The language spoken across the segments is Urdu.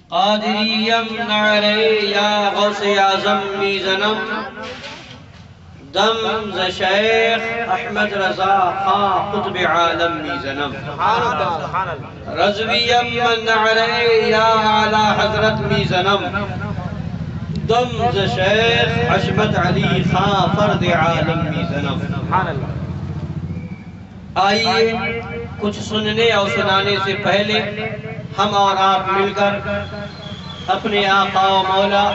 قادریم نعرے یا غوث اعظم میزنم دم ز شیخ احمد رضا خاں قطب عالم میزنم رضویم نعرے یا اعلی حضرت میزنم دم ز شیخ حشمت علی خاں فرد عالم میزنم۔ آئیے کچھ سننے اور سنانے سے پہلے ہم اور آپ مل کر اپنے آقا و مولا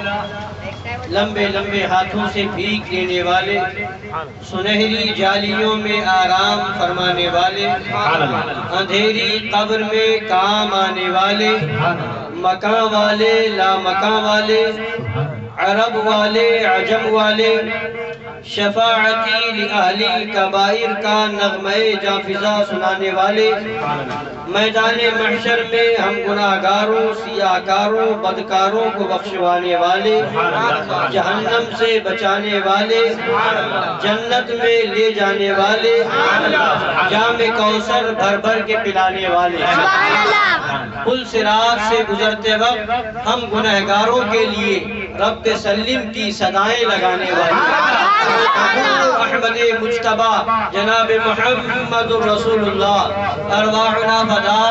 لمبے لمبے ہاتھوں سے بھیک لینے والے، سنہری جالیوں میں آرام فرمانے والے، اندھیری قبر میں کام آنے والے، مکان والے لا مکان والے، عرب والے عجم والے، شفاعتی لأہل کبائر کا نغمہ جافزہ سنانے والے، میدان محشر میں ہم گناہگاروں سیاہکاروں بدکاروں کو بخشوانے والے، جہنم سے بچانے والے، جنت میں لے جانے والے، جام کوثر بھر بھر کے پلانے والے، پل صراط سے گزرتے وقت ہم گناہگاروں کے لیے رب سلم کی صدائیں لگانے والے، احمد مجتبی جناب محمد رسول اللہ ارواحنا فدا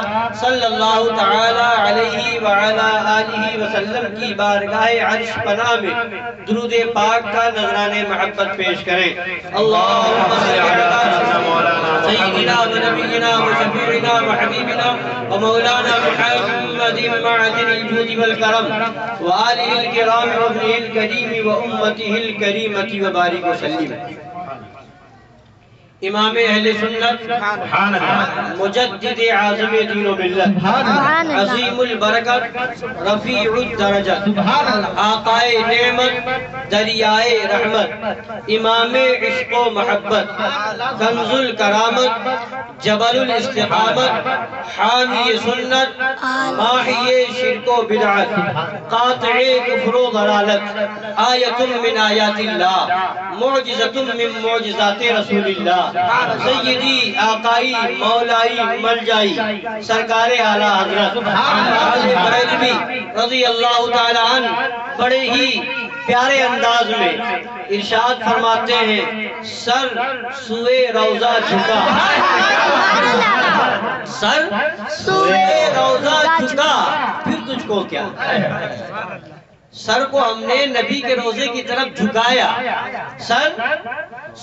صلی اللہ تعالی علیہ وعلا آلہ وسلم کی بارگاہ عرش پناہ میں درود پاک کا نذران محبت پیش کریں۔ اللہم صلی علی سیدنا و نبینا و شفیعنا و حبیبنا و مولانا محمد معدن الجود والکرم و آلہ الکرام و ابنہ الکریم و امتہ الکریمۃ و بارک وسلم۔ امام اہل سنت مجدد اعظم دین و ملت عظیم البرکت رفیع الدرجت آقائے نعمت دریائے رحمت امام عشق و محبت کنز الکرامت جبل الاستقامت حامی سنت ماحی شرک و بدعت قاطع کفر و ضلالت آیت من آیات اللہ معجزت من معجزات رسول اللہ سیدی آقائی مولائی ملجائی سرکار اعلیٰ حضرت بریلوی رضی اللہ تعالیٰ عنہ بڑے ہی پیارے انداز میں ارشاد فرماتے ہیں، سر سوئے روضہ جھکا، سر سوئے روضہ جھکا پھر تجھ کو کیا؟ سر کو ہم نے نبی کے روضے کی طرف جھکایا، سر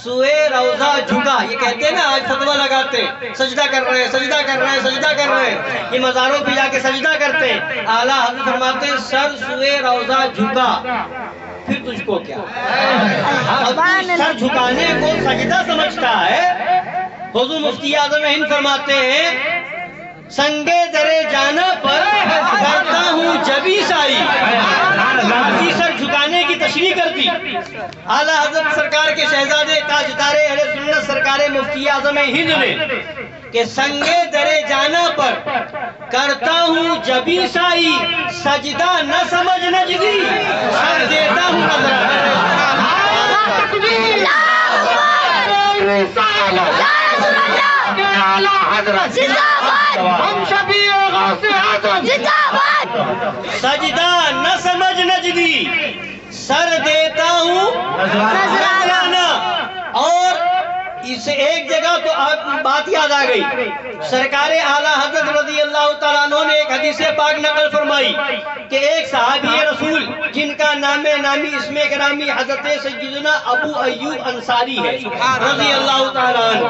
سوئے روضہ جھکا، یہ کہتے ہیں نا آج فتوہ لگاتے ہیں سجدہ کر رہے ہیں سجدہ کر رہے ہیں سجدہ کر رہے ہیں، یہ مزاروں پہ جا کے سجدہ کرتے ہیں۔ اعلیٰ حضرت فرماتے ہیں سر سوئے روضہ جھکا پھر تجھ کو کیا؟ سر جھکانے کو سجدہ سمجھتا ہے۔ حضور مفتی اعظم ہند فرماتے ہیں سنگے درے جانا پر کرتا ہوں جبی سائی، سر جھکانے کی تشریح کرتی اعلیٰ حضرت سرکار کے شہزادے تاجدار اہل سنت سرکار مفتی اعظم ہند نے کہ سنگے درے جانا پر کرتا ہوں جبی سائی، سجدہ نہ سمجھ نجدی سر دیتا ہوں سجدہ نہ سمجھ نجدی سر دیتا ہوں نذرانہ۔ اور اس ایک جگہ تو بات یاد آ گئی، سرکار اعلیٰ حضرت رضی اللہ تعالیٰ عنہ نے ایک حدیث پاک نقل فرمائی کہ ایک صحابی رسول جن کا نام نامی اسم گرامی حضرت سیدنا ابو ایوب انصاری ہے رضی اللہ تعالیٰ عنہ،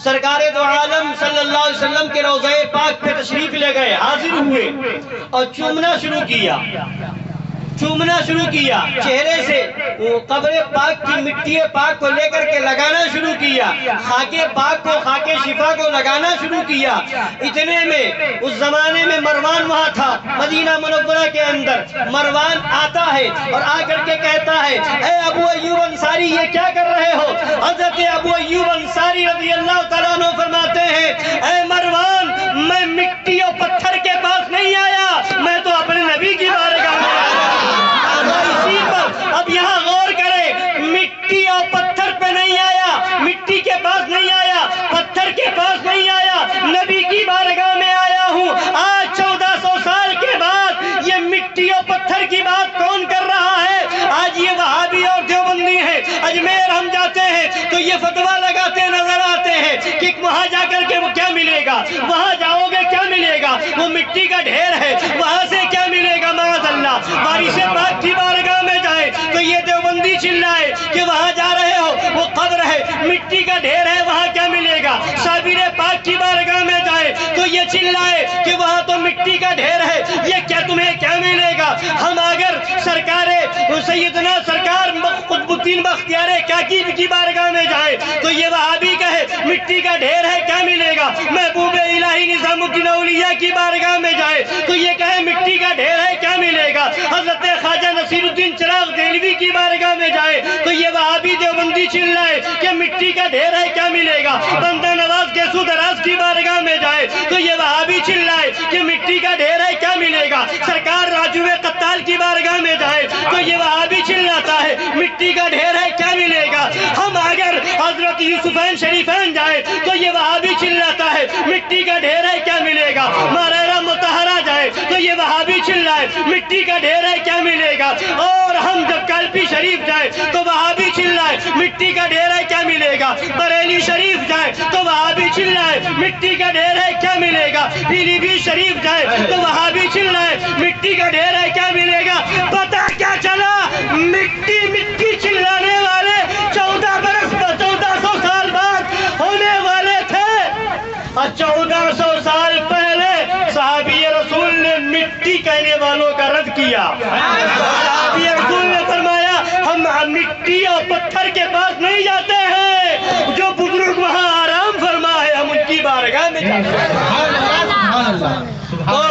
سرکار دو عالم صلی اللہ علیہ وسلم کے روضہ پاک پہ تشریف لے گئے، حاضر ہوئے اور چومنا شروع کیا چہرے سے قبر پاک کی مٹی پاک کو لے کر کے لگانا شروع کیا، خاک پاک کو خاک شفا کو لگانا شروع کیا۔ اتنے میں اس زمانے میں مروان وہاں تھا مدینہ منورہ کے اندر، مروان آتا ہے اور آ کر کے کہتا ہے اے ابو ایوب انصاری یہ کیا کر رہے ہو؟ حضرت ابو ایوب انصاری رضی اللہ تعالیٰ عنہ فرماتے ہیں اے مروان میں مٹی اور پتھر کے پاس نہیں آیا، میں تو اپنے نبی کی بارگاہ میں آیا۔ اسی پر اب یہاں غور کریں، مٹی اور پتھر پہ نہیں آیا، مٹی کے پاس نہیں آیا، پتھر کے پاس نہیں آیا، نبی کی بارگاہ میں آیا ہوں۔ آج 1400 سال فتویٰ لگاتے نظر آتے ہیں کہ وہاں جا کر کے کیا ملے گا، وہاں جاؤ گے کیا ملے گا، وہ مٹی کا ڈھیر ہے، وہاں سے کیا ملے گا، معاذ اللہ بارش پاک کی بارگاہ میں جائے تو یہ دیوبندی چلائے کہ وہاں جا رہے ہو وہ قبر ہے، مٹی کا ڈھیر ہے، وہاں کیا ملے گا، صابر پاک کی بارگاہ میں جائے تو یہ چلائے کہ وہاں تو مٹی کا ڈھیر ہے، یہ کیا تمہیں کیا ملے گا۔ ہم اگر سرکار سیدنا سرکار قطب الدین بختیار کاکی کی بارگاہ میں جائے تو یہ وہابی کہے مٹی کا ڈھیر ہے، کیا ملے گا، محبوب الہی نظام الدین اولیاء کی بارگاہ میں جائے تو یہ کہے مٹی کا ڈھیر ہے، کیا ملے گا، حضرت خواجہ نصیر الدین چراغ دہلوی کی بارگاہ میں جائے تو یہ وہابی دیوبندی چلائے کہ مٹی کا ڈھیر ہے، کیا ملے گا، بندہ نواز گیسو دراز کی بارگاہ میں جائے تو یہ وہابی چلائے کہ مٹی کا ڈھیر ہے، کیا ملے گا، سرکار راجو قتال کی بارگاہ میں جائے تو یہ وہابی چلاتا ہے مٹی کا ڈھیر ہے، کیا ملے گا۔ ہم اگر حضرت یوسفین شریفین جائے تو یہ وہابی چلاتا ہے مٹی کا ڈھیر ہے، کیا ملے گا، مارہرہ مطہرہ جائے تو یہ وہابی چلائے مٹی کا ڈھیر ہے، کیا ملے گا، اور ہم جب کالپی شریف جائے تو وہابی چلائے مٹی کا ڈھیر ہے، کیا ملے گا، بریلی شریف جائے تو وہابی چلائے مٹی کا ڈھیر ہے، کیا ملے گا، پیلی بھی شریف جائے تو وہابی چلائے مٹی کا ڈھیر ہے، کیا ملے گا۔ پتہ کیا چلا، مٹی مٹی چلانے والے 1400 سال بعد ہونے والے تھے، اور 1400 سال پہلے صحابی رسول نے مٹی کہنے والوں کا رد کیا۔ صحابی رسول نے فرمایا ہم مٹی اور پتھر کے پاس نہیں جاتے ہیں، جو بزرگ وہاں آرام فرمائے ہم ان کی بارگاہ میں جاتے ہیں۔ تو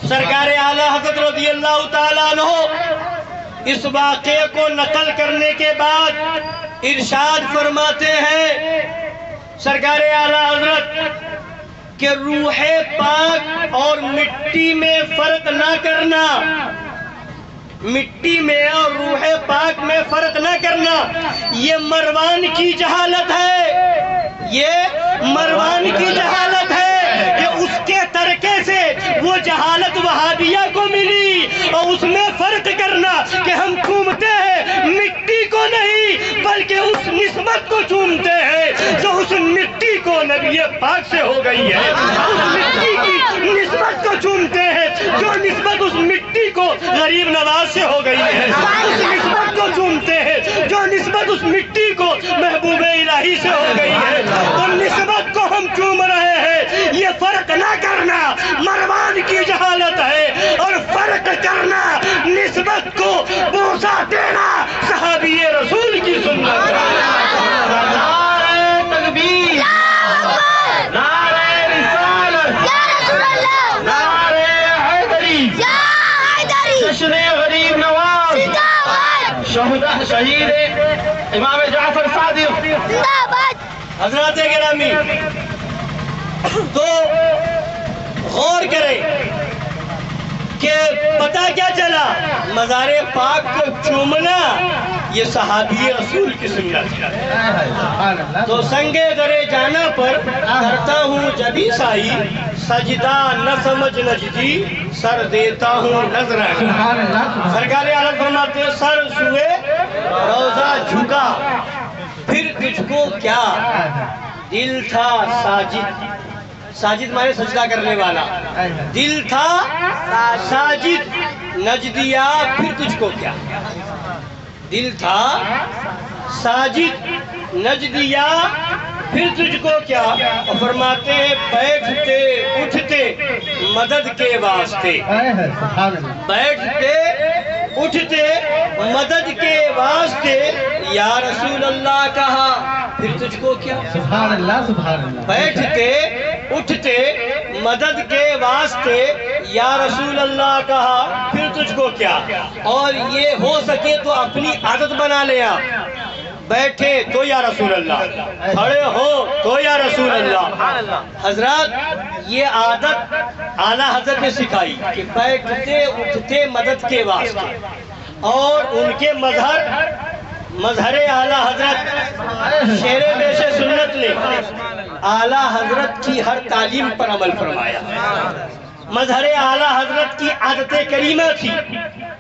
سرکار اعلیٰ حضرت رضی اللہ تعالیٰ عنہ اس واقعے کو نقل کرنے کے بعد ارشاد فرماتے ہیں سرکار اعلیٰ حضرت کہ روح پاک اور مٹی میں فرق نہ کرنا، مٹی میں اور روح پاک میں فرق نہ کرنا، یہ مروان کی جہالت ہے، یہ مروان کی جہالت ہے کہ اس کے ترکے سے وہ جہالت وہابیہ کو ملی، اور اس میں فرق کرنا کہ ہم چومتے ہیں مٹی کو نہیں بلکہ اس نسبت کو چومتے ہیں جو اس مٹی کو نبی پاک سے ہو گئی ہے، اس مٹی کی نسبت کو چومتے ہیں جو نسبت اس مٹی کو غریب نواز سے ہو گئی ہے، اس نسبت کو چومتے ہیں جو نسبت اس مٹی کو محبوب الہی سے ہو گئی ہے، تو نسبت کو ہم چوم رہے ہیں، یہ فرق نہ کرنا مروان کی جہالت ہے، اور فرق کرنا نسبت کو بوسہ دینا صحابی رسول کی سنت ہے۔ نعرہ تکبیر، نعرہ رسالت، نعرہ حیدری، جشن غریب نواز، شہید امام جعفر صادق۔ حضرات گرامی، تو غور کریں کہ پتہ کیا چلا، مزار پاک کو چومنا یہ صحابی رسول کی سنت ہے۔ تو سنگے درے جانا پر کرتا ہوں جبھی سائی، سجدہ نہ سمجھ نجدی، سر دیتا ہوں نظر۔ سرکار اعلیٰ فرماتے ہیں سر سوئے روزہ جھکا، پھر تجھ کو کیا، دل تھا ساجد، ساجد مانے سجدہ کرنے والا، دل تھا ساجد، نجدیا پھر تجھ کو کیا، دل تھا ساجد نجدیا پھر تجھ کو کیا، اور فرماتے ہیں بیٹھتے اٹھتے مدد کے واسطے، بیٹھتے اٹھتے مدد کے واسطے، یا رسول اللہ کہا پھر تجھ کو کیا، سبحان اللہ سبحان اللہ، بیٹھتے اٹھتے مدد کے واسطے، یا رسول اللہ کہا پھر تجھ کو کیا، اور یہ ہو سکے تو اپنی عادت بنا لیا، بیٹھے تو یا رسول اللہ، کھڑے ہو تو یا رسول اللہ۔ حضرات یہ عادت اعلیٰ حضرت نے سکھائی کہ بیٹھتے اٹھتے مدد کے واسطے، اور ان کے مظہر اعلیٰ حضرت شیر بیش سنت نے اعلیٰ حضرت کی ہر تعلیم پر عمل فرمایا، مظہر اعلیٰ حضرت کی عادت کریمہ تھی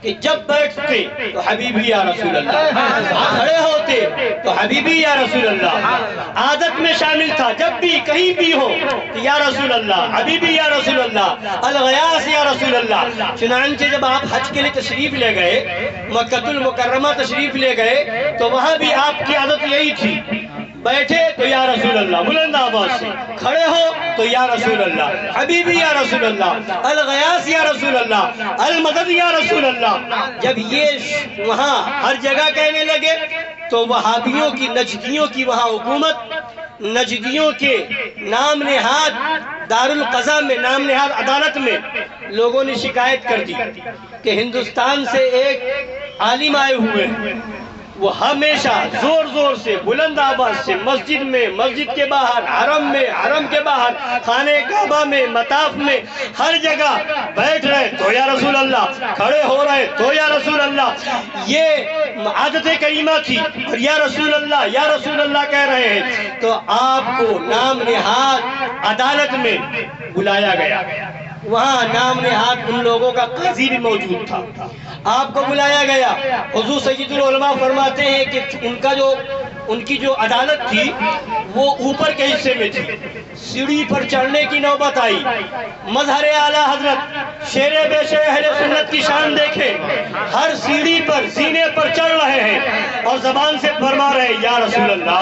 کہ جب بیٹھتے تو حبیبی یا رسول اللہ، کھڑے ہوتے تو حبیبی یا رسول اللہ، عادت میں شامل تھا جب بھی کہیں بھی ہو کہ یا رسول اللہ، حبیبی یا رسول اللہ، الغیاث یا رسول اللہ۔ چنانچہ جب آپ حج کے لیے تشریف لے گئے، مکہ المکرمہ تشریف لے گئے، تو وہاں بھی آپ کی عادت یہی تھی، بیٹھے تو یا رسول اللہ بلند آواز سے، کھڑے ہو تو یا رسول اللہ، حبیبی یا رسول اللہ، الغیاث یا رسول اللہ، المدد یا رسول اللہ۔ جب یہ وہاں ہر جگہ کہنے لگے تو وہابیوں کی، نجدیوں کی وہاں حکومت، نجدیوں کے نام نہاد دارالقضاء میں، نام نہاد عدالت میں لوگوں نے شکایت کر دی کہ ہندوستان سے ایک عالم آئے ہوئے ہیں، وہ ہمیشہ زور زور سے، بلند آواز سے، مسجد میں، مسجد کے باہر، حرم میں، حرم کے باہر، خانہ کعبہ میں، مطاف میں، ہر جگہ بیٹھ رہے تو یا رسول اللہ، کھڑے ہو رہے تو یا رسول اللہ۔ یہ عادت کریمہ تھی، اور یا رسول اللہ کہہ رہے ہیں تو آپ کو نام نہاد عدالت میں بلایا گیا۔ وہاں نام نہاد ان لوگوں کا قاضی بھی موجود تھا، آپ کو بلایا گیا۔ حضور سید العلماء فرماتے ہیں کہ ان کی جو عدالت تھی وہ اوپر کے حصے میں تھی، سیڑھی پر چڑھنے کی نوبت آئی۔ مظہر اعلیٰ حضرت شیر بے شیر اہل سنت کی شان دیکھیں، ہر سیڑھی پر، سینے پر چڑھ رہے ہیں اور زبان سے فرما رہے ہیں یا رسول اللہ،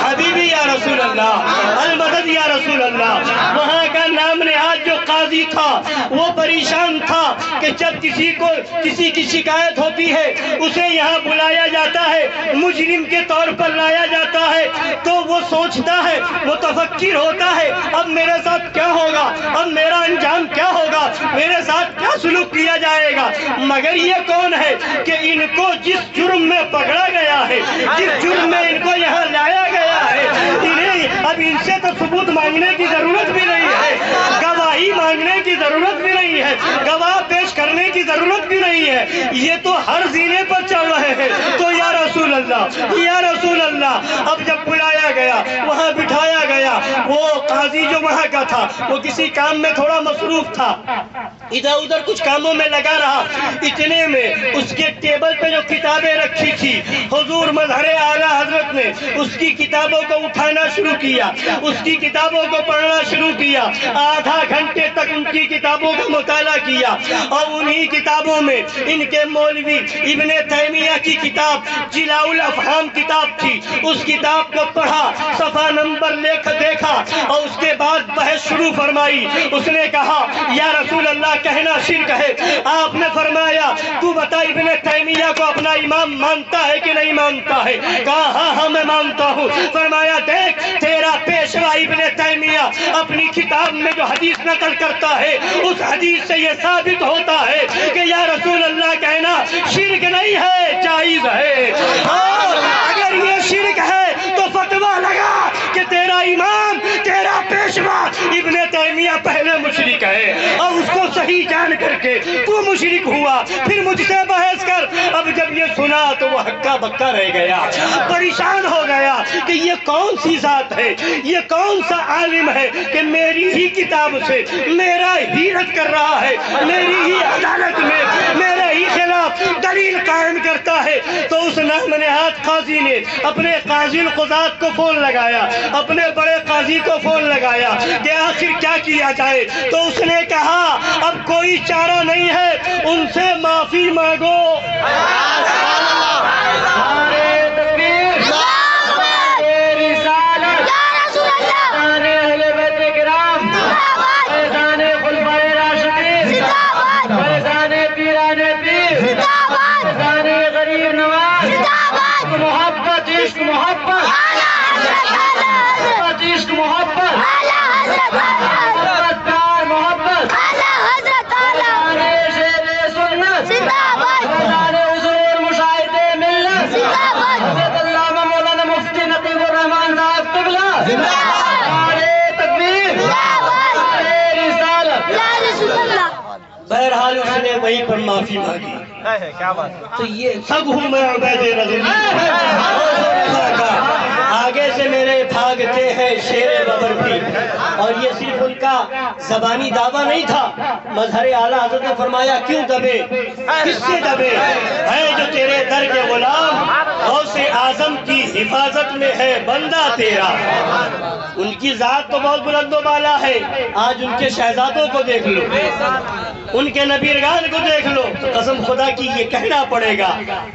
حبیبی یا رسول اللہ، المدد یا رسول اللہ۔ وہاں کا نام نہاد جو قاضی تھا وہ پریشان تھا کہ جب کسی کی شکایت ہوتی ہے اسے یہاں بلایا جاتا ہے، مجرم کے طور پر لایا جاتا ہے، تو وہ سوچتا ہے، متفکر ہوتا ہے اب میرے ساتھ کیا ہوگا، اب میرا انجام کیا ہوگا، میرے ساتھ کیا سلوک کیا جائے گا۔ مگر یہ کون ہے کہ ان کو جس جرم میں پکڑا گیا ہے، جس جرم میں ان کو یہاں لایا گیا ہے، انہیں اب ان سے تو ثبوت مانگنے کی ضرورت بھی نہیں ہے، گواہی مانگنے کی ضرورت بھی نہیں ہے، گواہ پیش کرنے کی ضرورت بھی نہیں ہے، یہ تو ہر زینے پر چل رہے ہیں تو یا رسول اللہ، یا رسول اللہ۔ اب جب بلایا گیا، وہاں بٹھایا گیا، وہ قاضی جو وہاں کا تھا وہ کسی کام میں تھوڑا مصروف تھا، ادھر ادھر کچھ کاموں میں لگا رہا، اتنے میں اس کے ٹیبل پہ جو کتابیں رکھی تھی، حضور مظہر اعلیٰ حضرت نے اس کی کتابوں کو اٹھانا شروع کیا، اس کی کتابوں کو پڑھنا شروع کیا، آدھا گھنٹے تک ان کی کتابوں کا مطالعہ کیا، اور انہی کتابوں میں ان کے مولوی ابن تیمیہ کی کتاب جلاء الافہام کتاب تھی، اس کتاب کو پڑھا، صفحہ نمبر دیکھا، اور اس کے بعد بحث شروع فرمائی۔ اس نے کہا یا رسول اللہ کہنا شرک ہے۔ آپ نے فرمایا تو بتا ابن تیمیہ کو اپنا امام مانتا ہے کہ نہیں مانتا ہے؟ کہا ہاں میں مانتا ہوں۔ فرمایا دیکھ تیرا پیشوا ابن تیمیہ اپنی کتاب میں جو حدیث نقل کرتا ہے اس حدیث سے یہ ثابت ہوتا ہے کہ یا رسول اللہ کہنا شرک نہیں ہے، جائز ہے، اور اگر یہ شرک ہے تو فتویٰ لگا کہ تیرا امام، تیرا پیشوا ابن تیمیہ پہلے مشرک ہے، اور اس کو صحیح جان کر کے تو مشرک ہوا، پھر مجھ سے بحث کر۔ اب جب یہ سنا تو وہ ہکا بکا رہ گیا، پریشان ہو گیا کہ یہ کون سی ذات ہے، یہ کون سا عالم ہے کہ میری ہی کتاب سے میرا ہی رد کر رہا ہے، میری ہی عدالت میں میرے ہی خلاف دلیل قائم کرتا ہے۔ تو اس نام نہاد قاضی نے اپنے قاضی القضات کو فون لگایا، اپنے بڑے قاضی کو فون لگایا کہ آخر کیا کیا جائے۔ تو اس نے کہا اب کوئی چارہ نہیں ہے، ان سے معافی مانگو۔ محبت عشق محبت عشق محبت محبت پیار محبت شیر سنت حضور مشاہد ملت حضرت علامہ مولانا مفتی نقیب الرحمان صاحب قبلہ، نعرہ تکبیر، نعرہ رسالت۔ بہرحال اس نے وہیں پر معافی مانگی. کیا بات ہے. تو یہ سب ہوں میں عبید رضی اللہ کا. آگے سے میرے بھاگتے ہیں شیر ببر بھی. اور یہ صرف ان کا زبانی دعویٰ نہیں تھا. مظہر اعلیٰ حضرت نے فرمایا کیوں دبے, کس سے دبے, ہے جو تیرے در کے غلام, غوث اعظم کی حفاظت میں ہے بندہ تیرا. ان کی ذات تو بہت بلند و بالا ہے. آج ان کے شہزادوں کو دیکھ لو, ان کے نبیرگان کو دیکھ لو, تو قسم خدا کی یہ کہنا پڑے گا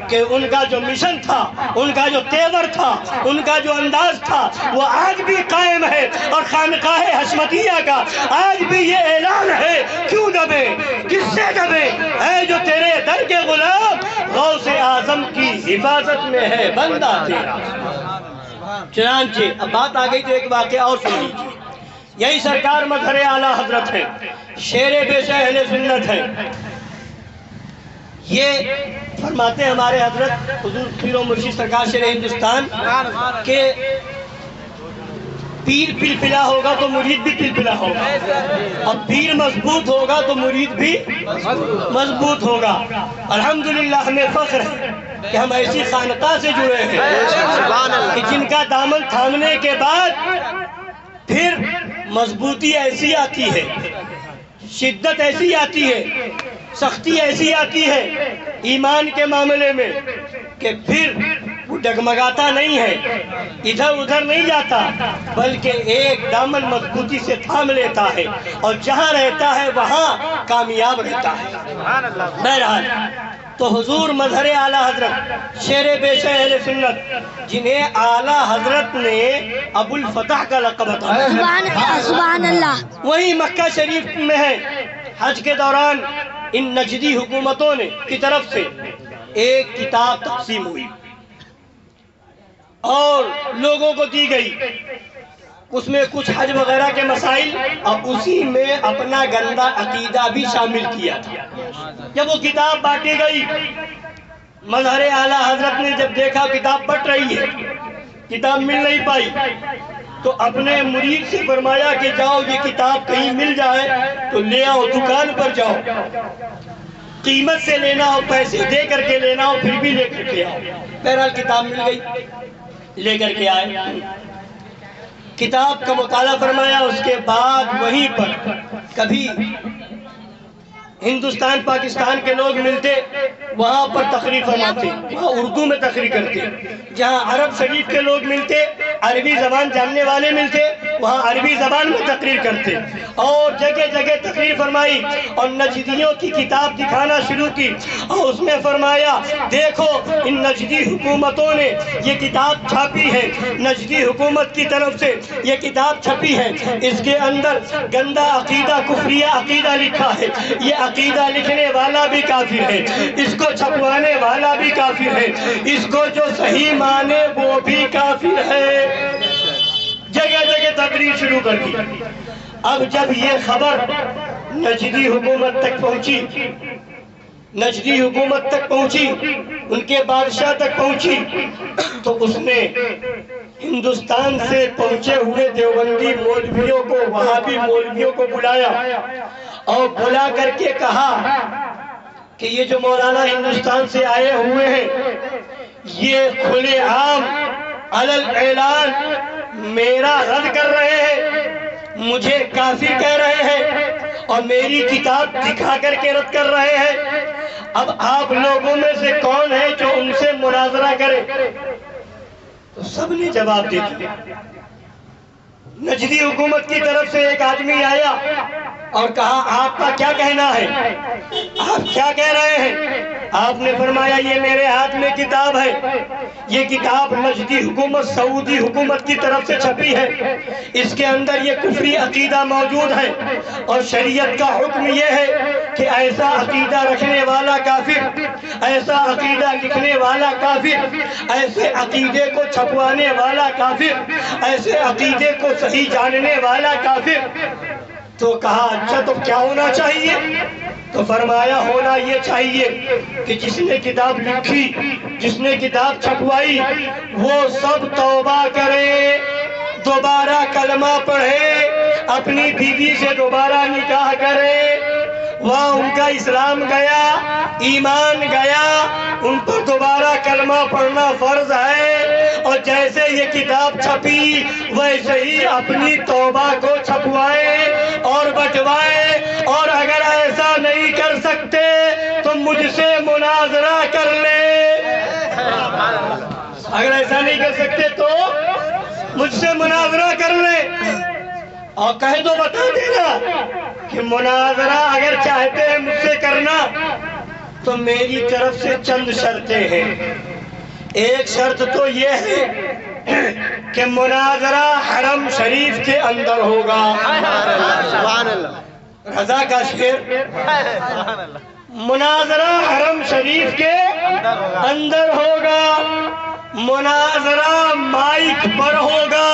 کہ ان کا جو مشن تھا, ان کا جو تیور تھا, ان کا جو انداز تھا, وہ آج بھی قائم ہے. اور خانقاہ حشمتیہ کا آج بھی یہ اعلان ہے, کیوں دبے, کس سے دبے, ہے جو تیرے در کے غلام, غوث اعظم کی حفاظت میں ہے بندہ تیرا. چنانچہ اب بات آ گئی تو ایک واقعہ اور سن لیجیے. یہی سرکار مظہر اعلیٰ حضرت ہیں, شیر بیشہ اہل سنت ہیں. یہ فرماتے ہیں ہمارے حضرت حضور پیر و مرشد سرکار شیر ہندوستان کہ پیر پلپلا ہوگا تو مرید بھی پلپلا ہوگا, اور پیر مضبوط ہوگا تو مرید بھی مضبوط ہوگا. الحمدللہ ہمیں فخر ہے کہ ہم ایسی خانقاہ سے جڑے ہیں کہ جن کا دامن تھامنے کے بعد پھر مضبوطی ایسی آتی ہے, شدت ایسی آتی ہے, سختی ایسی آتی ہے ایمان کے معاملے میں کہ پھر وہ ڈگمگاتا نہیں ہے, ادھر ادھر نہیں جاتا, بلکہ ایک دامن مضبوطی سے تھام لیتا ہے, اور جہاں رہتا ہے وہاں کامیاب رہتا ہے. بہرحال تو حضور مظہر اعلیٰ حضرت شیر بیشہ اہل سنت, جنہیں اعلیٰ حضرت نے ابو الفتح کا لقب عطا کیا, سبحان اللہ, وہی مکہ شریف میں ہے. حج کے دوران ان نجدی حکومتوں نے کی طرف سے ایک کتاب تقسیم ہوئی اور لوگوں کو دی گئی. اس میں کچھ حج وغیرہ کے مسائل, اور اسی میں اپنا گندا عقیدہ بھی شامل کیا تھا. جب وہ کتاب بانٹی گئی, مظہر اعلیٰ حضرت نے جب دیکھا کتاب بٹ رہی ہے, کتاب مل نہیں پائی, تو اپنے مرید سے فرمایا کہ جاؤ یہ کتاب کہیں مل جائے تو لے آؤ, دکان پر جاؤ, قیمت سے لینا ہو, پیسے دے کر کے لینا ہو, پھر بھی لے کر کے آؤ. بہرحال کتاب مل گئی, لے کر کے آئے, کتاب کا مطالعہ فرمایا. اس کے بعد وہیں پر کبھی ہندوستان پاکستان کے لوگ ملتے, وہاں پر تقریر فرماتے, وہاں اردو میں تقریر کرتے. جہاں عرب شریف کے لوگ ملتے, عربی زبان جاننے والے ملتے, وہاں عربی زبان میں تقریر کرتے. اور جگہ جگہ تقریر فرمائی اور نجدیوں کی کتاب دکھانا شروع کی, اور اس میں فرمایا دیکھو ان نجدی حکومتوں نے یہ کتاب چھاپی ہے, نجدی حکومت کی طرف سے یہ کتاب چھپی ہے, اس کے اندر گندا عقیدہ, کفریہ عقیدہ لکھا ہے. یہ عقیدہ لکھنے والا بھی کافر ہے, اس کو چھپوانے والا بھی کافر ہے, اس کو جو صحیح مانے وہ بھی کافر ہے. جگہ جگہ تقریر شروع کر دی. اب جب یہ خبر نجدی حکومت تک پہنچی, نجدی حکومت تک پہنچی, ان کے بادشاہ تک پہنچی, تو اس نے ہندوستان سے پہنچے ہوئے دیوبندی مولویوں کو, وہابی مولویوں کو بلایا, اور بلا کر کے کہا کہ یہ جو مولانا ہندوستان سے آئے ہوئے ہیں, یہ کھلے عام علل اعلان میرا رد کر رہے ہیں, مجھے کافر کہہ رہے ہیں, اور میری کتاب دکھا کر کے رد کر رہے ہیں. اب آپ لوگوں میں سے کون ہے جو ان سے مناظرہ کرے؟ تو سب نے جواب دے دیا. نجدی حکومت کی طرف سے ایک آدمی آیا اور کہا آپ کا کیا کہنا ہے, آپ کیا کہہ رہے ہیں؟ آپ نے فرمایا یہ میرے ہاتھ میں کتاب ہے, یہ کتاب نجدی حکومت سعودی حکومت کی طرف سے چھپی ہے, اس کے اندر یہ کفری عقیدہ موجود ہے, اور شریعت کا حکم یہ ہے کہ ایسا عقیدہ رکھنے والا کافر, ایسا عقیدہ لکھنے والا کافر, ایسے عقیدے کو چھپوانے والا کافر, ایسے عقیدے کو صحیح جاننے والا کافر. تو کہا اچھا تو کیا ہونا چاہیے؟ تو فرمایا ہونا یہ چاہیے کہ جس نے کتاب لکھی, جس نے کتاب چھپوائی, وہ سب توبہ کرے, دوبارہ کلمہ پڑھے, اپنی بیوی سے دوبارہ نکاح کرے, وہاں ان کا اسلام گیا، ایمان گیا، ان پر دوبارہ کلمہ پڑھنا فرض ہے، اور جیسے یہ کتاب چھپی ویسے ہی اپنی توبہ کو چھپوائے اور بٹوائے، اور اگر ایسا نہیں کر سکتے تو مجھ سے مناظرہ کر لے۔ اگر ایسا نہیں کر سکتے تو مجھ سے مناظرہ کر لے، اور کہہ دو، بتا دینا کہ مناظرہ اگر چاہتے ہیں مجھ سے کرنا تو میری طرف سے چند شرطیں ہیں۔ ایک شرط تو یہ ہے کہ مناظرہ حرم شریف کے اندر ہوگا۔ رضا کا شعر، مناظرہ حرم شریف کے اندر ہوگا، مناظرہ مائک پر ہوگا،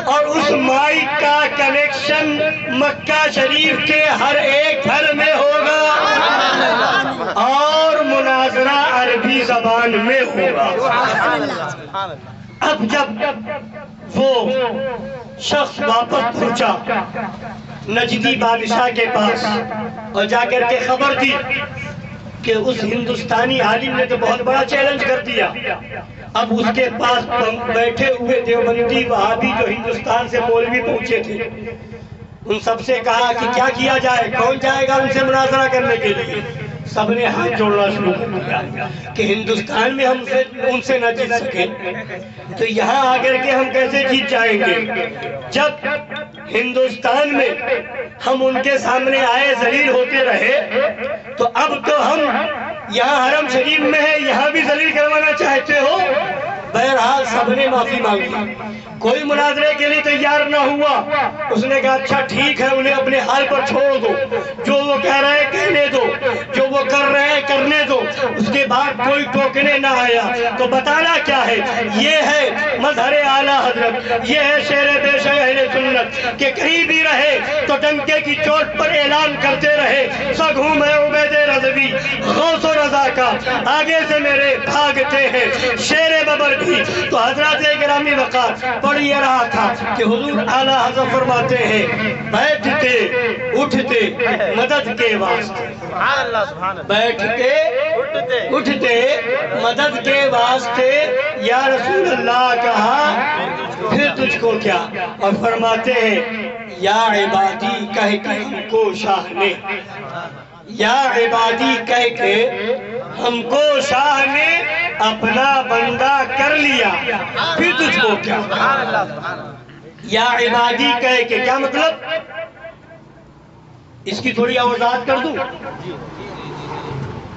اور اس مائک کا کنیکشن مکہ شریف کے ہر ایک گھر میں ہوگا، اور مناظرہ عربی زبان میں ہوگا۔ اب جب وہ شخص واپس پہنچا نجدی بادشاہ کے پاس اور جا کر کے خبر دی کہ اس ہندوستانی عالم نے تو بہت بڑا چیلنج کر دیا، اب اس کے پاس بیٹھے ہوئے دیوبندی وہابی جو ہندوستان سے مولوی پہنچے تھے، ان سب سے کہا کہ کیا کیا جائے، کون جائے گا ان سے مناظرہ کرنے کے لیے؟ سب نے ہاتھ جوڑنا شروع کر دیا کہ ہندوستان میں ہم ان سے نہ جیت سکے تو یہاں آ کر کے ہم کیسے جیت جائیں گے؟ جب ہندوستان میں ہم ان کے سامنے آئے ذلیل ہوتے رہے تو اب تو ہم یہاں حرم شریف میں ہے، یہاں بھی ذلیل کروانا چاہتے ہو؟ بہرحال سب نے معافی مانگی، کوئی مناظرے کے لیے تیار نہ ہوا۔ اس نے کہا اچھا ٹھیک ہے، انہیں اپنے حال پر چھوڑ دو، جو وہ کہہ رہے ہیں کہنے دو، جو وہ کر رہے ہیں کرنے دو۔ اس کے بعد کوئی ٹوکنے نہ آیا تو بتانا کیا ہے؟ یہ ہے مظہر اعلیٰ حضرت، یہ ہے شعر پیش اہل سنت کہ کہیں بھی رہے تو ڈنکے کی چوٹ پر اعلان کرتے رہے، سگ ہوں میں عبید رضوی غوث و رضا کا، آگے سے میرے بھاگتے ہیں شیر ببر بھی۔ تو حضرات گرامی وقار پڑھ یہ رہا تھا کہ حضور اعلیٰ حضرت فرماتے ہیں بیٹھتے اٹھتے مدد کے واسطے، بیٹھتے اٹھتے مدد کے واسطے یا رسول اللہ کہا پھر تجھ کو کیا؟ اور فرماتے ہیں یا عبادی کہہ کے ہم کو شاہ نے، یا عبادی کہہ کے ہم کو شاہ نے اپنا بندہ کر لیا، پھر تجھ کو کیا؟ یا عبادی کہہ کے کیا مطلب؟ اس کی تھوڑی وضاحت کر دوں۔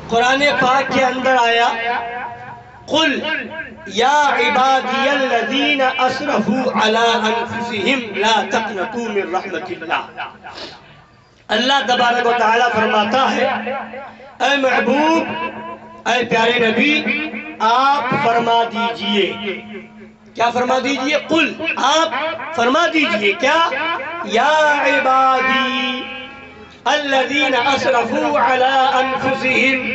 قرآن پاک کے اندر آیا قل یا عبادی الذین اسرفوا علی انفسہم لا تقنطوا من رحمت اللہ۔ اللہ تبارک و تعالیٰ فرماتا ہے اے محبوب، اے پیارے نبی، آپ فرما دیجئے، کیا فرما دیجئے؟ قل، آپ فرما دیجئے کیا؟ یا عبادی الذین اسرفوا علی انفسہم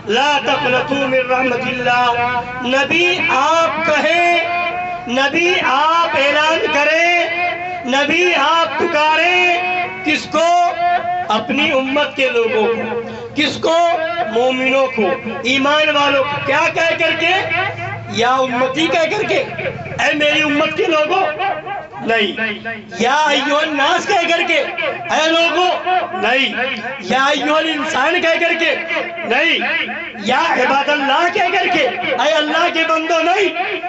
لا تقنطوا من رحمت اللہ۔ نبی آپ کہیں، نبی آپ اعلان کریں، نبی آپ پکاریں، کس کو؟ اپنی امت کے لوگوں کو، کس کو؟ مومنوں کو، ایمان والوں کو، کیا کہہ کر کے؟ یا امتی کہہ کر کے، اے میری امت کے لوگوں، نہیں، یا ایھا الناس کہہ کر کے، اے لوگوں، نہیں، یا ایھا الانسان کہہ کر کے، نہیں، یا عباد اللہ کہہ کر کے، اے اللہ کے بندو، نہیں،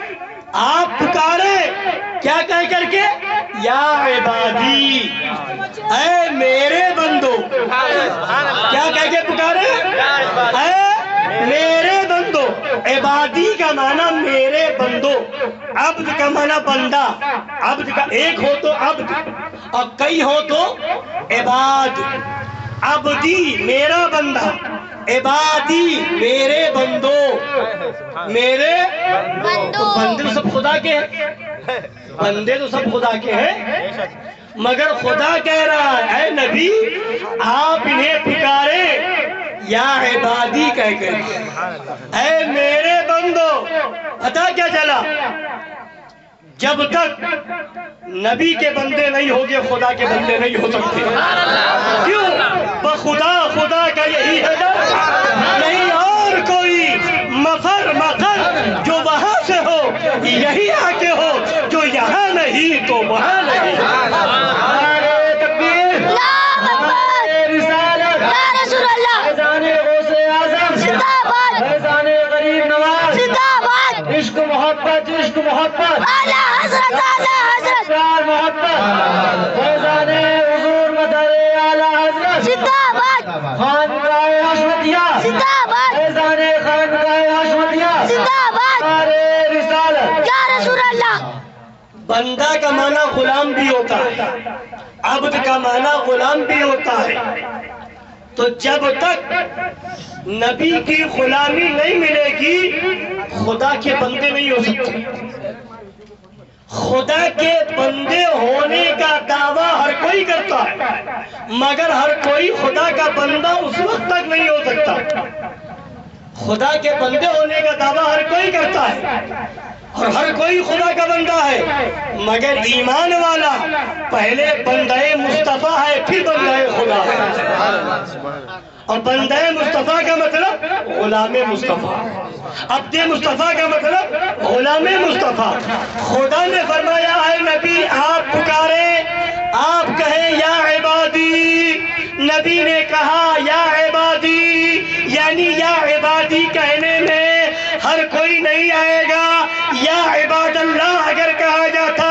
آپ پکارے کیا کہہ کر کے؟ یا عبادی، اے میرے بندو، کیا کہہ کے پکارے؟ اے میرے بندو۔ عبادی کا معنی میرے بندو، عبد کا معنی بندہ، عبد کا ایک ہو تو عبد اور کئی ہو تو عباد۔ عبدی میرا بندہ، عبادی میرے بندو، میرے تو بندے تو سب خدا کے ہیں، بندے تو سب خدا کے ہیں، مگر خدا کہہ رہا ہے اے نبی آپ انہیں پکارے یا عبادی کہہ کر، اے میرے بندو۔ پتہ کیا چلا؟ جب تک نبی کے بندے نہیں ہوگے خدا کے بندے نہیں ہو سکتے. کیوں؟ بخدا خدا کا یہی ہے نہیں اور کوئی مفر جو وہاں سے ہو یہی آ کے ہو، جو یہاں نہیں تو وہاں نہیں. عشق محبت عشق محبت پیار محبت فیضان حضور مدر اعلی حضرت خانقاہ حشمتیہ فیضان خانقاہ حشمتیہ رسالت. یا رسول اللہ. بندہ کا معنی غلام بھی ہوتا ہے، عبد کا معنی غلام بھی ہوتا ہے. تو جب تک نبی کی غلامی نہیں ملے گی خدا کے بندے نہیں ہو سکتے. خدا کے بندے ہونے کا دعویٰ ہر کوئی کرتا ہے مگر ہر کوئی خدا کا بندہ اس وقت تک نہیں ہو سکتا. خدا کے بندے ہونے کا دعویٰ ہر کوئی کرتا ہے اور ہر کوئی خدا کا بندہ ہے مگر ایمان والا پہلے بندہ مصطفیٰ ہے پھر بندہ خدا ہے. اور بندہ مصطفیٰ کا مطلب غلام مصطفیٰ، عبد مصطفیٰ کا مطلب غلام مصطفیٰ. خدا نے فرمایا اے نبی آپ پکاریں، آپ کہیں یا عبادی. نبی نے کہا یا عبادی، یعنی یا عبادی کہنے میں ہر کوئی نہیں آئے گا. یا عباد اللہ اگر کہا جاتا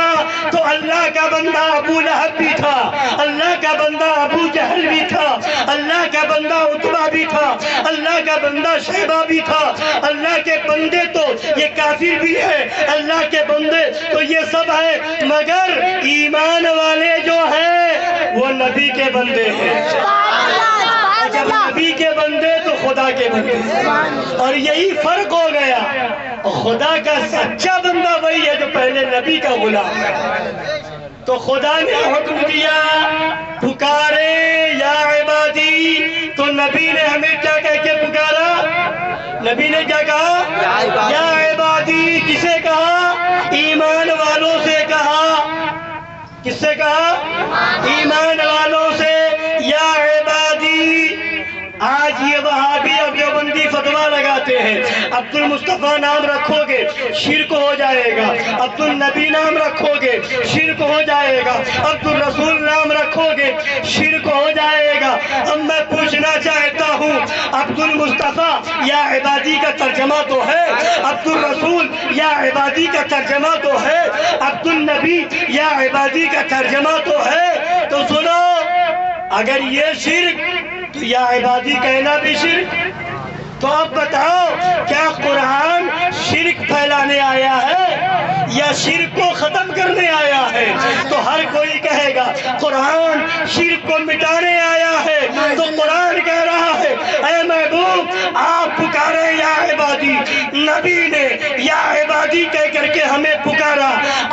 تو اللہ کا بندہ ابو لہب بھی تھا، اللہ کا بندہ ابو جہل بھی تھا، اللہ کا بندہ عتبہ بھی تھا، اللہ کا بندہ شیبہ بھی تھا. اللہ کے بندے تو یہ کافر بھی ہے، اللہ کے بندے تو یہ سب ہے مگر ایمان والے جو ہیں وہ نبی کے بندے ہیں. جب نبی کے بندے تو خدا کے بندے. اور یہی فرق ہو گیا. خدا کا سچا بندہ وہی ہے جو پہلے نبی کا غلام ہے. تو خدا نے حکم دیا پکارے یا عبادی، تو نبی نے ہمیں کیا کہہ کے پکارا؟ نبی نے کیا کہا؟ یا عبادی. کسے کہا؟ ایمان والوں سے کہا. کس سے کہا؟ ایمان والوں سے. یا عبادی. آج یہ وہابی اور دیوبندی فتویٰ لگاتے ہیں عبد المصطفیٰ نام رکھو گے شرک ہو جائے گا، عبد النبی نام رکھو گے شرک ہو جائے گا، عبد الرسول نام رکھو گے شرک ہو جائے گا. اب میں پوچھنا چاہتا ہوں عبد المصطفیٰ یا عبادی کا ترجمہ تو ہے، عبد الرسول یا عبادی کا ترجمہ تو ہے، عبد النبی یا عبادی کا ترجمہ تو ہے. تو سنو، اگر یہ شرک تو یا عبادی کہنا بھی شرک. تو اب بتاؤ کیا قرآن شرک پھیلانے آیا ہے یا شرک کو ختم کرنے آیا ہے؟ تو ہر کوئی کہے گا قرآن شرک کو مٹانے آیا ہے. تو قرآن کہہ رہا ہے اے محبوب آپ پکارے یا عبادی. نبی نے یا عبادی کہہ کر کے ہمیں پکارا.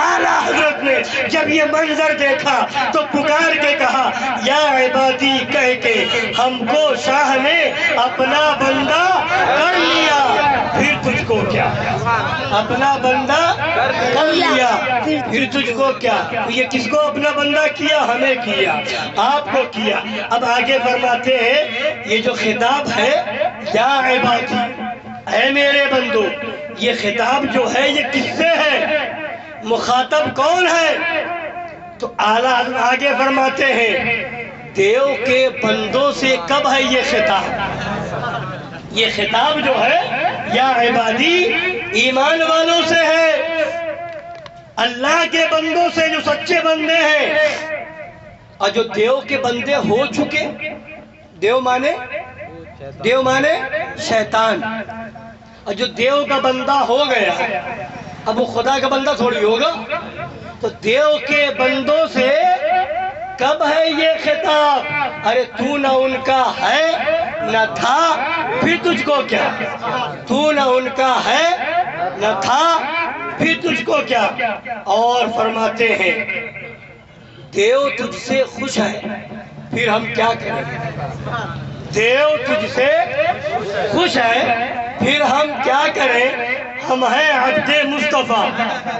اعلیٰ حضرت نے جب یہ منظر دیکھا تو پکار کے کہا یا عبادی کہہ کے ہم کو شاہ نے اپنا بندہ کر لیا. پھر تجھ کو کیا؟ اپنا بندہ کر لیا پھر تجھ کو کیا؟ یہ کس کو اپنا بندہ کیا؟ ہمیں کیا، آپ کو کیا. اب آگے فرماتے ہیں یہ جو خطاب ہے یا عبادی اے میرے بندو، یہ خطاب جو ہے یہ کس سے ہے؟ مخاطب کون ہے؟ تو اعلیٰ آگے فرماتے ہیں دیو کے بندوں سے کب ہے یہ خطاب؟ یہ خطاب جو ہے یا عبادی ایمان والوں سے ہے، اللہ کے بندوں سے جو سچے بندے ہیں. اور جو دیو کے بندے ہو چکے، دیو مانے شیطان. اور جو دیو کا بندہ ہو گیا اب وہ خدا کا بندہ تھوڑی ہوگا. تو دیو کے بندوں سے کب ہے یہ خطاب؟ ارے تو نہ ان کا ہے نہ تھا پھر تجھ کو کیا؟ تو نہ ان کا ہے نہ تھا پھر تجھ کو کیا؟ اور فرماتے ہیں دیو تجھ سے خوش ہے پھر ہم کیا کریں؟ دیو تجھ سے خوش ہے پھر ہم کیا کریں؟ ہم ہیں عبد مصطفیٰ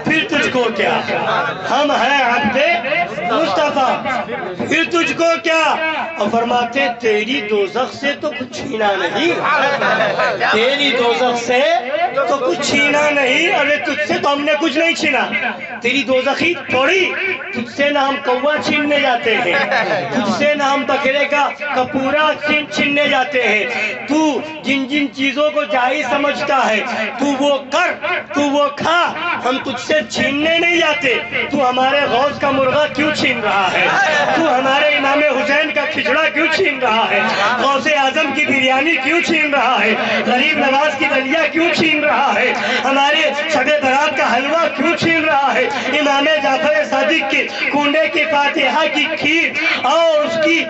پھر تجھ کو کیا، ہم ہیں عبد مصطفیٰ پھر تجھ کو کیا، اور فرماتے تیری دوزخ سے تو کچھ چھینا نہیں، تیری دوزخ سے تو کچھ چھینا نہیں، ارے تجھ سے تو ہم نے کچھ نہیں چھینا، تیری دوزخی تھوڑی، تجھ سے نہ ہم کوا چھیننے جاتے ہیں، تجھ سے نہ ہم بکرے کا کپورا چھیننے جاتے ہیں، تو جن جن چیزوں کو جائز سمجھتا ہے تو وہ کر، تو وہ کھا، ہم تجھ سے چھیننے نہیں جاتے، تو ہمارے غوث کا مرغہ کیوں چھین رہا ہے، تو ہمارے امام حسین کا کھچڑا کیوں چھین رہا ہے، غوث اعظم کی بریانی کیوں چھین رہا ہے، غریب نواز کی دلیا کیوں چھین رہا ہے، ہمارے شب برات کا حلوہ کیوں چھین رہا ہے، امام جعفر صادق کی کنڈے کی فاتحہ کی کھیر اور اس کی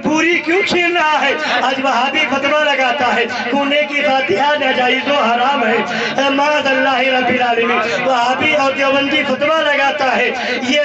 پوری کیوں چھین رہا ہے، آج وہابی فتویٰ لگاتا ہے کنڈے کی فاتحہ ناجائز و حرام ہے، معاذ اللہ رب العالمین، وہابی اور دیوبندی فتویٰ لگاتا ہے یہ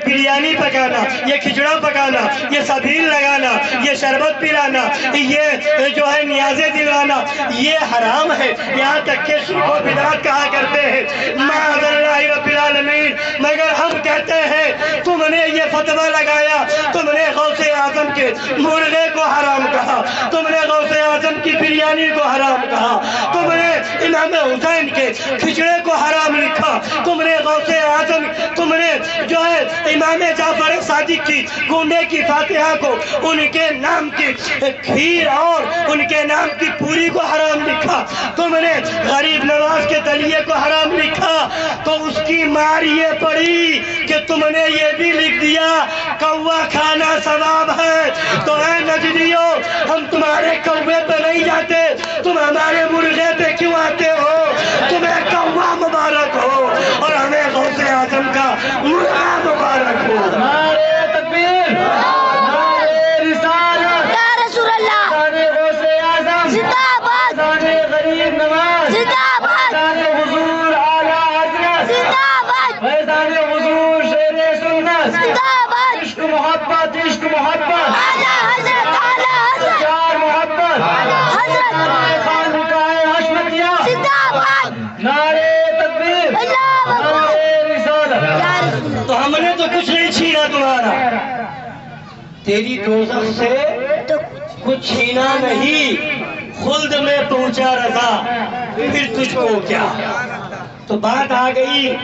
بریانی پکانا، یہ کھچڑا پکانا، یہ سبیل لگانا، یہ شربت پلانا، یہ جو ہے نیازیں دلوانا یہ حرام ہے، یہاں تک کہ شرک و بدعت کہا کرتے ہیں، معاذ اللہ رب العالمین، مگر ہم کہتے ہیں تم نے یہ فتویٰ لگایا، تم نے غوث اعظم کے مرغے کو حرام کہا، تم نے غوث اعظم کی بریانی کو حرام کہا، تم نے امام حسین کے کھچڑے کو حرام لکھا، تم نے غوث اعظم، تم نے جو ہے امام جعفر صادق کی کنڈے کی فاتحہ کو، ان کے نام کی کھیر اور ان کے نام کی پوری کو حرام لکھا، تم نے غریب نواز کے دلیے کو حرام لکھا، تو اس کی مار یہ پڑی کہ تم نے یہ بھی لکھ دیا کوا کھانا ثواب ہے، تو اے نجدیوں ہم تمہارے کوے پہ نہیں جاتے، تم ہمارے مرغے پہ کیوں آتے ہو، تمہیں کوا مبارک ہو اور ہمیں غوث اعظم کا مرغا مبارک ہو۔ نعرہ تکبیر، نعرہ رسالت، یا رسول اللہ، نعرہ غوث اعظم، زندہ آباد، نعرہ غریب نواز، زندہ آباد، نعرہ حضور اعلیٰ حضرت، زندہ آباد، فیضان حضور شیر سنت، زندہ آباد، عشق محبت، عشق محبت، اعلیٰ حضرت، اعلیٰ حضرت، پیار محبت، حضرت، خانقاہ حشمتیہ، زندہ آباد، نعرہ تکبیر، اللہ اکبر، نعرہ رسالت۔ یا رسول اللہ، تو ہم نے تو کچھ نہیں چھینا تمہارا، تیری دوزخ سے تو کچھ چھینا نہیں، خلد میں پہنچا رضا پھر تجھ کو کیا، تو بات آ گئی،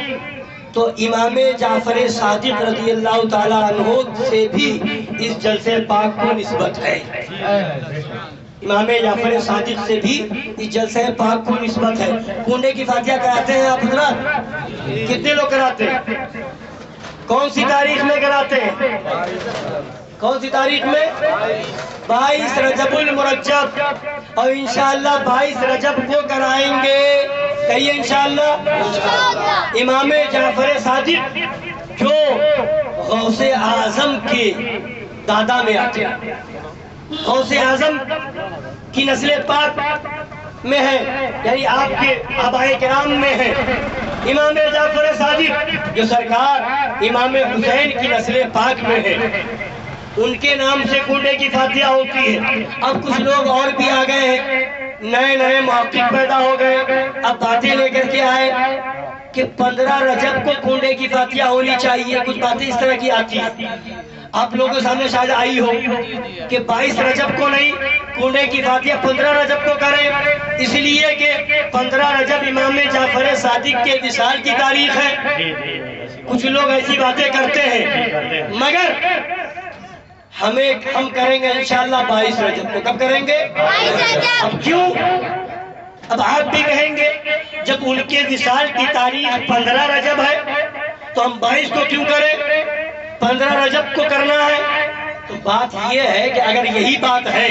تو امام جعفر صادق رضی اللہ تعالیٰ عنہ سے بھی اس جلسے پاک کو نسبت ہے، امام جعفر صادق سے بھی اس جلسے پاک کو نسبت ہے۔ کنڈے کی فاتحہ کراتے ہیں آپ حضرات، کتنے لوگ کراتے ہیں، کون سی تاریخ میں کراتے ہیں، کون سی تاریخ میں، 22 رجب المرجب، اور انشاءاللہ 22 رجب کو کرائیں گے، کہیے انشاءاللہ۔ امام جعفر صادق جو غوث اعظم کے دادا میں آتے ہیں، غوث اعظم کی نسل پاک میں ہے، یعنی آپ کے آبائے کرام میں ہے، امام جعفر صادق جو سرکار امام حسین کی نسل پاک میں ہے، ان کے نام سے کنڈے کی فاتحہ ہوتی ہے۔ اب کچھ لوگ اور بھی آ گئے ہیں، نئے نئے محقق پیدا ہو گئے، اب باتیں لے کر کے آئے کہ 15 رجب کو کنڈے کی فاتحہ ہونی چاہیے، کچھ باتیں اس طرح کی آتی ہیں، آپ لوگوں کے سامنے شاید آئی ہو کہ 22 رجب کو نہیں، کنڈے کی فاتحہ 15 رجب کو کریں، اس لیے کہ 15 رجب امام جعفر صادق کے وصال کی تاریخ ہے۔ کچھ لوگ ایسی باتیں کرتے ہیں، مگر ہم کریں گے انشاءاللہ 22 رجب کو۔ کب کریں گے؟ 22 رجب۔ اب کیوں؟ اب آپ بھی کہیں گے جب ان کے وصال کی تاریخ 15 رجب ہے تو ہم 22 کو کیوں کریں، 15 رجب کو کرنا ہے۔ تو بات یہ ہے کہ اگر یہی بات ہے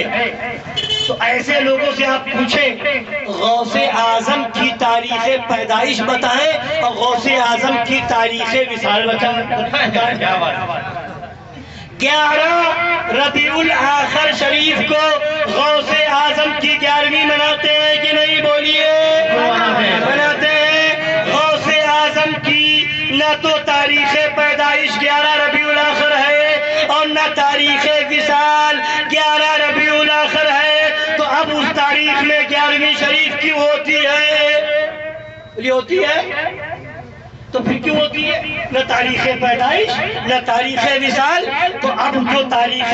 تو ایسے لوگوں سے آپ پوچھیں غوث اعظم کی تاریخ پیدائش بتائیں اور غوث اعظم کی تاریخ وصال بتائیں۔ 11 ربیع الاخر شریف کو غوث اعظم کی 11ویں مناتے ہیں کہ نہیں، بولیے، مناتے ہیں۔ غوث اعظم کی نہ تو تاریخ پیدائش 11 ربیع الاخر ہے اور نہ تاریخ وصال 11 ربیع الاخر ہے، تو اب اس تاریخ میں 11ویں شریف کیوں ہوتی ہے؟ یہ ہوتی ہے تو پھر کیوں ہوتی ہے؟ نہ تاریخ پیدائش نہ تاریخ وصال. تو اب جو تاریخ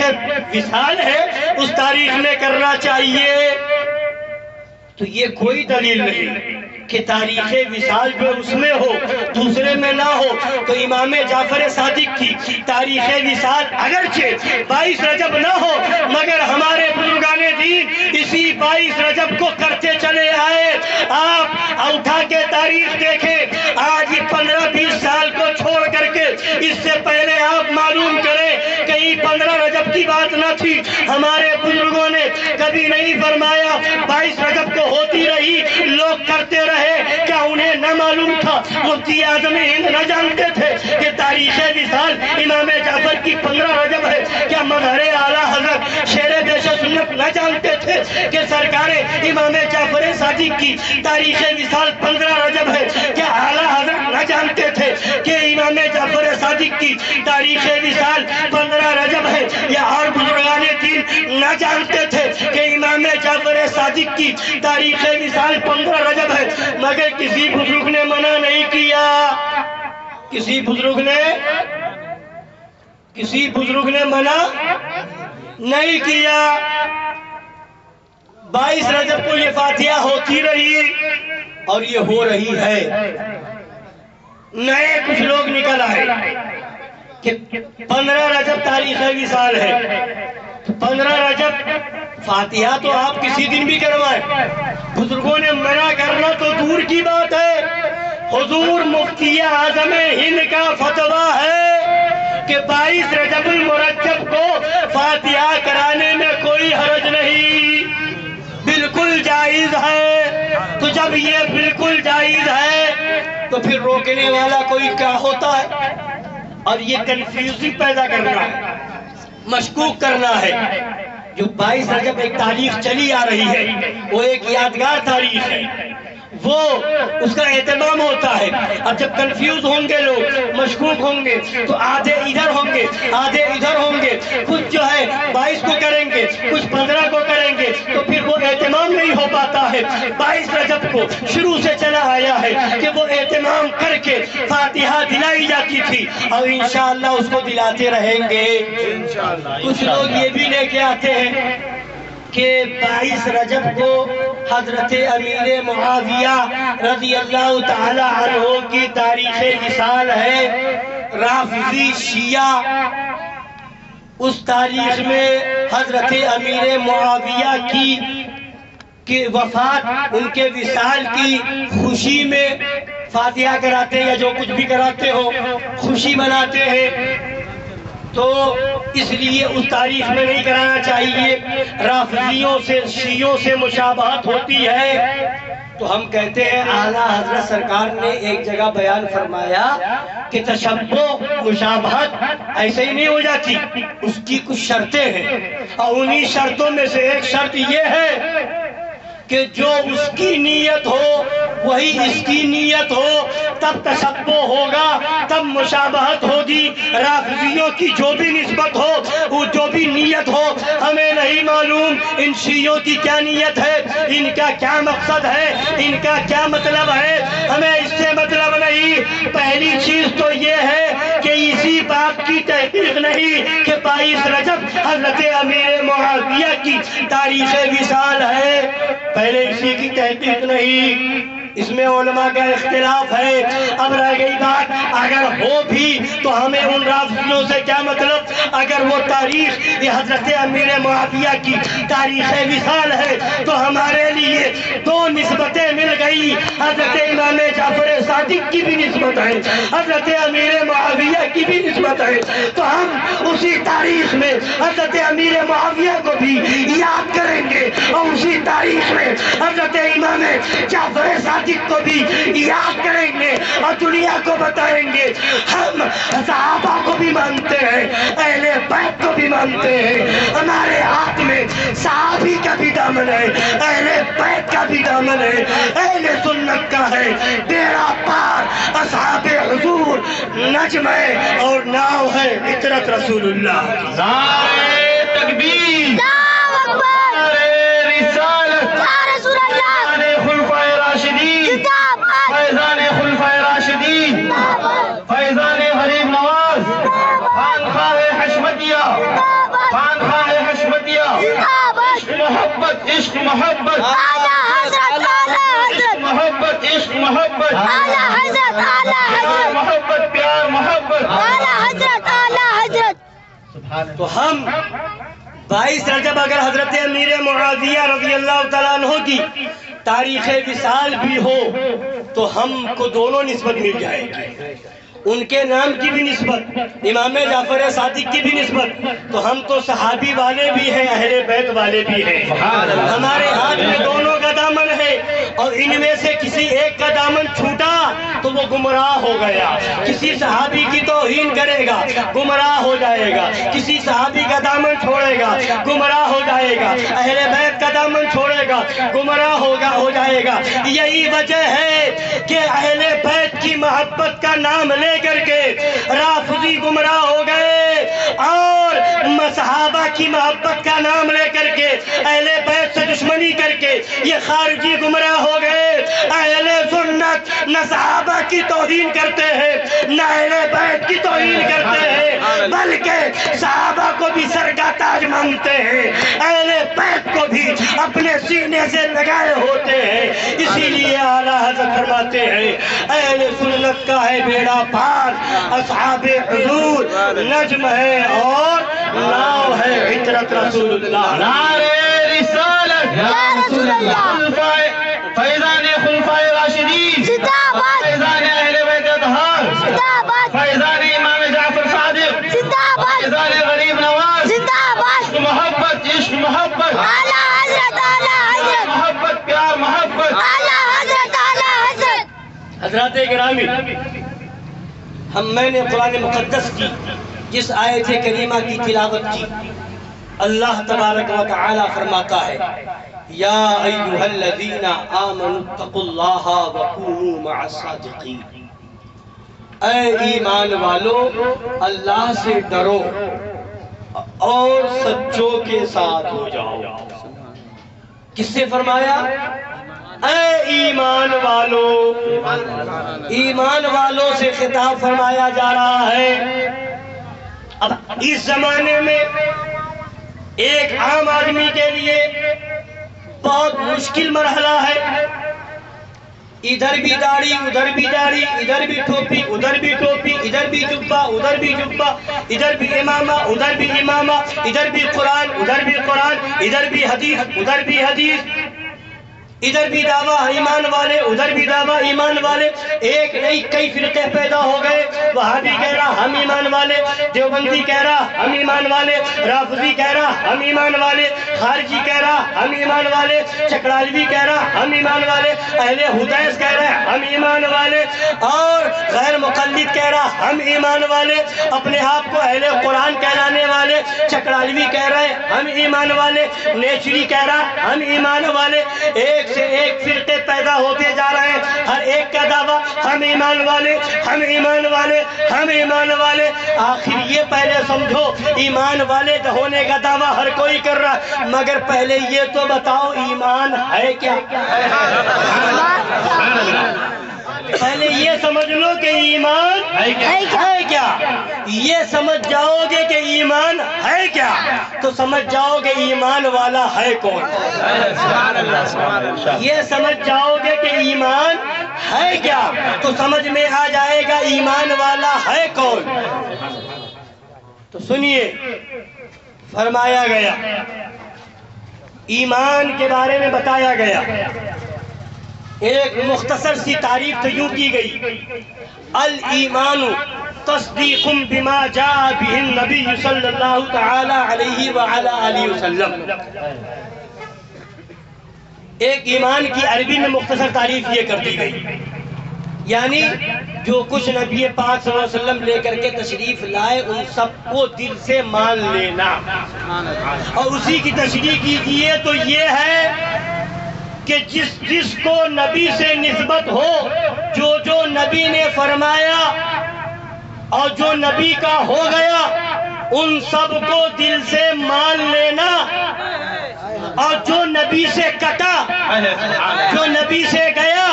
وصال ہے اس تاریخ میں کرنا چاہیے. تو یہ کوئی دلیل نہیں کہ تاریخ وصال جو اس میں ہو دوسرے میں نہ ہو. تو امام جعفر صادق کی تاریخ وصال اگرچہ 22 رجب نہ ہو مگر ہمارے بزرگان دین اسی 22 رجب کو کرتے چلے آئے. آپ اٹھا کے تاریخ دیکھیں, آج 15-20 سال کو چھوڑ کر کے اس سے پہلے آپ معلوم کریں کہیں 15 رجب کی بات نہ تھی. ہمارے بزرگوں نے کبھی نہیں فرمایا 22 رجب کو ہوتی رہی, لوگ کرتے رہے. کیا انہیں نہ معلوم تھا؟ مفتی اعظم ہند نہ جانتے تھے کہ تاریخ وصال امام جعفر کی 15 رجب ہے؟ کیا مظہر اعلیٰ حضرت شیر بیش سنت نہ جانتے تھے کہ سرکار امام جعفر صادق کی تاریخ وصال 15 رجب ہے؟ کیا اعلیٰ حضرت نہ جانتے تھے کہ امام جعفر صادق کی تاریخ وصال 15 رجب ہے؟ یا اور بزرگان دین نہ جانتے تھے کہ امام جعفر صادق کی تاریخ وصال 15 رجب ہے؟ مگر کسی بزرگ نے منع نہیں کیا. کسی بزرگ نے منع نہیں کیا. 22 رجب کو یہ فاتحہ ہوتی رہی اور یہ ہو رہی ہے. نئے کچھ لوگ نکل آئے کہ 15 رجب تاریخ وصال ہے. 15 رجب فاتحہ تو آپ کسی دن بھی کروائیں, بزرگوں نے منع کرنا تو دور کی بات ہے. حضور مفتی اعظم ہند کا فتویٰ ہے کہ 22 رجب المرجب کو فاتحہ کرانے میں کوئی حرج نہیں, بالکل جائز ہے. تو جب یہ بالکل جائز ہے تو پھر روکنے والا کوئی کیا ہوتا ہے؟ اور یہ کنفیوژن پیدا کرنا ہے, مشکوک کرنا ہے. جو 22 رجب ایک تاریخ چلی آ رہی ہے وہ ایک یادگار تاریخ ہے, وہ اس کا اہتمام ہوتا ہے. اب جب کنفیوز ہوں گے لوگ, مشکوک ہوں گے تو آدھے ادھر ہوں گے آدھے ادھر ہوں گے. کچھ جو ہے 22 کو کریں گے, کچھ 15 کو کریں گے, تو پھر وہ اہتمام نہیں ہو پاتا ہے. 22 رجب کو شروع سے چلا آیا ہے کہ وہ اہتمام کر کے فاتحہ دلائی جاتی تھی اور انشاءاللہ اس کو دلاتے رہیں گے. کچھ لوگ یہ بھی لے کے آتے ہیں کہ 22 رجب کو حضرت امیر معاویہ رضی اللہ تعالی عنہ کی تاریخ وصال ہے. رافضی شیعہ اس تاریخ میں حضرت امیر معاویہ کی وفات, ان کے وصال کی خوشی میں فاتحہ کراتے ہیں یا جو کچھ بھی کراتے ہو, خوشی مناتے ہیں. تو اس لیے اس تاریخ میں نہیں کرانا چاہیے. رافضیوں سے شیعوں سے مشابہت ہوتی ہے. تو ہم کہتے ہیں اعلیٰ حضرت سرکار نے ایک جگہ بیان فرمایا کہ تشبہ مشابہت ایسے ہی نہیں ہو جاتی, اس کی کچھ شرطیں ہیں, اور انہی شرطوں میں سے ایک شرط یہ ہے کہ جو اس کی نیت ہو وہی اس کی نیت ہو, تب تشبہ ہوگا, تب مشابہت ہوگی. رافضیوں کی جو بھی نسبت ہو, وہ جو بھی نیت ہو, ہمیں نہیں معلوم ان شیعوں کی کیا نیت ہے, ان کا کیا مقصد ہے, ان کا کیا مطلب ہے, ہمیں اس سے مطلب نہیں. پہلی چیز تو یہ ہے کہ اسی بات کی تحقیق نہیں کہ 22 رجب حضرت امیر معاویہ کی تاریخ وصال ہے, پہلے اسی کی تحقیق نہیں. اس میں علماء کا اختلاف ہے. اب رہ گئی بات, اگر ہو بھی تو ہمیں ان رافضیوں سے کیا مطلب؟ اگر وہ تاریخ یہ حضرت امیر معاویہ کی تاریخ وصال ہے تو ہمارے لیے دو نسبتیں مل گئی. حضرت امام جعفر صادق کی بھی نسبت ہے, حضرت امیر معاویہ کی بھی نسبت ہے. تو ہم اسی تاریخ میں حضرت امیر معاویہ کو بھی یاد کریں گے اور اسی تاریخ میں حضرت امام جعفر صادق کو بھی یاد کریں گے اور دنیا کو بتائیں گے ہم صحابہ کو بھی مانتے ہیں, اہل بیت کو بھی مانتے ہیں. ہمارے ہاتھ میں صحابی کا بھی دامن ہے, اہل بیت کا بھی دامن ہے, اہل سنت کا ہے. بیڑا پار اصحاب حضور, نجم ہے اور ناؤ ہے عطرت رسول اللہ. نعرہ تکبیر, نعرہ رسالت, خلفائے راشدین, محبت عشق محبت اعلی حضرت اعلی حضرت محبت عشق محبت اعلی حضرت اعلی حضرت محبت پیار محبت اعلی حضرت اعلی حضرت تو ہم 22 رجب اگر حضرت امیر معاویہ رضی اللہ تعالیٰ عنہ کی تاریخ وصال بھی ہو تو ہم کو دونوں نسبت مل جائے گی، ان کے نام کی بھی نسبت، امام جعفر صادق کی بھی نسبت، تو ہم تو صحابی والے بھی ہیں، اہل بیت والے بھی ہیں، ہمارے ہاتھ میں دونوں کا دامن ہے، اور ان میں سے کسی ایک کا دامن چھوٹا تو وہ گمراہ ہو گیا، کسی صحابی کی توہین کرے گا گمراہ ہو جائے گا، کسی صحابی کا دامن چھوڑے گا گمراہ ہو جائے گا، اہل بیت کا دامن چھوڑے گا گمراہ ہو جائے گا۔ یہی وجہ ہے کہ اہل بیت کی محبت کا نام لے کر کے رافضی گمراہ ہو گئے، اور صحابہ کی محبت کا نام لے کر کے اہل بیت سے دشمنی کر کے یہ خارجی گمراہ ہو گئے۔ اہل سنت نہ صحابہ کی توہین کرتے ہیں نہ اہل بیت کی توہین کرتے ہیں، بلکہ صحابہ کو بھی سر کا تاج مانتے ہیں، اہل بیت کو بھی اپنے سینے سے لگائے ہوتے ہیں۔ اسی لیے اعلیٰ حضرت فرماتے ہیں اہل سنت کا ہے بیڑا پار، اصحاب حضور نجم ہے اور ناؤ ہے عطرت رسول اللہ۔ نعرہ رسالت یا رسول اللہ، فیضان خلفائے راشدین، زندہ باد، فیضان اہل بیت اطہار، زندہ باد، فیضان امام جعفر صادق، زندہ باد، فیضان غریب نواز، زندہ باد، محبت عشق محبت اعلی حضرت اعلی حضرت محبت پیار محبت اعلی حضرت اعلی حضرت۔ حضرات گرامی، میں نے قرآن مقدس کی جس آیت کریمہ کی تلاوت کی، اللہ تبارک و تعالی فرماتا ہے یا ایھا الذین آمنوا اتقوا اللہ وکونوا مع الصادقین، اے ایمان والو اللہ سے ڈرو اور سچوں کے ساتھ ہو جاؤ۔ کس سے فرمایا؟ اے ایمان والو، ایمان والوں سے خطاب فرمایا جا رہا ہے۔ اب اس زمانے میں ایک عام آدمی کے لیے بہت مشکل مرحلہ ہے، ادھر بھی داڑھی ادھر بھی داڑھی، ادھر بھی ٹوپی ادھر بھی ٹوپی، ادھر بھی جبہ ادھر بھی جبہ، ادھر بھی امامہ ادھر بھی امامہ، ادھر بھی قرآن ادھر بھی قرآن، ادھر بھی حدیث ادھر بھی حدیث، ادھر بھی دعویٰ ایمان والے ادھر بھی دعویٰ ایمان والے، ایک نہیں کئی فرقے پیدا ہو گئے۔ وہابی کہہ رہا ہم ایمان والے، دیوبندی کہہ رہا ہم ایمان والے، رافضی کہہ رہا ہم ایمان والے، خارجی کہہ رہا ہم ایمان والے، چکرالوی کہہ رہا ہم ایمان والے، اہل حدیث کہہ رہا ہم ایمان والے، اور غیر مقلد کہہ رہا ہم ایمان والے، اپنے آپ کو اہل قرآن کہلانے والے چکرالوی کہہ رہے ہم ایمان والے، نیچری کہہ رہا ہم ایمان والے، ایک سے ایک فرقے پیدا ہوتے جا رہے ہیں، ہر ایک کا دعویٰ ہم ایمان والے ہم ایمان والے ہم ایمان والے۔ آخر یہ پہلے سمجھو ایمان والے ہونے کا دعویٰ ہر کوئی کر رہا ہے، مگر پہلے یہ تو بتاؤ ایمان ہے کیا؟ پہلے یہ سمجھ لو کہ ایمان ہے کیا، یہ سمجھ جاؤ گے کہ ایمان ہے کیا تو سمجھ جاؤ گے ایمان والا ہے کون، یہ سمجھ جاؤ گے کہ ایمان ہے کیا تو سمجھ میں آ جائے گا ایمان والا ہے کون۔ تو سنیے، فرمایا گیا ایمان کے بارے میں بتایا گیا، ایک مختصر سی تعریف تو یوں کی گئی، الایمان تصدیق بما جاء به النبی صلی اللہ تعالی علیہ وعلا آلہ وسلم۔ ایک ایمان کی عربی میں مختصر تعریف یہ کر دی گئی، یعنی جو کچھ نبی پاک صلی اللہ علیہ وسلم لے کر کے تشریف لائے ان سب کو دل سے مان لینا، اور اسی کی تشریح کیجیے تو یہ ہے کہ جس کو نبی سے نسبت ہو، جو نبی نے فرمایا اور جو نبی کا ہو گیا ان سب کو دل سے مان لینا، اور جو نبی سے کٹا جو نبی سے گیا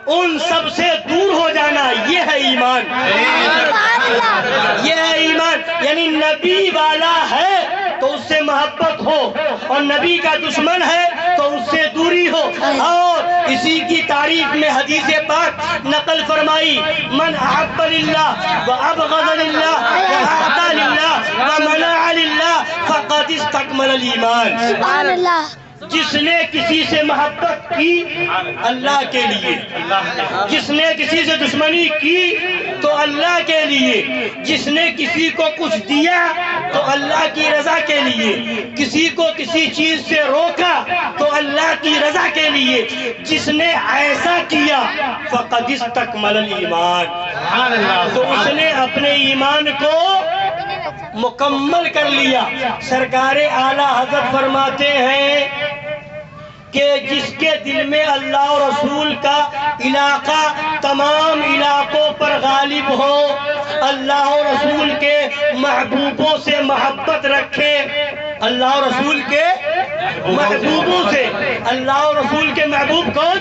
ان سب سے دور ہو جانا، یہ ہے ایمان، یہ ہے ایمان۔ یعنی نبی والا ہے تو اس سے محبت ہو، اور نبی کا دشمن ہے تو اس سے دوری ہو۔ اور اسی کی تعریف میں حدیث پاک نقل فرمائی، من احب للہ وابغض للہ واعطى للہ ومنع للہ فقد استکمل الایمان۔ سبحان اللہ۔ جس نے کسی سے محبت کی اللہ کے لیے، جس نے کسی سے دشمنی کی تو اللہ کے لیے، جس نے کسی کو کچھ دیا تو اللہ کی رضا کے لیے، کسی کو کسی چیز سے روکا تو اللہ کی رضا کے لیے، جس نے ایسا کیا فقد استکمل الایمان، تو اس نے اپنے ایمان کو مکمل کر لیا۔ سرکار اعلیٰ حضرت فرماتے ہیں کہ جس کے دل میں اللہ اور رسول کا علاقہ تمام علاقوں پر غالب ہو، اللہ اور رسول کے محبوبوں سے محبت رکھے، اللہ اور رسول کے محبوبوں سے، اللہ اور رسول کے محبوب کون؟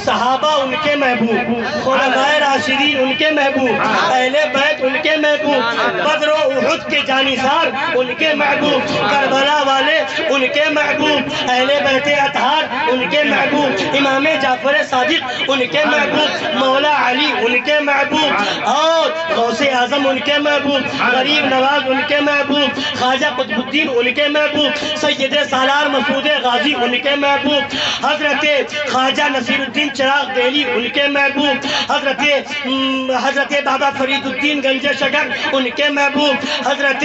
صحابہ ان کے محبوب، خلفائے راشدین ان کے محبوب، اہل بیت ان کے محبوب، بدر و احد کے جانثار ان کے محبوب، کربلا والے ان کے محبوب، اہل بیت اطہار ان کے محبوب، امام جعفر صادق ان کے محبوب، مولا علی ان کے محبوب، اور غوث اعظم ان کے محبوب، غریب نواز ان کے محبوب، خواجہ قطب الدین ان کے محبوب، سید سالار مسعود غازی ان کے محبوب، حضرت خواجہ نصیر الدین چراغ دہلی ان کے محبوب، حضرت بابا فرید الدین گنج شکر ان کے محبوب، حضرت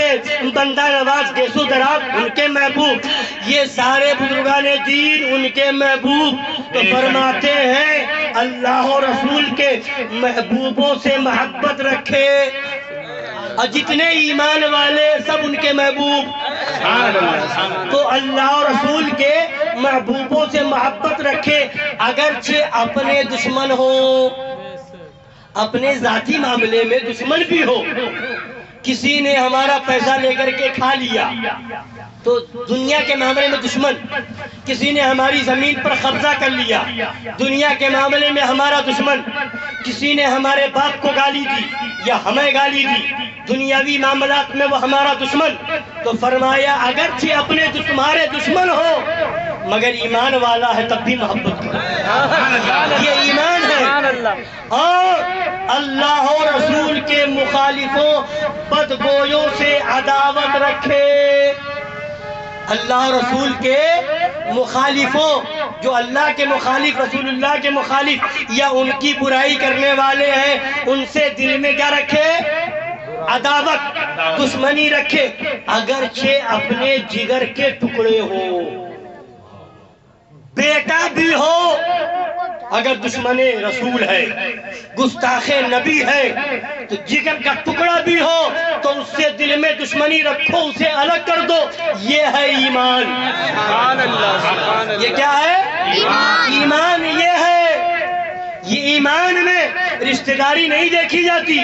بندہ نواز گیسو دراب ان کے محبوب، یہ سارے بزرگان دین ان کے محبوب۔ تو فرماتے ہیں اللہ اور رسول کے محبوبوں سے محبت رکھے، اور جتنے ایمان والے سب ان کے محبوب، تو اللہ اور رسول کے محبوبوں سے محبت رکھے، اگرچہ اپنے دشمن ہو، اپنے ذاتی معاملے میں دشمن بھی ہو، کسی نے ہمارا پیسہ لے کر کے کھا لیا تو دنیا کے معاملے میں دشمن، کسی نے ہماری زمین پر قبضہ کر لیا دنیا کے معاملے میں ہمارا دشمن، کسی نے ہمارے باپ کو گالی دی یا ہمیں گالی دی، دنیاوی معاملات میں وہ ہمارا دشمن، تو فرمایا اگرچہ اپنے تمہارے دشمن ہو مگر ایمان والا ہے تب بھی محبت کرو، یہ ایمان ہے۔ اور اللہ اور رسول کے مخالفوں بدگویوں سے عداوت رکھے، اللہ اور رسول کے مخالفوں، جو اللہ کے مخالف، رسول اللہ کے مخالف یا ان کی برائی کرنے والے ہیں، ان سے دل میں کیا رکھے؟ عداوت، دشمنی رکھے، اگرچہ اپنے جگر کے ٹکڑے ہو، بیٹا بھی ہو، اگر دشمن رسول ہے، گستاخ نبی ہے، تو جگر کا ٹکڑا بھی ہو تو اس سے دل میں دشمنی رکھو، اسے الگ کر دو، یہ ہے ایمان۔ یہ کیا ہے؟ ایمان یہ ہے۔ یہ ایمان میں رشتہ داری نہیں دیکھی جاتی،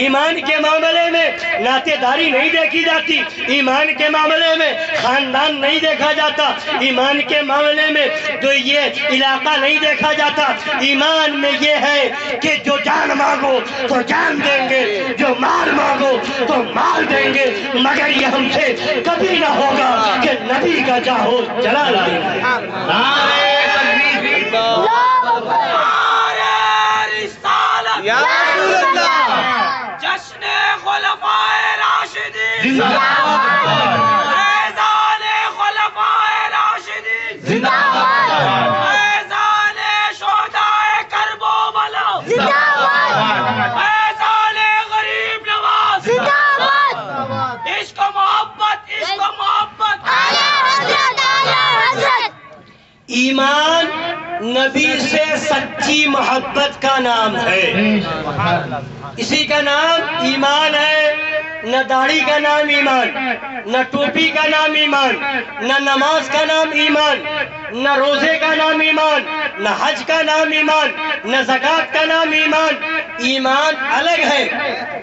ایمان کے معاملے میں ناطے داری نہیں دیکھی جاتی، ایمان کے معاملے میں خاندان نہیں دیکھا جاتا، ایمان کے معاملے میں جو یہ علاقہ نہیں دیکھا جاتا، ایمان میں یہ ہے کہ جو جان مانگو تو جان دیں گے، جو مال مانگو تو مال دیں گے، مگر یہ ہم سے کبھی نہ ہوگا کہ نبی کا جاہو جلا لائیں گے۔ یا رسول اللہ، جشن خلفائے راشدین زندہ باد، فیضان خلفائے راشدین زندہ باد، فیضان شہدائے کرب و بلا زندہ باد، فیضان غریب نواز زندہ باد، عشق و محبت، عشق و محبت۔ اعلیٰ حضرت، اعلیٰ حضرت۔ ایمان نبی سے سچی محبت کا نام ہے، اسی کا نام ایمان ہے۔ نہ داڑھی کا نام ایمان، نہ ٹوپی کا نام ایمان، نہ نماز کا نام ایمان، نہ روزے کا نام ایمان، نہ حج کا نام ایمان، نہ زکوٰۃ کا نام ایمان۔ ایمان الگ ہے،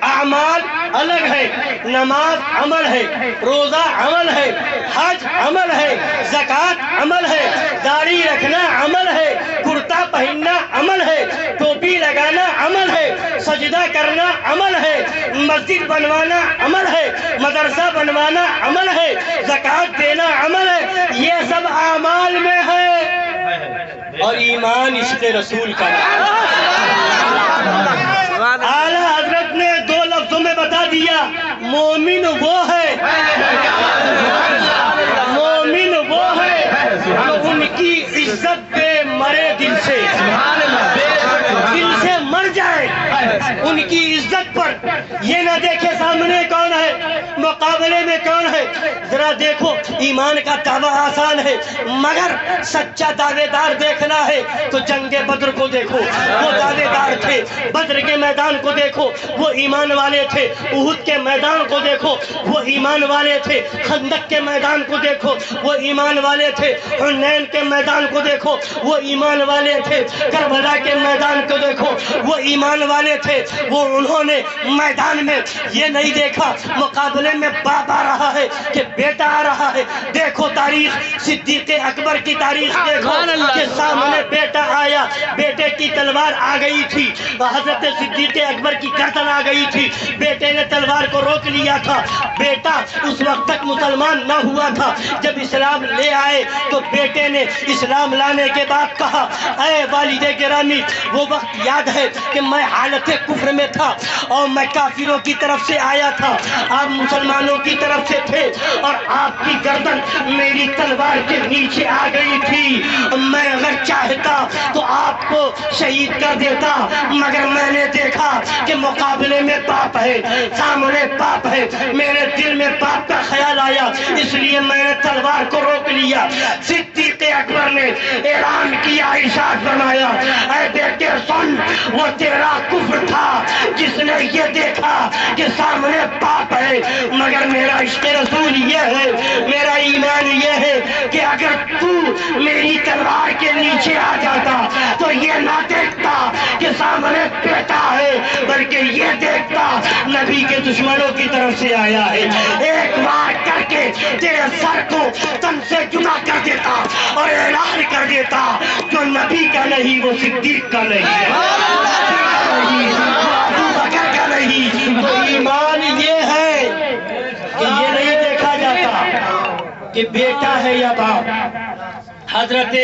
اعمال الگ ہے، نماز عمل ہے، روزہ عمل ہے، حج عمل ہے، زکوٰۃ عمل ہے، داڑھی رکھنا عمل ہے، کرتا پہننا عمل ہے، ٹوپی لگانا عمل ہے، سجدے سجدہ کرنا عمل ہے، مسجد بنوانا عمل ہے، مدرسہ بنوانا عمل ہے، زکوٰۃ دینا عمل ہے، یہ سب اعمال میں ہے، اور ایمان عشق رسول کا اعلیٰ حضرت نے 2 لفظوں میں بتا دیا، مومن وہ ہے، مومن وہ ہے جو ان کی عزت پہ مرے دل سے مر جائے، ان کی عزت پر، یہ نہ دیکھے سامنے کون ہے، مقابلے میں کون ہے۔ ذرا دیکھو، ایمان کا دعویٰ آسان ہے، مگر سچا دعوے دار دیکھنا ہے تو جنگ بدر کو دیکھو، وہ دعوے دار تھے، بدر کے میدان کو دیکھو، وہ ایمان والے تھے، احد کے میدان کو دیکھو، وہ ایمان والے تھے، خندق کے میدان کو دیکھو، وہ ایمان والے تھے، حنین کے میدان کو دیکھو، وہ ایمان والے تھے، کربلا کے میدان کو دیکھو، وہ ایمان والے تھے۔ وہ انہوں نے میدان میں یہ نہیں دیکھا مقابلے میں باپ آ رہا ہے کہ بیٹا آ رہا ہے۔ دیکھو تاریخ، صدیق اکبر کی تاریخ دیکھو کہ سامنے بیٹا آیا، بیٹے کی تلوار آ گئی تھی، حضرت صدیق اکبر کی گردن آ گئی تھی، بیٹے نے تلوار کو روک لیا تھا۔ بیٹا اس وقت تک مسلمان نہ ہوا تھا، جب اسلام لے آئے تو بیٹے نے اسلام لانے کے بعد کہا، اے والد گرامی، وہ وقت یاد ہے کہ میں حالت کفر میں تھا اور میں کافروں کی طرف سے آیا تھا، آپ مسلمانوں کی طرف سے تھے، اور آپ کی گردن میری تلوار کے نیچے آ گئی تھی۔ میں اگر چاہتا تو آپ کو شہید کر دیتا، مگر میں نے دیکھا کہ مقابلے میں باپ ہے، سامنے باپ ہے، میرے دل میں باپ کا خیال آیا، اس لیے میں نے تلوار کو روک لیا۔ صدیق اکبر نے اعلان کیا، ارشاد فرمایا، اے بیٹے سن، وہ تیرا کفر تھا جس نے یہ دیکھا کہ سامنے باپ ہے، مگر میرا عشق رسول یہ ہے، میرا ایمان یہ ہے کہ اگر تو میری تلوار کے نیچے آ جاتا تو یہ نہ دیکھتا کہ سامنے بیٹا ہے، بلکہ یہ دیکھتا نبی کے دشمنوں کی طرف سے آیا ہے، ایک وار کر کے تیرے سر کو تن سے جدا کر دیتا اور اعلان کر دیتا، جو نبی کا نہیں وہ صدیق کا نہیں ہے، تو ایمان یہ ہے کہ یہ نہیں دیکھا جاتا کہ بیٹا ہے یا باپ۔ حضرت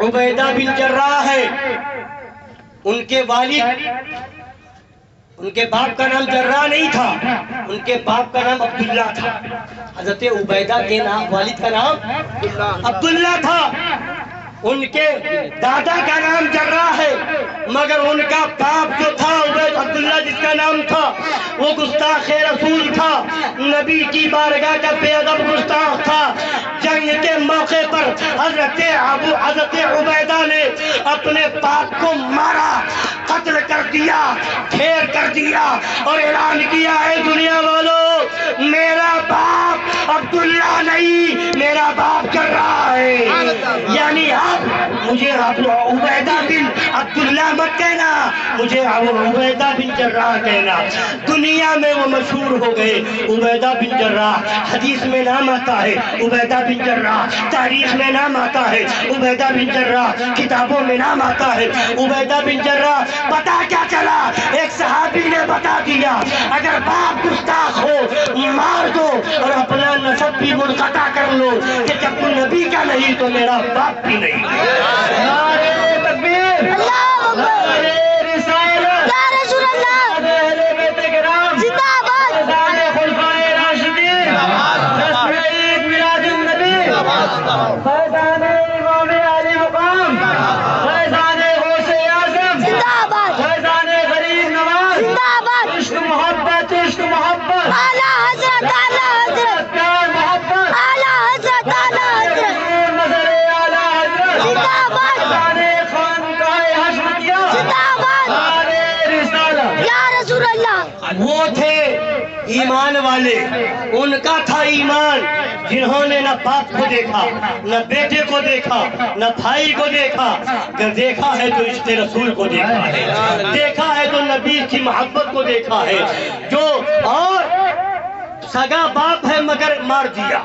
عبیدہ بن جراح ہے، ان کے والد، ان کے باپ کا نام جراح نہیں تھا، ان کے باپ کا نام عبداللہ تھا۔ حضرت عبیدہ کے والد کا نام عبداللہ تھا، ان کے دادا کا نام جراح ہے، مگر ان کا باپ جو تھا عبداللہ جس کا نام تھا وہ گستاخ رسول تھا، نبی کی بارگاہ کا بے ادب گستاخ تھا۔ جنگ کے موقع پر حضرت عبیدہ نے اپنے باپ کو مارا، قتل کر دیا، ڈھیر کر دیا، اور اعلان کیا، اے دنیا والو، میرا باپ عبداللہ نہیں، میرا باپ جراح ہے۔ یعنی مجھے عبیدہ بن عبداللہ مت کہنا، مجھے عبیدہ بن جراح کہنا۔ دنیا میں وہ مشہور ہو گئے، عبیدہ بن جراح، حدیث میں نام آتا ہے عبیدہ بن جراح، تاریخ میں نام آتا ہے عبیدہ بن جراح، کتابوں میں نام آتا ہے عبیدہ بن جراح۔ پتا کیا چلا؟ ایک صحابی نے بتا دیا، اگر باپ گستاخ ہو مار دو اور اپنا نسب بھی منقطع کر لو، کہ جب تو نبی کا نہیں تو میرا باپ بھی نہیں۔ نعرہ تکبیر، نعرہ رسالت، یا رسول اللہ، اہل بیت کرام زندہ باد، فیضان خلفائے راشدین، رسم عید میلاد النبی، فیضان امام علی مقام، فیضان غوث اعظم زندہ باد، فیضان غریب نواز زندہ باد، عشق محبت، عشق محبت، اعلیٰ حضرت، اعلیٰ حضرت، پیار محبت، اعلیٰ حضرت، اعلیٰ حضرت، نظر اعلیٰ حضرت زندہ باد، فیضان خانقاہ حشمتیہ زندہ باد، نعرہ رسالت، یا رسول اللہ۔ وہ تھے ایمان والے، ان کا تھا ایمان، جنہوں نے نہ باپ کو دیکھا، نہ بیٹے کو دیکھا، نہ بھائی کو دیکھا، اگر دیکھا ہے تو عشق رسول کو دیکھا ہے، دیکھا ہے تو نبی کی محبت کو دیکھا ہے، جو اور سگا باپ ہے مگر مار دیا،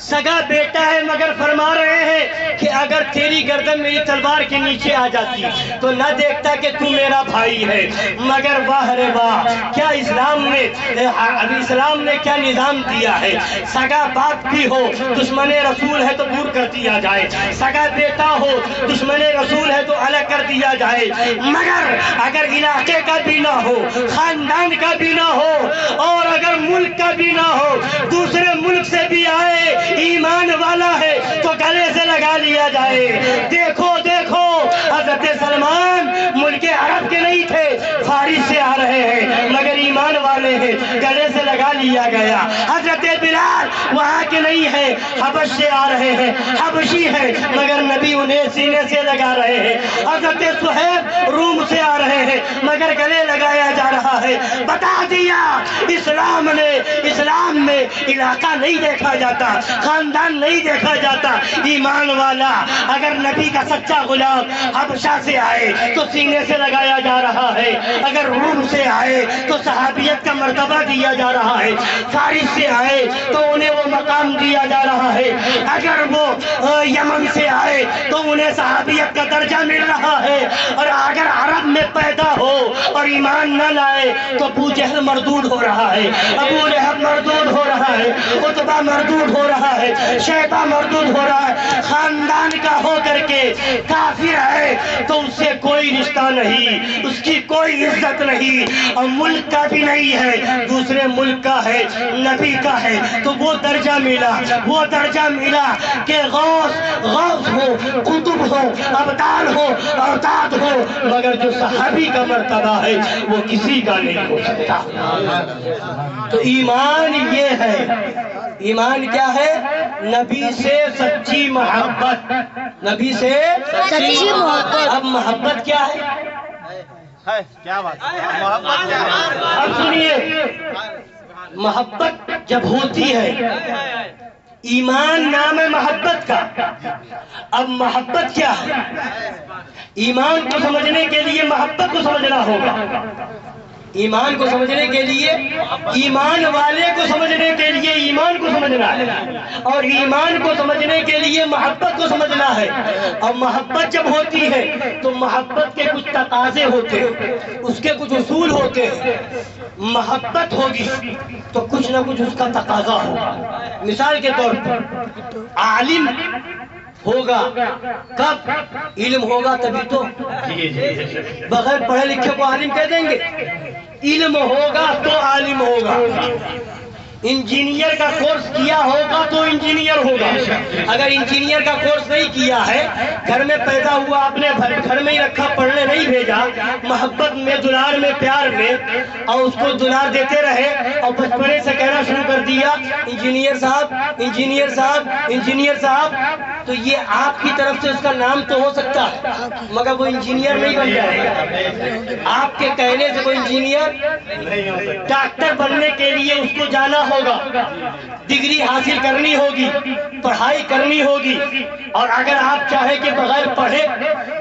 سگا بیٹا ہے مگر فرما رہے ہیں کہ اگر تیری گردن میری تلوار کے نیچے آ جاتی تو نہ دیکھتا کہ تو میرا بھائی ہے، مگر واہ رے واہ کیا اسلام نے کیا نظام دیا ہے، سگا باپ بھی ہو دشمن رسول ہے تو دور کر دیا جائے، سگا بیٹا ہو دشمن رسول ہے تو الگ کر دیا جائے، مگر اگر علاقے کا بھی نہ ہو، خاندان کا بھی نہ ہو، اور اگر ملک کا بھی نہ ہو، دوسرے ملک سے بھی آئے ایمان والا ہے تو گلے سے لگا لیا جائے۔ دیکھو دیکھو حضرت سلمان ملک عرب کے نہیں تھے، فارس سے آ رہے ہیں مگر ایمان والے ہیں، گلے سے لگا لیا گیا۔ حضرت بلال وہاں کے نہیں ہیں، حبش سے آ رہے ہیں، حبشی ہیں مگر نبی انہیں سینے سے لگا رہے ہیں۔ حضرت صہیب روم سے آ رہے ہیں مگر گلے لگایا جا رہا ہے۔ بتا دیا اسلام میں علاقہ نہیں دیکھا جاتا، خاندان نہیں دیکھا جاتا، ایمان والا اگر نبی کا سچا غلام حبشہ سے آئے تو سینے سے لگایا جا رہا ہے، اگر روم سے آئے تو صحابیت کا مرتبہ دیا جا رہا ہے، فارس سے آئے تو انہیں وہ مقام دیا جا رہا ہے، اگر وہ یمن سے آئے تو انہیں صحابیت کا درجہ مل رہا ہے، اور اگر عرب میں پیدا ہو اور ایمان نہ لائے تو ابو جہل مردود ہو رہا ہے، ابو لہب مردود ہو رہا ہے، عتبہ مردود ہو رہا ہے، شیبہ مردود ہو رہا ہے۔ خاندان کا ہو کر کے کافر ہے تو اس سے کوئی رشتہ نہیں، اس کی کوئی عزت نہیں، اور ملک کا بھی نہیں ہے، دوسرے ملک کا ہے، نبی کا ہے تو وہ درجہ ملا کہ غوث ہو، قطب ہو، ابدال ہو، اوتاد ہو، مگر جو صحابی کا مرتبہ ہے وہ کسی کا نہیں ہو سکتا۔ تو ایمان یہ ہے، ایمان کیا ہے؟ نبی سے سچی محبت، نبی سے سچی محبت۔ اب محبت کیا ہے؟ کیا بات ہے؟ محبت کیا ہے؟ اب سنیے، محبت جب ہوتی ہے، ایمان نام ہے محبت کا۔ اب محبت کیا ہے؟ ایمان کو سمجھنے کے لیے محبت کو سمجھنا ہوگا، ایمان کو سمجھنے کے لیے، ایمان والے کو سمجھنے کے لیے ایمان کو سمجھنا ہے، اور ایمان کو سمجھنے کے لیے محبت کو سمجھنا ہے۔ اور محبت جب ہوتی ہے تو محبت کے کچھ تقاضے ہوتے ہیں، اس کے کچھ اصول ہوتے ہیں۔ محبت ہوگی تو کچھ نہ کچھ اس کا تقاضا ہوگا۔ مثال کے طور پر عالم ہوگا، کب علم ہوگا تبھی تو، بغیر پڑھے لکھے کو عالم کہہ دیں گے؟ علم ہوگا تو عالم ہوگا۔ انجینئر کا کورس کیا ہوگا تو انجینئر ہوگا۔ اگر انجینئر کا کورس نہیں کیا ہے، گھر میں پیدا ہوا، آپ نے گھر میں ہی رکھا، پڑھنے نہیں بھیجا، محبت میں، دلار میں، پیار میں، اور اس کو دلار دیتے رہے اور بچپنے سے کہنا شروع کر دیا انجینئر صاحب، انجینئر صاحب، انجینئر صاحب، تو یہ آپ کی طرف سے اس کا نام تو ہو سکتا ہے مگر وہ انجینئر نہیں بن جائے گا۔ آپ کے کہنے سے کوئی انجینئر، ڈاکٹر بننے کے لیے اس کو جانا ہوگا، ڈگری حاصل کرنی ہوگی، پڑھائی کرنی ہوگی، اور اگر آپ چاہیں کہ بغیر پڑھے،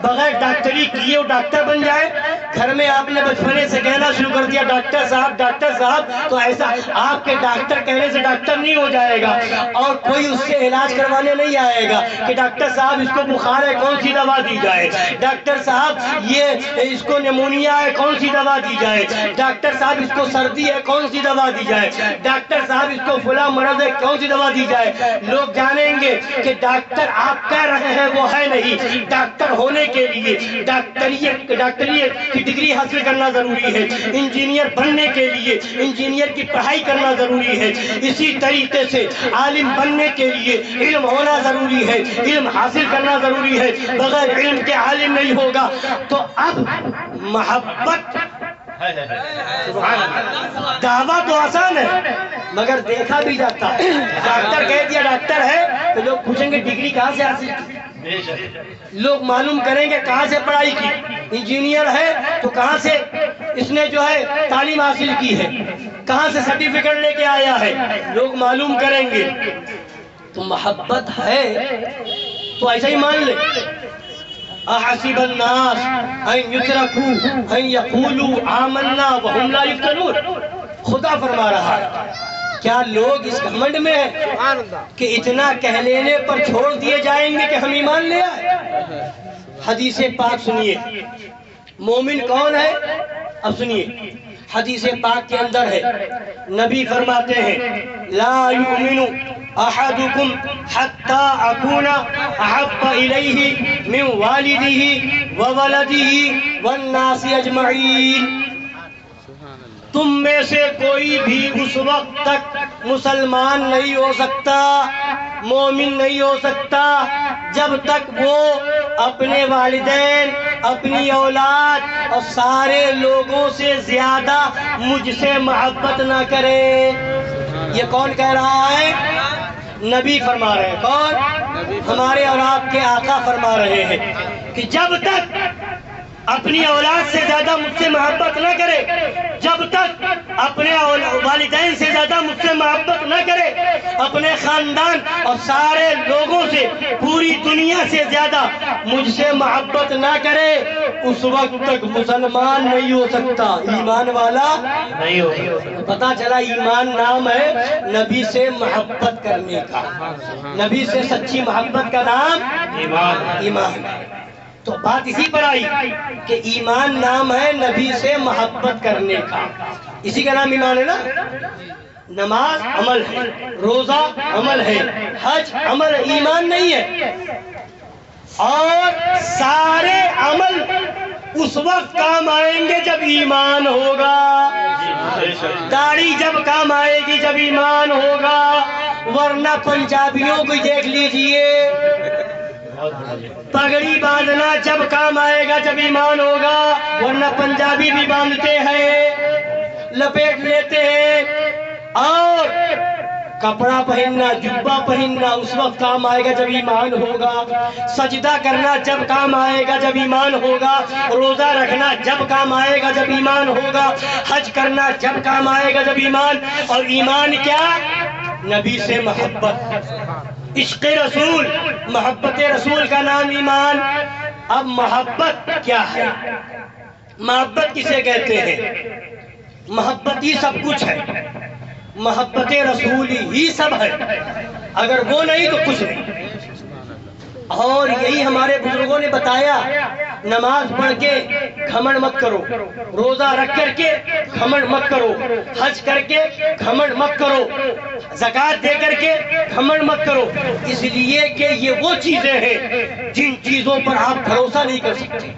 بغیر ڈاکٹری کیے وہ ڈاکٹر بن جائے، گھر میں آپ نے بچپنے سے کہنا شروع کر دیا ڈاکٹر صاحب، ڈاکٹر صاحب، تو ایسا آپ کے ڈاکٹر کہنے سے ڈاکٹر نہیں ہو جائے گا، اور کوئی اس سے علاج کروانے نہیں آئے گا کہ ڈاکٹر صاحب اس کو بخار ہے کون سی دوا دی جائے، ڈاکٹر صاحب یہ اس کو نیمونیا ہے کون سی دوا دی جائے، ڈاکٹر صاحب اس کو سردی ہے کون سی دوا دی جائے، ڈاکٹر صاحب اس کو فلاں مرض ہے کون سی دوا دی جائے۔ لوگ جانیں گے کہ ڈاکٹر آپ کہہ رہے ہیں وہ ہے نہیں، ڈاکٹر ہونے کے لیے ڈاکٹریٹ کی ڈگری حاصل کرنا ضروری ہے، انجینئر بننے کے لیے انجینئر کی پڑھائی کرنا ضروری ہے، اسی طریقے سے عالم بننے کے لیے علم ہونا ضروری ہے، علم حاصل کرنا ضروری ہے، بغیر علم کے عالم نہیں ہوگا۔ تو اب محبت، دعویٰ تو آسان ہے مگر دیکھا بھی جاتا ہے۔ ڈاکٹر کہہ دیا ڈاکٹر ہے تو لوگ پوچھیں گے ڈگری کہاں سے حاصل کی، لوگ معلوم کریں گے کہاں سے پڑھائی کی، انجینئر ہے تو کہاں سے اس نے جو ہے تعلیم حاصل کی ہے، کہاں سے سرٹیفکیٹ لے کے آیا ہے، لوگ معلوم کریں گے۔ تو محبت ہے تو ایسا ہی مان لے، احسب الناس ان یترکوا ان یقولوا آمنا وهم لا یفتنون، خدا فرما رہا ہے کیا لوگ اس گھمنڈ میں ہیں کہ اتنا کہہ لینے پر چھوڑ دیے جائیں گے کہ ہم ایمان لے آئے؟ حدیث پاک سنیے، مومن کون ہے؟ اب سنیے، حدیث پاک کے اندر ہے، نبی فرماتے ہیں لا یؤمن احدکم حتی اکون احب الیہ من والدہ وولدہ والناس اجمعین۔ تم میں سے کوئی بھی اس وقت تک مسلمان نہیں ہو سکتا، مومن نہیں ہو سکتا، جب تک وہ اپنے والدین، اپنی اولاد اور سارے لوگوں سے زیادہ مجھ سے محبت نہ کرے۔ یہ کون کہہ رہا ہے؟ نبی فرما رہے ہیں۔ کون؟ ہمارے اور آپ کے آقا فرما رہے ہیں کہ جب تک اپنی اولاد سے زیادہ مجھ سے محبت نہ کرے، جب تک اپنے والدین سے زیادہ مجھ سے محبت نہ کرے، اپنے خاندان اور سارے لوگوں سے، پوری دنیا سے زیادہ مجھ سے محبت نہ کرے، اس وقت تک مسلمان نہیں ہو سکتا، ایمان والا نہیں ہو سکتا۔ پتا چلا ایمان نام ہے نبی سے محبت کرنے کا، نبی سے سچی محبت کا نام ایمان۔ تو بات اسی پر آئی کہ ایمان نام ہے نبی سے محبت کرنے کا، اسی کا نام ایمان ہے نا۔ نماز عمل ہے، روزہ عمل ہے، حج عمل، ایمان نہیں ہے۔ اور سارے عمل اس وقت کام آئیں گے جب ایمان ہوگا، داڑھی جب کام آئے گی جب ایمان ہوگا، ورنہ پنجابیوں کو دیکھ لیجئے، پگڑی باندھنا جب کام آئے گا جب ایمان ہوگا، ورنہ پنجابی بھی باندھتے ہیں، لپیٹ لیتے ہیں۔ اور کپڑا پہننا، جبہ پہننا اس وقت کام آئے گا جب ایمان ہوگا، سجدہ کرنا جب کام آئے گا جب ایمان ہوگا، روزہ رکھنا جب کام آئے گا جب ایمان ہوگا، حج کرنا جب کام آئے گا جب ایمان۔ اور ایمان کیا؟ نبی سے محبت، عشق رسول، محبت رسول کا نام ایمان۔ اب محبت کیا ہے؟ محبت کسے کہتے ہیں؟ محبت ہی سب کچھ ہے، محبت رسول ہی سب ہے، اگر وہ نہیں تو کچھ نہیں۔ اور یہی ہمارے بزرگوں نے بتایا، نماز پڑھ کے گھمنڈ مت کرو، روزہ رکھ کر کے گھمنڈ مت کرو، حج کر کے گھمنڈ مت کرو، زکوٰۃ دے کر کے گھمنڈ مت کرو، اس لیے کہ یہ وہ چیزیں ہیں جن چیزوں پر آپ بھروسہ نہیں کر سکتے،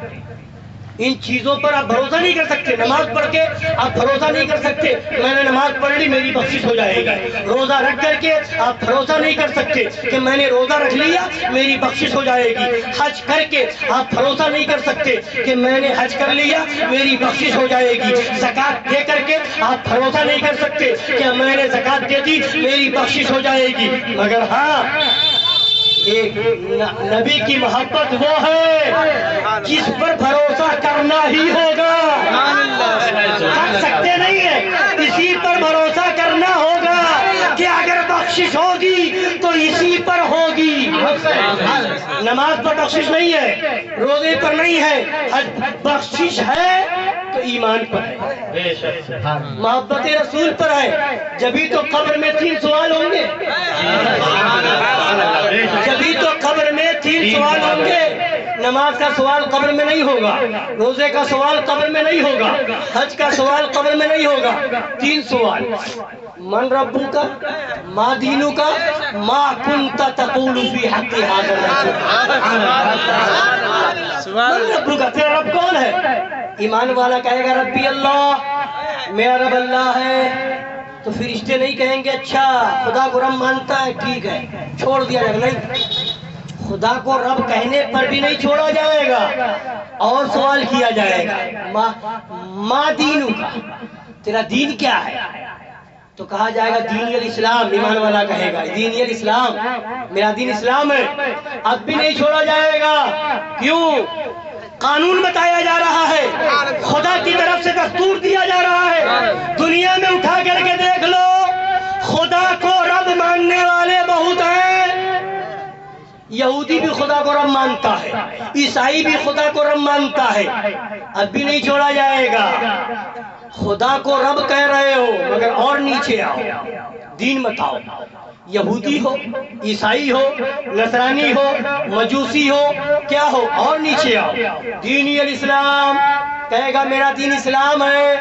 ان چیزوں پر آپ بھروسہ نہیں کر سکتے۔ نماز پڑھ کے آپ بھروسہ نہیں کر سکتے میں نے نماز پڑھ لی میری بخشش ہو جائے گی، روزہ رکھ کر کے آپ بھروسہ نہیں کر سکتے کہ میں نے روزہ رکھ لیا میری بخشش ہو جائے گی، حج کر کے آپ بھروسہ نہیں کر سکتے کہ میں نے حج کر لیا میری بخشش ہو جائے گی، زکوٰۃ دے کر کے آپ بھروسہ نہیں کر سکتے کہ میں نے زکوٰۃ دے دی میری بخشش ہو جائے گی، مگر ہاں ایک نبی کی محبت وہ ہے جس پر بھروسہ کرنا ہی ہوگا، کر سکتے نہیں ہیں، اسی پر بھروسہ کرنا ہوگا کہ اگر بخشش ہوگی تو اسی پر ہوگی۔ نماز پر بخشش نہیں ہے، روزے پر نہیں ہے، بخشش ہے تو ایمان پر ہے، محبت رسول پر ہے، جبھی تو قبر میں 3 سوال ہوں گے، جبھی تو قبر میں 3 سوال ہوں گے۔ نماز کا سوال قبر میں نہیں ہوگا، روزے کا سوال قبر میں نہیں ہوگا، حج کا سوال قبر میں نہیں ہوگا، 3 سوال، من ربو کا، ما دینو کا، ما کنت تقول فی حق ھذا الرسول۔ من ربو کا، تیرا رب کون ہے؟ ایمان والا کہے گا ربی اللہ، میرا رب اللہ ہے۔ تو فرشتے نہیں کہیں گے اچھا خدا کو رب مانتا ہے ٹھیک ہے چھوڑ دیا جائے گا، نہیں، خدا کو رب کہنے پر بھی نہیں چھوڑا جائے گا، اور سوال کیا جائے گا ما دینو کا، تیرا دین کیا ہے؟ تو کہا جائے گا دین الاسلام، ایمان والا کہے گا دین الاسلام، میرا دین اسلام ہے۔ اب بھی نہیں چھوڑا جائے گا، کیوں؟ قانون بتایا جا رہا ہے، خدا کی طرف سے دستور دیا جا رہا ہے، دنیا میں اٹھا کر کے دیکھ لو، خدا کو رب ماننے والے بہت ہیں، یہودی بھی خدا کو رب مانتا ہے، عیسائی بھی خدا کو رب مانتا ہے، اب بھی نہیں چھوڑا جائے گا۔ خدا کو رب کہہ رہے ہو مگر اور نیچے آؤ، دین بتاؤ، یہودی ہو، عیسائی ہو، نصرانی ہو، مجوسی ہو، کیا ہو، اور نیچے آؤ، دینی الاسلام، کہے گا میرا دین اسلام ہے،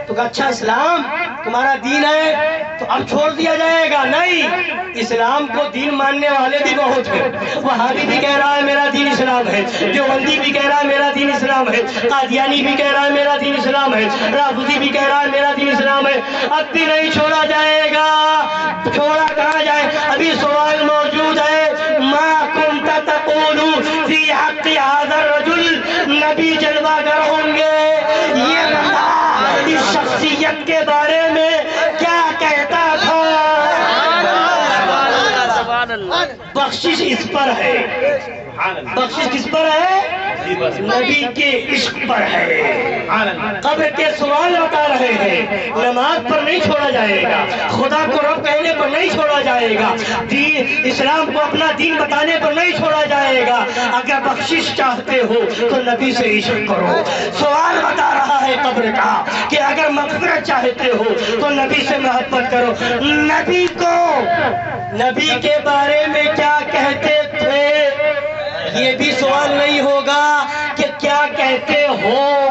تو کہا اچھا اسلام تمہارا دین ہے تو اب چھوڑ دیا جائے گا؟ نہیں، اسلام کو دین ماننے والے بھی بہت ہیں، وہابی بھی کہہ رہا ہے میرا دین اسلام ہے، دیوبندی بھی کہہ رہا ہے میرا دین اسلام ہے، قادیانی بھی کہہ رہا ہے میرا دین اسلام ہے، رافضی بھی کہہ رہا ہے میرا دین اسلام ہے، اب بھی نہیں چھوڑا جائے گا۔ چھوڑا کہاں جائے؟ ابھی سوال موجود ہے، ما کنت تقول فی حق هذا الرجل، نبی جلوہ گر ہوں گے، یہ بتا اس شخصیت کے بارے میں کیا کہتا تھا؟ بخشش اس پر ہے، بخشش کس پر ہے؟ نبی کے عشق پر ہے۔ قبر کے سوال بتا رہے ہیں، نماز پر نہیں چھوڑا جائے گا، خدا کو رب کہنے پر نہیں چھوڑا جائے گا، دین اسلام کو اپنا دین بتانے پر نہیں چھوڑا جائے گا۔ اگر بخشش چاہتے ہو تو نبی سے عشق کرو۔ سوال بتا رہا ہے قبر کا کہ اگر مغفرت چاہتے ہو تو نبی سے محبت کرو۔ نبی کو، نبی کے بارے میں کیا کہتے تھے؟ یہ بھی سوال نہیں ہوگا کہ کیا کہتے ہو،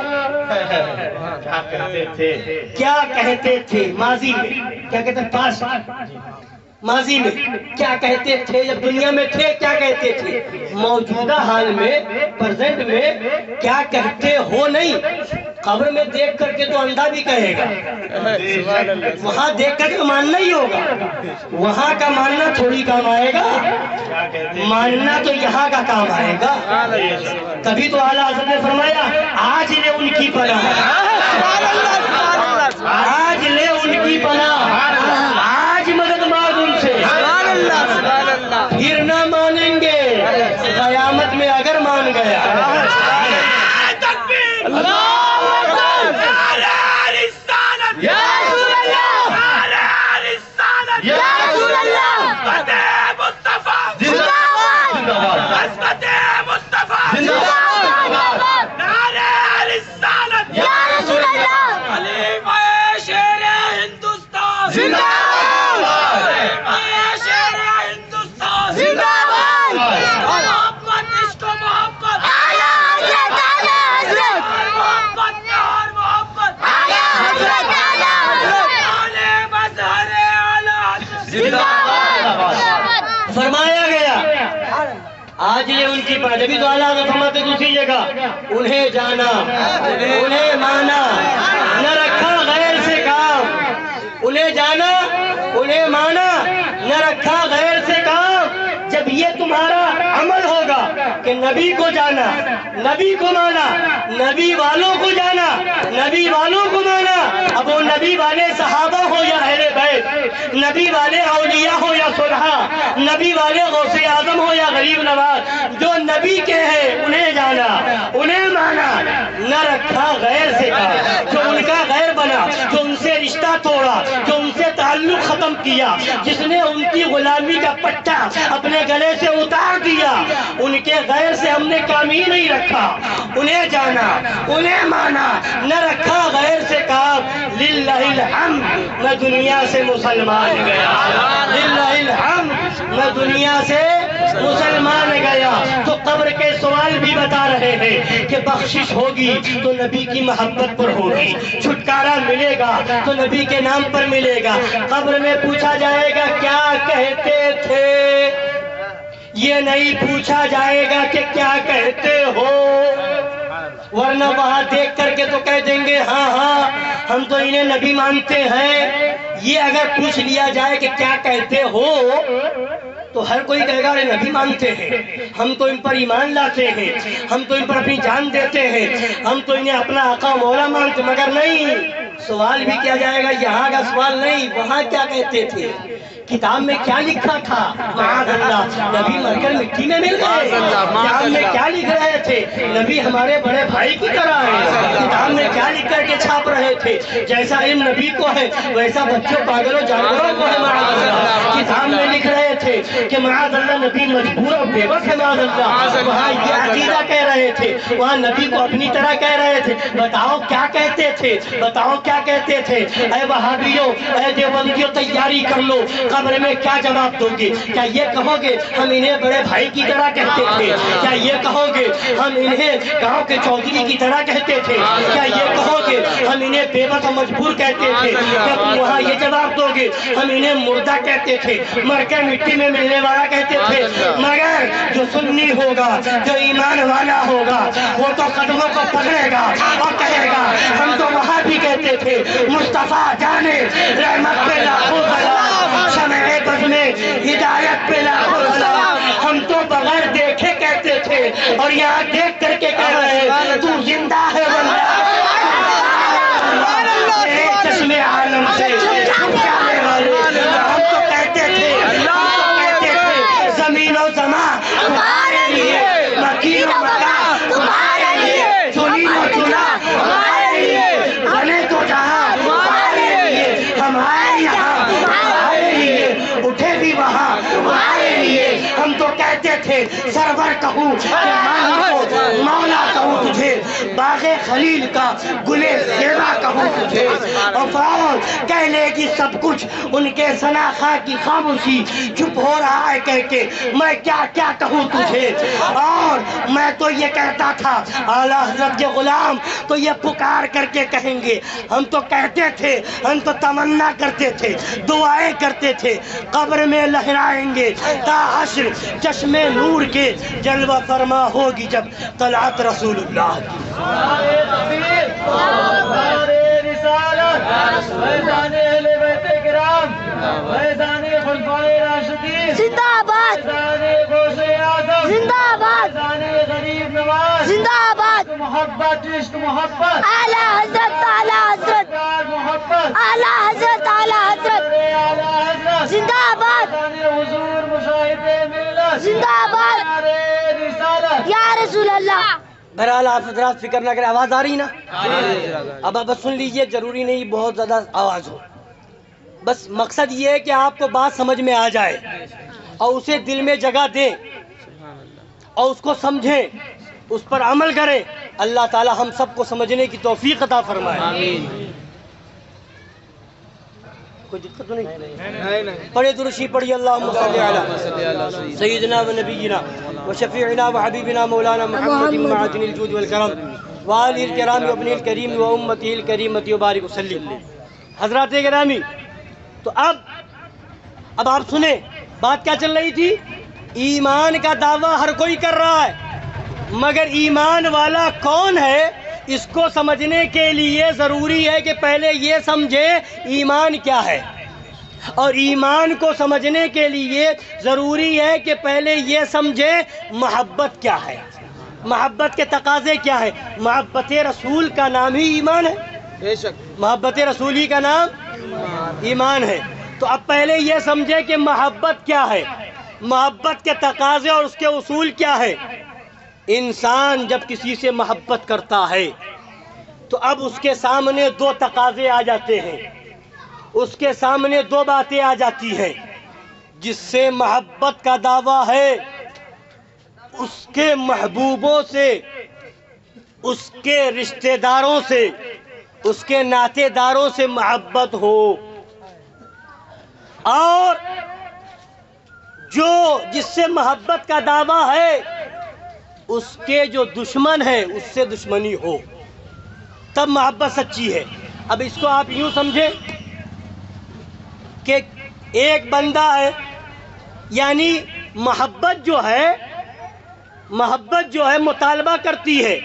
کیا کہتے تھے ماضی میں، کیا کہتے ہیں پاس، ماضی میں کیا کہتے تھے، جب دنیا میں تھے کیا کہتے تھے، موجودہ حال میں، پریزنٹ میں کیا کہتے ہو نہیں۔ قبر میں دیکھ کر کے تو اندھا بھی کہے گا، وہاں دیکھ کر کے ماننا ہی ہوگا، وہاں کا ماننا تھوڑی کام آئے گا، ماننا تو یہاں کا کام آئے گا۔ تبھی تو اعلیٰ حضرت نے فرمایا آج لے ان کی پناہ، آج لے ان کی پناہ، آج مدد مانگ ان سے، پھر نہ مانیں گے قیامت میں اگر مان گیا۔ فرمایا گیا آج یہ ان کی پناہ، جبھی تو اعلیٰ حضرت فرماتے دوسری جگہ انہیں جانا، انہیں مانا، نہ رکھا غیر سے کام، انہیں جانا، انہیں مانا، نہ رکھا غیر سے کام۔ جب یہ تمہارا عمل ہوگا کہ نبی کو جانا، نبی کو مانا، نبی والوں کو جانا، نبی والوں کو مانا، اب وہ نبی والے صحابہ ہو یا اہل بیت، نبی والے اولیاء ہو یا صلحاء، نبی والے غوث اعظم ہو یا غریب نواز، جو نبی کے ہیں انہیں جانا، انہیں مانا، نہ رکھا غیر سے کہا، جو ان کا غیر بنا، جو ان سے رشتہ توڑا، جو ان سے تعلق ختم کیا، جس نے ان کی غلامی کا پٹا اپنے گلے سے اتار دیا، ان کے غیر سے ہم نے کام ہی نہیں رکھا، انہیں جانا، انہیں مانا، نہ رکھا غیر سے کام۔ للہ الحمد میں دنیا سے مسلمان گیا، للہ الحمد میں دنیا سے مسلمان گیا۔ تو قبر کے سوال بھی بتا رہے ہیں کہ بخشش ہوگی تو نبی کی محبت پر ہوگی، چھٹکارا ملے گا تو نبی کے نام پر ملے گا۔ قبر میں پوچھا جائے گا کیا کہتے تھے، یہ نہیں پوچھا جائے گا کہ کیا کہتے ہو، ورنہ وہاں دیکھ کر کے تو کہہ دیں گے ہاں ہاں ہم تو انہیں نبی مانتے ہیں۔ یہ اگر پوچھ لیا جائے کہ کیا کہتے ہو تو ہر کوئی کہے گا ارے نبی مانتے ہیں، ہم تو ان پر ایمان لاتے ہیں، ہم تو ان پر اپنی جان دیتے ہیں، ہم تو انہیں اپنا آقا مولا مانتے، مگر نہیں، سوال بھی کیا جائے گا، یہاں کا سوال نہیں، وہاں کیا کہتے تھے، کتاب میں کیا لکھا تھا، معاذ اللہ نبی مر کر مٹی میں مل گئے، کتاب میں کیا لکھ رہے تھے، تھے نبی ہمارے بڑے بھائی کی طرح ہیں. کتاب میں کیا لکھ کر کے چھاپ رہے تھے؟ جیسا علم نبی کو ہے ویسا بچوں پاگلوں جانوروں کو ہے معاذ اللہ. کتاب میں لکھ رہے تھے کہ معاذ اللہ نبی مجبور اور بے بس ہے معاذ اللہ. وہاں یہ عقیدہ کہہ رہے تھے, وہاں نبی کو اپنی طرح کہہ رہے تھے. بتاؤ کیا کہتے تھے, بتاؤ کیا کہتے تھے؟ اے وہابیوں, اے دیوبندیوں, تیاری کر لو, قبر میں کیا جواب دو گے؟ کیا یہ کہو گے ہم انہیں بڑے بھائی کی طرح کہتے تھے؟ کیا یہ کہو گے ہم انہیں گاؤں کے چودھری کی طرح کہتے تھے؟ کیا یہ کہو گے ہم انہیں بے بس اور مجبور کہتے تھے؟ کیا تم وہاں یہ جواب دو گے ہم انہیں مردہ کہتے تھے, مر کے مٹی میں ملنے والا کہتے تھے؟ مگر جو سنی ہوگا, جو ایمان والا ہوگا, وہ تو قدموں کو پکڑے گا اور کہے گا ہم تو وہاں بھی کہتے تھے مصطفیٰ جانے رحمت پہ لاکھوں سلام, شمع بز میں ہدایت پہ لاکھوں سلام. ہم تو بغیر دیکھے کہتے تھے اور یہاں دیکھ کر کے کہہ رہے ہیں تو زندہ ہے چشمے عالم سے جانے والے. ہم تو کہتے تھے زمین و زمان تمہارے لیے, مکین و مکان تمہارے لیے, چنی و چنا ہمارے لیے, بنے تو جہاں تمہارے لیے, ہمارے یہاں تمہارے لیے, اٹھے بھی وہاں تمہارے لیے. ہم تو کہتے تھے سرور کہوں مولا کہوں تجھے, باغ خلیل کا گلے زیبا کہوں تجھے. اور فرعون کہہ لے گی سب کچھ, ان کے ثناخواہ کی خاموشی چپ ہو رہا ہے کہہ کے میں کیا کیا کہوں تجھے. اور میں تو یہ کہتا تھا اعلیٰ حضرت کے غلام تو یہ پکار کر کے کہیں گے. ہم تو کہتے تھے, ہم تو تمنا کرتے تھے, دعائیں کرتے تھے قبر میں لہرائیں گے تا حشر چشم نور کے جلوہ فرما ہوگی جب طلعت رسول اللہ کی. زندہ آباد, زندہ آباد, زندہ آباد. محبت عشق محبت اعلیٰ حضرت, اعلیٰ حضرت, محبت اعلیٰ حضرت, اعلیٰ حضرت, زندہ آباد, حضور مشاہدے ملت زندہ آباد رسالت. یا رسول اللہ. بہرحال آپ حضرات فکر نہ کریں, آواز آ رہی نا؟ اب آپ سن لیجئے, ضروری نہیں بہت زیادہ آواز ہو, بس مقصد یہ ہے کہ آپ کو بات سمجھ میں آ جائے اور اسے دل میں جگہ دیں اور اس کو سمجھیں, اس پر عمل کریں. اللہ تعالی ہم سب کو سمجھنے کی توفیق عطا فرمائے. کوئی دقت تو نہیں؟ پڑھے درشی پڑھی اللہم صلی علی سیدنا و نبینا و شفیعنا و حبیبنا مولانا محمد معدن الجود والکرم وآلہ الکرام و ابن الکریم و امتہ الکریمۃ و بارک وسلم. حضرات گرامی, تو اب آپ سنیں بات کیا چل رہی تھی. ایمان کا دعویٰ ہر کوئی کر رہا ہے, مگر ایمان والا کون ہے اس کو سمجھنے کے لیے ضروری ہے کہ پہلے یہ سمجھے ایمان کیا ہے, اور ایمان کو سمجھنے کے لیے ضروری ہے کہ پہلے یہ سمجھے محبت کیا ہے, محبت کے تقاضے کیا ہے. محبت رسول کا نام ہی ایمان ہے, بے شک محبت رسول ہی کا نام ایمان ہے. تو اب پہلے یہ سمجھے کہ محبت کیا ہے, محبت کے تقاضے اور اس کے اصول کیا ہے. انسان جب کسی سے محبت کرتا ہے تو اب اس کے سامنے دو تقاضے آ جاتے ہیں, اس کے سامنے دو باتیں آ جاتی ہیں. جس سے محبت کا دعویٰ ہے اس کے محبوبوں سے, اس کے رشتہ داروں سے, اس کے ناطے داروں سے محبت ہو, اور جو جس سے محبت کا دعویٰ ہے اس کے جو دشمن ہے اس سے دشمنی ہو, تب محبت سچی ہے. اب اس کو آپ یوں سمجھیں کہ ایک بندہ ہے, یعنی محبت جو ہے مطالبہ کرتی ہے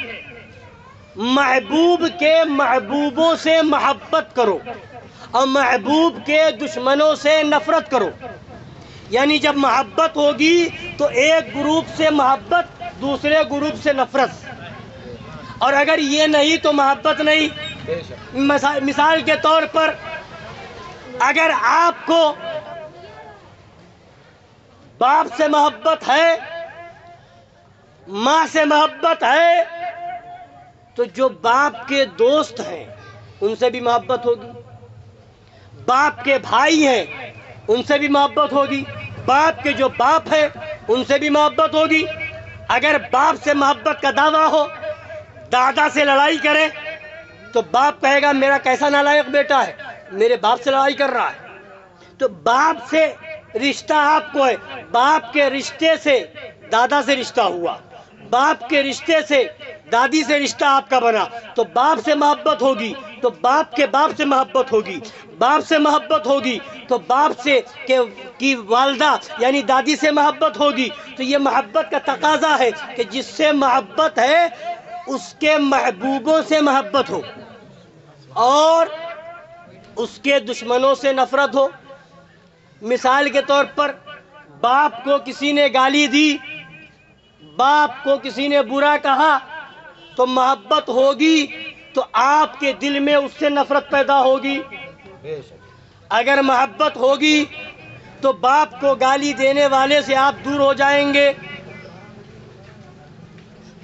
محبوب کے محبوبوں سے محبت کرو اور محبوب کے دشمنوں سے نفرت کرو. یعنی جب محبت ہوگی تو ایک گروپ سے محبت, دوسرے گروپ سے نفرت, اور اگر یہ نہیں تو محبت نہیں. مثال کے طور پر اگر آپ کو باپ سے محبت ہے ماں سے محبت ہے تو جو باپ کے دوست ہیں ان سے بھی محبت ہوگی، باپ کے بھائی ہیں ان سے بھی محبت ہوگی، باپ کے جو باپ ہیں ان سے بھی محبت ہوگی۔ اگر باپ سے محبت کا دعویٰ ہو، دادا سے لڑائی کرے تو باپ کہے گا میرا کیسا نالائق بیٹا ہے، میرے باپ سے لڑائی کر رہا ہے۔ تو باپ سے رشتہ آپ کو ہے، باپ کے رشتے سے دادا سے رشتہ ہوا، باپ کے رشتے سے دادی سے رشتہ آپ کا بنا، تو باپ سے محبت ہوگی تو باپ کے باپ سے محبت ہوگی، باپ سے محبت ہوگی تو باپ سے کی والدہ یعنی دادی سے محبت ہوگی۔ تو یہ محبت کا تقاضا ہے کہ جس سے محبت ہے اس کے محبوبوں سے محبت ہو اور اس کے دشمنوں سے نفرت ہو۔ مثال کے طور پر باپ کو کسی نے گالی دی، باپ کو کسی نے برا کہا تو محبت ہوگی تو آپ کے دل میں اس سے نفرت پیدا ہوگی۔ اگر محبت ہوگی تو باپ کو گالی دینے والے سے آپ دور ہو جائیں گے،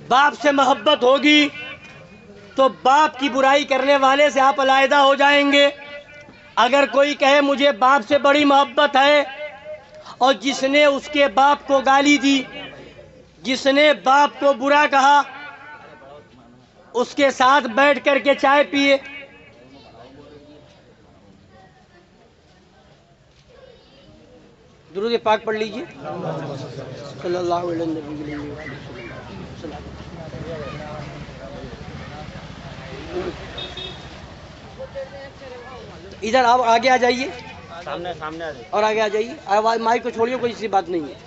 باپ سے محبت ہوگی تو باپ کی برائی کرنے والے سے آپ علیحدہ ہو جائیں گے۔ اگر کوئی کہے مجھے باپ سے بڑی محبت ہے اور جس نے اس کے باپ کو گالی دی، جس نے باپ کو برا کہا، اس کے ساتھ بیٹھ کر کے چائے پیے، درود پاک پڑھ لیجئے صلی اللہ علیہ وسلم۔ ادھر آپ آگے آ جائیے، سامنے اور آگے آ جائیے، آواز مائک کو چھوڑیے، کوئی سی بات نہیں ہے۔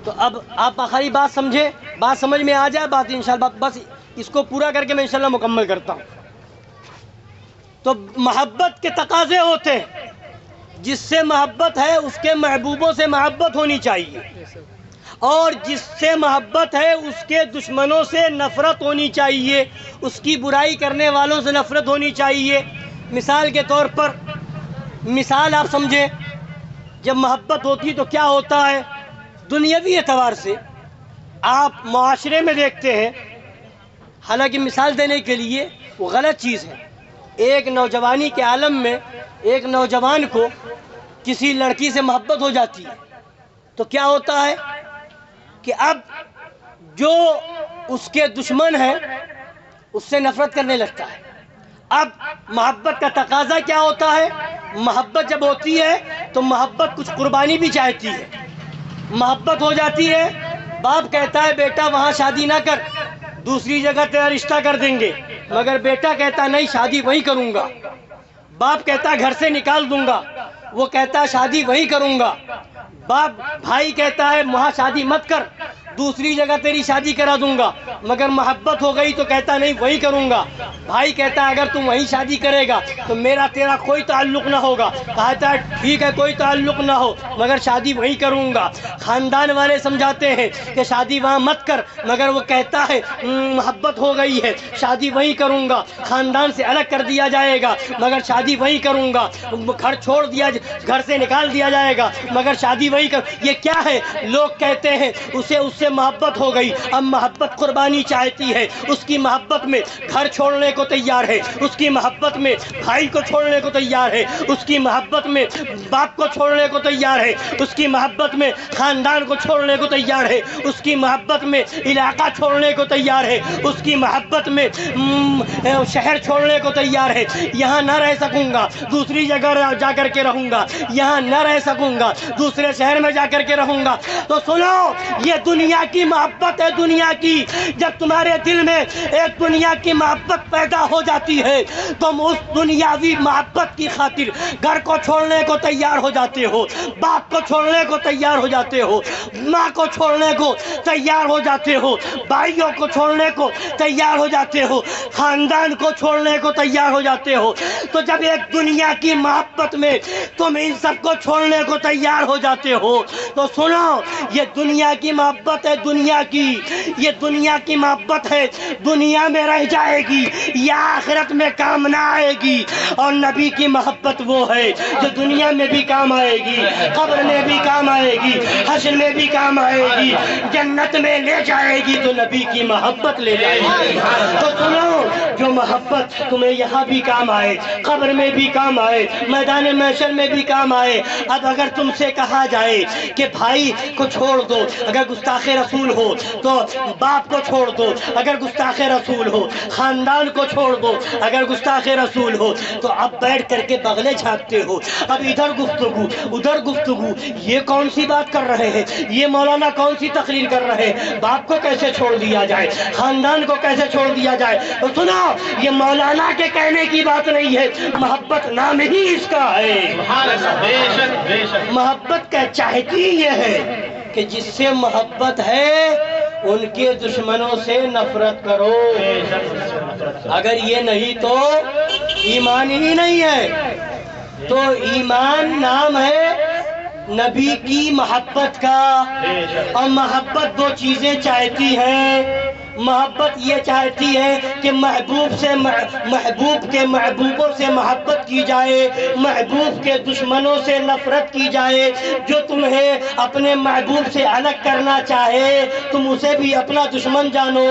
تو اب آپ آخری بات سمجھے، بات سمجھ میں آ جائے، بات انشاءاللہ بس اس کو پورا کر کے میں انشاءاللہ مکمل کرتا ہوں۔ تو محبت کے تقاضے ہوتے ہیں، جس سے محبت ہے اس کے محبوبوں سے محبت ہونی چاہیے، اور جس سے محبت ہے اس کے دشمنوں سے نفرت ہونی چاہیے، اس کی برائی کرنے والوں سے نفرت ہونی چاہیے۔ مثال کے طور پر، مثال آپ سمجھیں، جب محبت ہوتی تو کیا ہوتا ہے؟ دنیاوی اعتبار سے آپ معاشرے میں دیکھتے ہیں، حالانکہ مثال دینے کے لیے وہ غلط چیز ہے، ایک نوجوانی کے عالم میں ایک نوجوان کو کسی لڑکی سے محبت ہو جاتی ہے تو کیا ہوتا ہے کہ اب جو اس کے دشمن ہیں اس سے نفرت کرنے لگتا ہے۔ اب محبت کا تقاضا کیا ہوتا ہے؟ محبت جب ہوتی ہے تو محبت کچھ قربانی بھی چاہتی ہے۔ محبت ہو جاتی ہے، باپ کہتا ہے بیٹا وہاں شادی نہ کر، دوسری جگہ تیرا رشتہ کر دیں گے، مگر بیٹا کہتا نہیں شادی وہی کروں گا۔ باپ کہتا گھر سے نکال دوں گا، وہ کہتا شادی وہی کروں گا۔ باپ بھائی کہتا ہے وہاں شادی مت کر، دوسری جگہ تیری شادی کرا دوں گا، مگر محبت ہو گئی تو کہتا نہیں وہی کروں گا۔ بھائی کہتا ہے اگر تم وہی شادی کرے گا تو میرا تیرا کوئی تعلق نہ ہوگا، کہتا ہے ٹھیک ہے کوئی تعلق نہ ہو مگر شادی وہی کروں گا۔ خاندان والے سمجھاتے ہیں کہ شادی وہاں مت کر، مگر وہ کہتا ہے محبت ہو گئی ہے شادی وہی کروں گا، خاندان سے الگ کر دیا جائے گا مگر شادی وہی کروں گا، گھر چھوڑ دیا، گھر سے نکال دیا جائے گا مگر شادی وہی کر۔ یہ کیا ہے؟ لوگ کہتے ہیں اس سے محبت ہو گئی، اب محبت قربانی چاہتی ہے، اس کی محبت میں گھر چھوڑنے کو تیار ہے، اس کی محبت میں بھائی کو چھوڑنے کو تیار ہے، اس کی محبت میں باپ کو چھوڑنے کو تیار ہے، اس کی محبت میں خاندان کو چھوڑنے کو تیار ہے، اس کی محبت میں علاقہ چھوڑنے کو تیار ہے، اس کی محبت میں شہر چھوڑنے کو تیار ہے۔ یہاں نہ رہ سکوں گا دوسری جگہ جا کر کے رہوں گا، یہاں نہ رہ سکوں گا دوسرے شہر میں جا کر کے رہوں گا۔ تو سنو، یہ دنیا کی محبت ہے، دنیا کی۔ جب تمہارے دل میں ایک دنیا کی محبت پیدا ہو جاتی ہے تم اس دنیاوی محبت کی خاطر گھر کو چھوڑنے کو تیار ہو جاتے ہو، باپ کو چھوڑنے کو تیار ہو جاتے ہو، ماں کو چھوڑنے کو تیار ہو جاتے ہو، بھائیوں کو چھوڑنے کو تیار ہو جاتے ہو، خاندان کو چھوڑنے کو تیار ہو جاتے ہو۔ تو جب ایک دنیا کی محبت میں تم ان سب کو چھوڑنے کو تیار ہو جاتے ہو تو سنو، یہ دنیا کی محبت محبت ہے دنیا کی، یہ دنیا کی محبت ہے، دنیا میں رہ جائے گی، یا آخرت میں کام نہ آئے گی۔ اور نبی کی محبت وہ ہے جو دنیا میں بھی کام آئے گی، قبر میں بھی کام آئے گی، حشر میں بھی کام آئے گی، جنت میں لے جائے گی تو نبی کی محبت لے جائے گی۔ تو سنو، جو محبت تمہیں یہاں بھی کام آئے، قبر میں بھی کام آئے، میدان محشر میں بھی کام آئے۔ اب اگر تم سے کہا جائے کہ بھائی کو چھوڑ دو، اگر گستاخ رسول ہو تو باپ کو چھوڑ دو، اگر گستاخ رسول ہو خاندان کو چھوڑ دو، اگر گستاخ رسول ہو تو اب بیٹھ کر کے بغلے جھانکتے ہو، اب ادھر گفتگو ادھر گفتگو، یہ کون سی بات کر رہے ہیں، یہ مولانا کون سی تقریر کر رہے ہیں، باپ کو کیسے چھوڑ دیا جائے، خاندان کو کیسے چھوڑ دیا جائے۔ تو سنو، یہ مولانا کے کہنے کی بات نہیں ہے، محبت نام ہی اس کا ہے۔ محبت کا چاہتی یہ ہے کہ جس سے محبت ہے ان کے دشمنوں سے نفرت کرو، اگر یہ نہیں تو ایمان ہی نہیں ہے۔ تو ایمان نام ہے نبی کی محبت کا، اور محبت دو چیزیں چاہتی ہے۔ محبت یہ چاہتی ہے کہ محبوب کے محبوبوں سے محبت کی جائے، محبوب کے دشمنوں سے نفرت کی جائے۔ جو تمہیں اپنے محبوب سے الگ کرنا چاہے تم اسے بھی اپنا دشمن جانو۔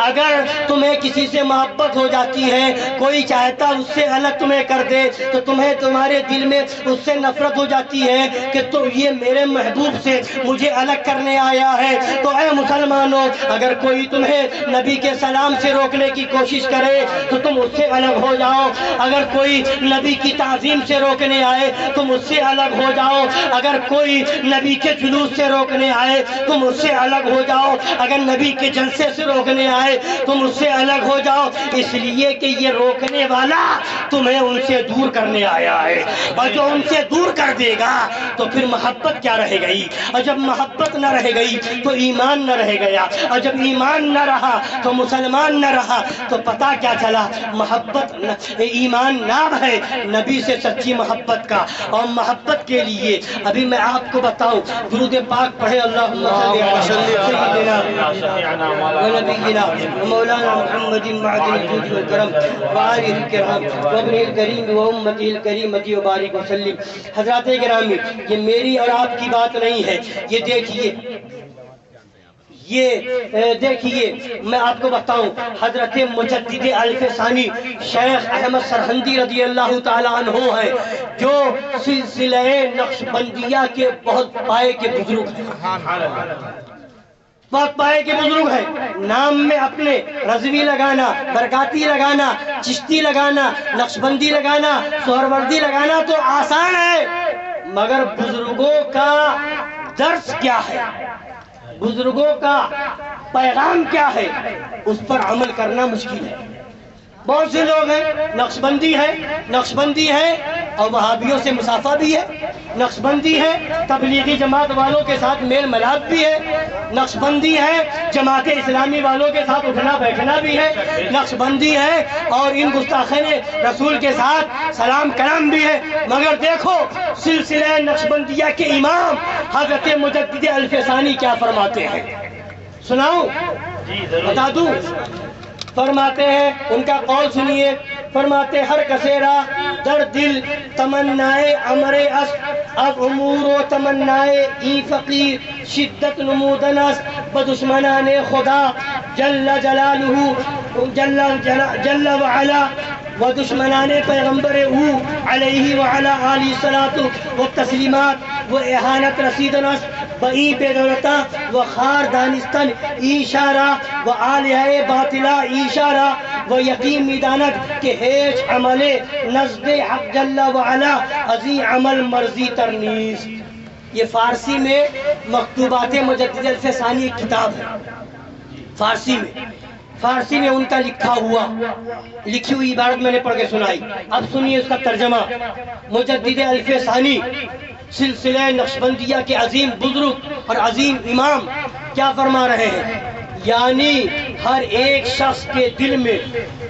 اگر تمہیں کسی سے محبت ہو جاتی ہے، کوئی چاہتا اس سے الگ تمہیں کر دے تو تمہیں تمہارے دل میں اس سے نفرت ہو جاتی ہے کہ تو یہ میرے محبوب سے مجھے الگ کرنے آیا ہے۔ تو اے مسلمانوں، اگر کوئی تمہیں نبی کے سلام سے روکنے کی کوشش کرے تو تم اس سے الگ ہو جاؤ، اگر کوئی نبی کی تعظیم سے روکنے آئے تم اس سے الگ ہو جاؤ، اگر کوئی نبی کے جلوس سے روکنے آئے تم اس سے الگ ہو جاؤ، اگر نبی کے جلسے سے روکنے آئے تم اس سے الگ ہو جاؤ، اس لیے کہ یہ روکنے والا تمہیں ان سے دور کرنے آیا ہے۔ اور جو ان سے دور کر دے گا تو پھر محبت کیا رہ گئی، اور جب محبت نہ رہ گئی تو ایمان نہ رہ گیا، اور جب ایمان نہ رہا تو مسلمان نہ رہا۔ تو پتہ کیا چلا، محبت ایمان نام ہے نبی سے سچی محبت کا۔ اور محبت کے لیے ابھی میں آپ کو بتاؤں، درود پاک پڑھے، اللہم صلی علی سیدنا و نبینا و مولانا محمد معدن الجود والکرم وآلہ الکرام وابنہ الکریم و امتہ الکریمۃ وبارک وسلم۔ حضرات گرامی، یہ میری اور آپ کی بات نہیں ہے، یہ دیکھیے میں آپ کو بتاؤں، حضرت مجدد الف ثانی شیخ احمد سرہندی رضی اللہ تعالیٰ عنہ ہیں، جو سلسلہ نقشبندیہ کے بہت پائے کے بزرگ ہیں، بہت پائے کے بزرگ ہیں۔ نام میں اپنے رضوی لگانا، برکاتی لگانا، چشتی لگانا، نقشبندی لگانا، سہروردی لگانا تو آسان ہے، مگر بزرگوں کا درس کیا ہے، بزرگوں کا پیغام کیا ہے، اس پر عمل کرنا مشکل ہے۔ بہت سے لوگ ہیں نقشبندی ہے اور وہابیوں سے مسافہ بھی ہے، نقشبندی ہے تبلیغی جماعت والوں کے ساتھ میل ملاپ بھی ہے، نقشبندی ہے جماعت اسلامی والوں کے ساتھ اٹھنا بیٹھنا بھی ہے، نقشبندی ہے اور ان گستاخین رسول کے ساتھ سلام کلام بھی ہے۔ مگر دیکھو سلسلہ نقشبندیہ کے امام حضرت مجدد الف ثانی کیا فرماتے ہیں، سناؤں، بتا دوں؟ فرماتے ہیں، ان کا قول سنیے، فرماتے ہر کسیرا در دل تمنائے امر اس، اب امور و تمنائے ای فقیر شدت نمودن اس، بدشمنان خدا جل جلالہ جل وعلا و دشمنان پیغمبر او علیہ وعلا آلہ صلاۃ و تسلیمات و احانت رسیدن اس، بئی بے دولتا و خار دانستن ایشارہ و آلیہ باطلہ ایشارہ و یقین میدانت کہ ہیچ عمل نزد حق جل وعلا ازی عمل مرضی ترنیز۔ یہ فارسی میں مکتوبات مجدد الف ثانی ایک کتاب ہے، فارسی میں ان کا لکھی ہوئی عبارت میں نے پڑھ کے سنائی۔ اب سنیے اس کا ترجمہ۔ مجدد الف ثانی سلسلہ نقشبندیہ کے عظیم بزرگ اور عظیم امام کیا فرما رہے ہیں، یعنی ہر ایک شخص کے دل میں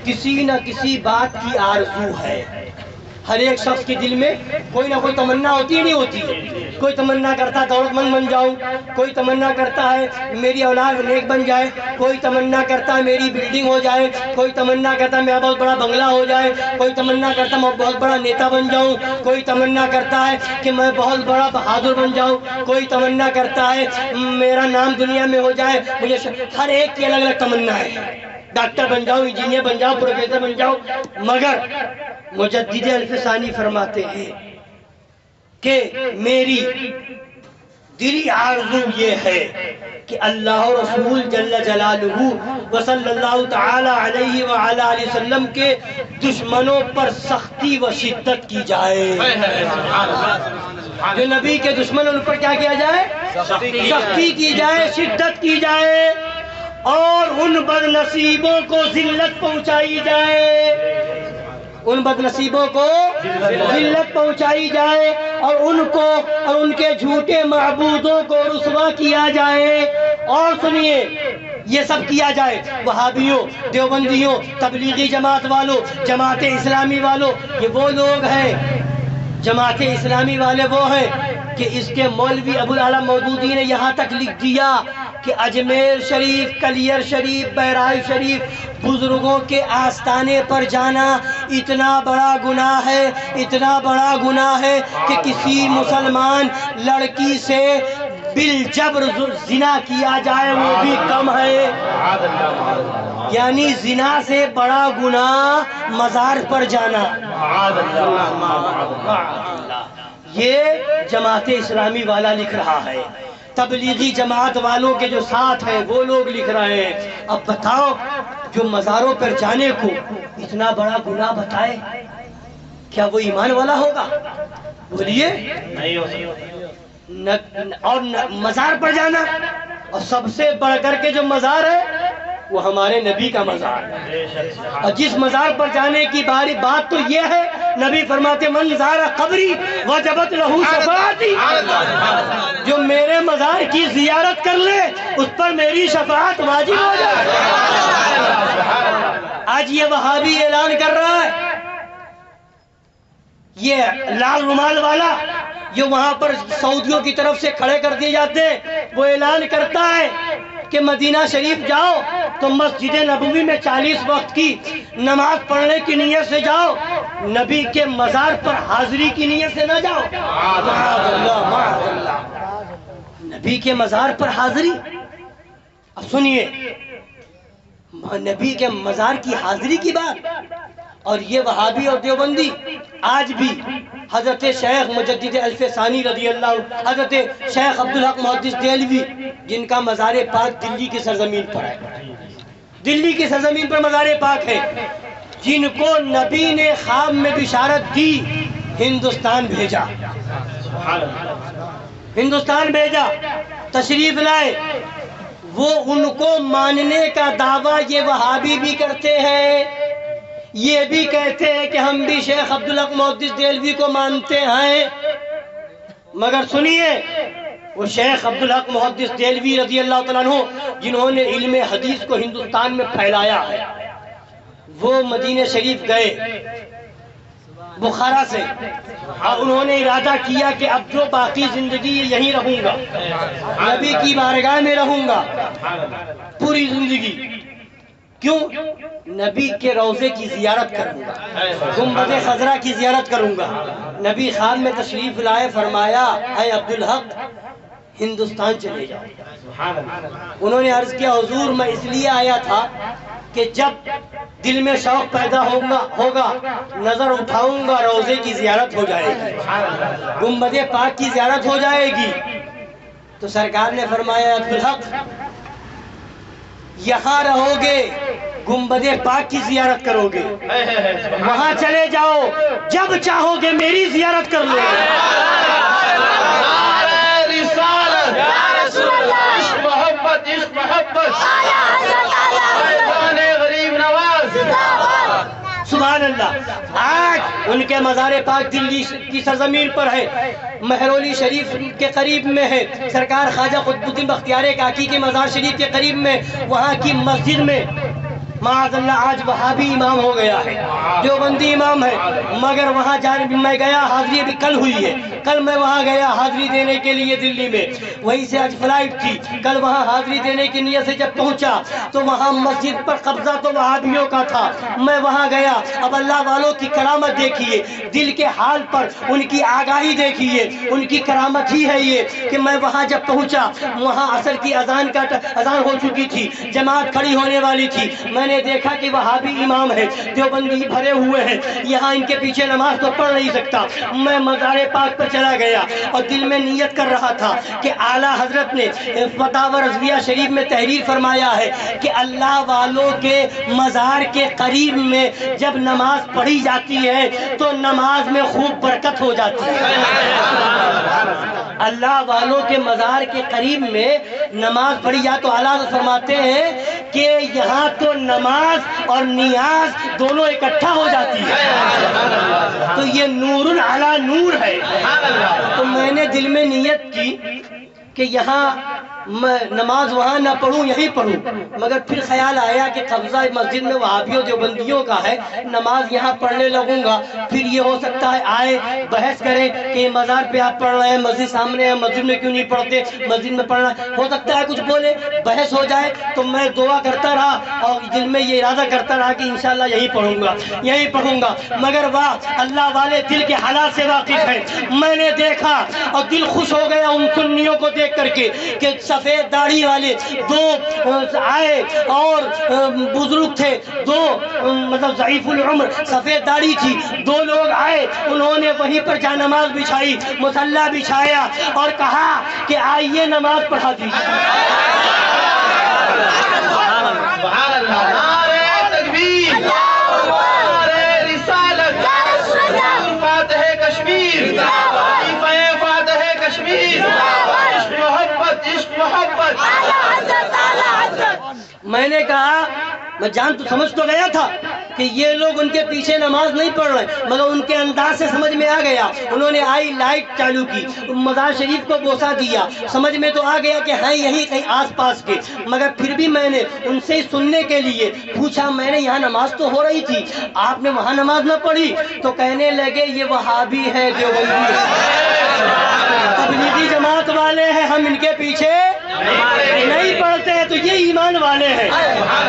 کسی نہ کسی بات کی آرزو ہے، ہر ایک شخص کے دل میں کوئی نہ کوئی تمنا ہوتی ہے، نہیں ہوتی ہے؟ کوئی تمنا کرتا ہے دولت مند بن جاؤں، کوئی تمنا کرتا ہے میری اولاد نیک بن جائے، کوئی تمنا کرتا ہے میری بلڈنگ ہو جائے، کوئی تمنا کرتا ہے میرا بہت بڑا بنگلہ ہو جائے، کوئی تمنا کرتا ہے میں بہت بڑا نیتا بن جاؤں، کوئی تمنا کرتا ہے کہ میں بہت بڑا بہادر بن جاؤں، کوئی تمنا کرتا ہے میرا نام دنیا میں ہو جائے، مجھے ہر ایک کی الگ الگ تمنا ہے، ڈاکٹر بن جاؤں، انجینئر بن جاؤں، پروفیسر بن جاؤں، مگر مجدد الفسانی فرماتے ہیں کہ میری دلی آرزو یہ ہے کہ اللہ رسول جل جلالہ وصلی اللہ تعالی علیہ وآلہ وسلم کے دشمنوں پر سختی و شدت کی جائے، جو نبی کے دشمن ان پر کیا کیا جائے؟ سختی کی جائے، شدت کی جائے، اور ان بد نصیبوں کو ذلت پہنچائی جائے، ان بد نصیبوں کو ذلت پہنچائی جائے، اور ان کو اور ان کے جھوٹے معبودوں کو رسوا کیا جائے۔ اور سنیے، یہ سب کیا جائے، وہابیوں، دیوبندیوں، تبلیغی جماعت والوں، جماعت اسلامی والوں، یہ وہ لوگ ہیں، جماعت اسلامی والے وہ ہیں کہ اس کے مولوی ابو العلا مودودی نے یہاں تک لکھ دیا کہ اجمیر شریف، کلیر شریف، بہرائچ شریف، بزرگوں کے آستانے پر جانا اتنا بڑا گناہ ہے، اتنا بڑا گناہ ہے کہ کسی مسلمان لڑکی سے بالجبر زنا کیا جائے وہ بھی کم ہے، یعنی زنا سے بڑا گناہ مزار پر جانا۔ یہ جماعت اسلامی والا لکھ رہا ہے، تبلیغی جماعت والوں کے جو ساتھ ہیں وہ لوگ لکھ رہے ہیں۔ اب بتاؤ، جو مزاروں پر جانے کو اتنا بڑا گناہ بتائے، کیا وہ ایمان والا ہوگا؟ بولیے، اور مزار پر جانا، اور سب سے بڑھ کر کے جو مزار ہے وہ ہمارے نبی کا مزار ہے، اور جس مزار پر جانے کی بات تو یہ ہے، نبی فرماتے من زار قبری وجبت لہو شفاعتی، جو میرے مزار کی زیارت کر لے اس پر میری شفاعت واجب ہو جائے۔ آج یہ وہابی اعلان کر رہا ہے، یہ لال رومال والا جو وہاں پر سعودیوں کی طرف سے کھڑے کر دیے جاتے ہیں، وہ اعلان کرتا ہے کہ مدینہ شریف جاؤ تو مسجد نبوی میں 40 وقت کی نماز پڑھنے کی نیت سے جاؤ، نبی کے مزار پر حاضری کی نیت سے نہ جاؤ۔ معاذ اللہ، معاذ اللہ، نبی کے مزار پر حاضری۔ اب سنیے، نبی کے مزار کی حاضری کی بات، اور یہ وہابی اور دیوبندی آج بھی حضرت شیخ مجدد الفسانی رضی اللہ، حضرت شیخ عبدالحق محدث دہلوی، جن کا مزار پاک دلی کی سرزمین پر ہے، دلی کی سرزمین پر مزار پاک ہے، جن کو نبی نے خواب میں بشارت دی، ہندوستان بھیجا، ہندوستان بھیجا، تشریف لائے، وہ ان کو ماننے کا دعویٰ یہ وہابی بھی کرتے ہیں، یہ بھی کہتے ہیں کہ ہم بھی شیخ عبدالحق محدث دہلوی کو مانتے ہیں، مگر سنیے، وہ شیخ عبدالحق محدث دہلوی رضی اللہ تعالیٰ عنہ جنہوں نے علم حدیث کو ہندوستان میں پھیلایا ہے، وہ مدینہ شریف گئے بخارا سے، اور انہوں نے ارادہ کیا کہ اب جو باقی زندگی یہیں رہوں گا، نبی کی بارگاہ میں رہوں گا پوری زندگی۔ کیوں؟ نبی کے روضے کی زیارت کروں گا، گنبد خضرا کی زیارت کروں گا۔ نبی خواب میں تشریف لائے، فرمایا اے عبدالحق ہندوستان چلے جاؤ۔ انہوں نے عرض کیا حضور میں اس لیے آیا تھا کہ جب دل میں شوق پیدا ہوگا نظر اٹھاؤں گا روضے کی زیارت ہو جائے گی، گنبد پاک کی زیارت ہو جائے گی۔ تو سرکار نے فرمایا عبدالحق یہاں رہو گے، گنبد پاک کی زیارت کرو گے، وہاں چلے جاؤ، جب چاہو گے میری زیارت کر لو۔ سبحان اللہ۔ آج ان کے مزار پاک دلی کی سرزمین پر ہے، مہرولی شریف کے قریب میں ہے، سرکار خواجہ قطب الدین بختیار کاکی کے مزار شریف کے قریب میں، وہاں کی مسجد میں معاذ اللہ آج وہابی امام ہو گیا ہے، دیوبندی امام ہے، مگر وہاں جانب میں گیا، حاضری ابھی کل ہوئی ہے، کل میں وہاں گیا حاضری دینے کے لیے دلی میں، وہیں سے آج فلائٹ تھی، کل وہاں حاضری دینے کی نیت سے جب پہنچا تو وہاں مسجد پر قبضہ تو وہابیوں کا تھا، میں وہاں گیا، اب اللہ والوں کی کرامت دیکھیے، دل کے حال پر ان کی آگاہی دیکھیے، ان کی کرامت ہی ہے یہ کہ میں وہاں جب پہنچا وہاں عصر کی اذان ہو چکی تھی، جماعت کھڑی ہونے والی تھی، میں نے دیکھا کہ وہابی امام ہے، دیوبندی بھرے ہوئے ہیں، یہاں ان کے پیچھے نماز تو پڑھ نہیں سکتا، میں مزار پاک پر چلا گیا اور دل میں نیت کر رہا تھا کہ اعلیٰ حضرت نے فتاوی رضویہ شریف میں تحریر فرمایا ہے کہ اللہ والوں کے مزار کے قریب میں جب نماز پڑھی جاتی ہے تو نماز میں خوب برکت ہو جاتی ہے۔ اللہ والوں کے مزار کے قریب میں نماز پڑھی جائے تو اعلیٰ حضرت فرماتے ہیں کہ یہاں تو نماز اور نیاز دونوں اکٹھا ہو جاتی ہے، تو یہ نور علی نور ہے۔ تو میں نے دل میں نیت کی کہ یہاں میں نماز وہاں نہ پڑھوں یہیں پڑھوں، مگر پھر خیال آیا کہ قبضہ مسجد میں وہابیوں دیوبندیوں کا ہے، نماز یہاں پڑھنے لگوں گا پھر یہ ہو سکتا ہے آئے بحث کریں کہ مزار پہ آپ پڑھ رہے ہیں، مسجد سامنے ہے، مسجد میں کیوں نہیں پڑھتے، مسجد میں پڑھنا ہو سکتا ہے کچھ بولے بحث ہو جائے، تو میں دعا کرتا رہا اور دل میں یہ ارادہ کرتا رہا کہ انشاءاللہ یہی پڑھوں گا، مگر واہ اللہ والے دل کے حالات سے واقف ہیں، میں نے دیکھا اور دل خوش ہو گیا ان سنیوں کو دیکھ کر کے کہ سفید داڑھی والے دو آئے اور بزرگ تھے، دو مطلب ضعیف العمر سفید داڑھی تھی، دو لوگ آئے، انہوں نے وہیں پر جا نماز بچھائی، مصلی بچھایا اور کہا کہ آئیے نماز پڑھا دیجیے۔ سبحان اللہ، نعرہ تکبیر، نعرہ رسالت، فاتح کشمیر، فاتح کشمیر، عشق محبت۔ میں نے کہا میں جان تو سمجھ تو گیا تھا کہ یہ لوگ ان کے پیچھے نماز نہیں پڑھ رہے، مگر ان کے انداز سے سمجھ میں آ گیا، انہوں نے آئی لائٹ چالو کی، مزار شریف کو بوسہ دیا، سمجھ میں تو آ گیا کہ ہیں یہی کہیں آس پاس کے، مگر پھر بھی میں نے ان سے سننے کے لیے پوچھا، میں نے یہاں نماز تو ہو رہی تھی، آپ نے وہاں نماز نہ پڑھی؟ تو کہنے لگے یہ وہابی ہے، دیوبندی ہے، تبلیغی جماعت والے ہیں، ہم ان کے پیچھے نہیں پڑھتے ہیں، تو یہ ایمان والے ہیں۔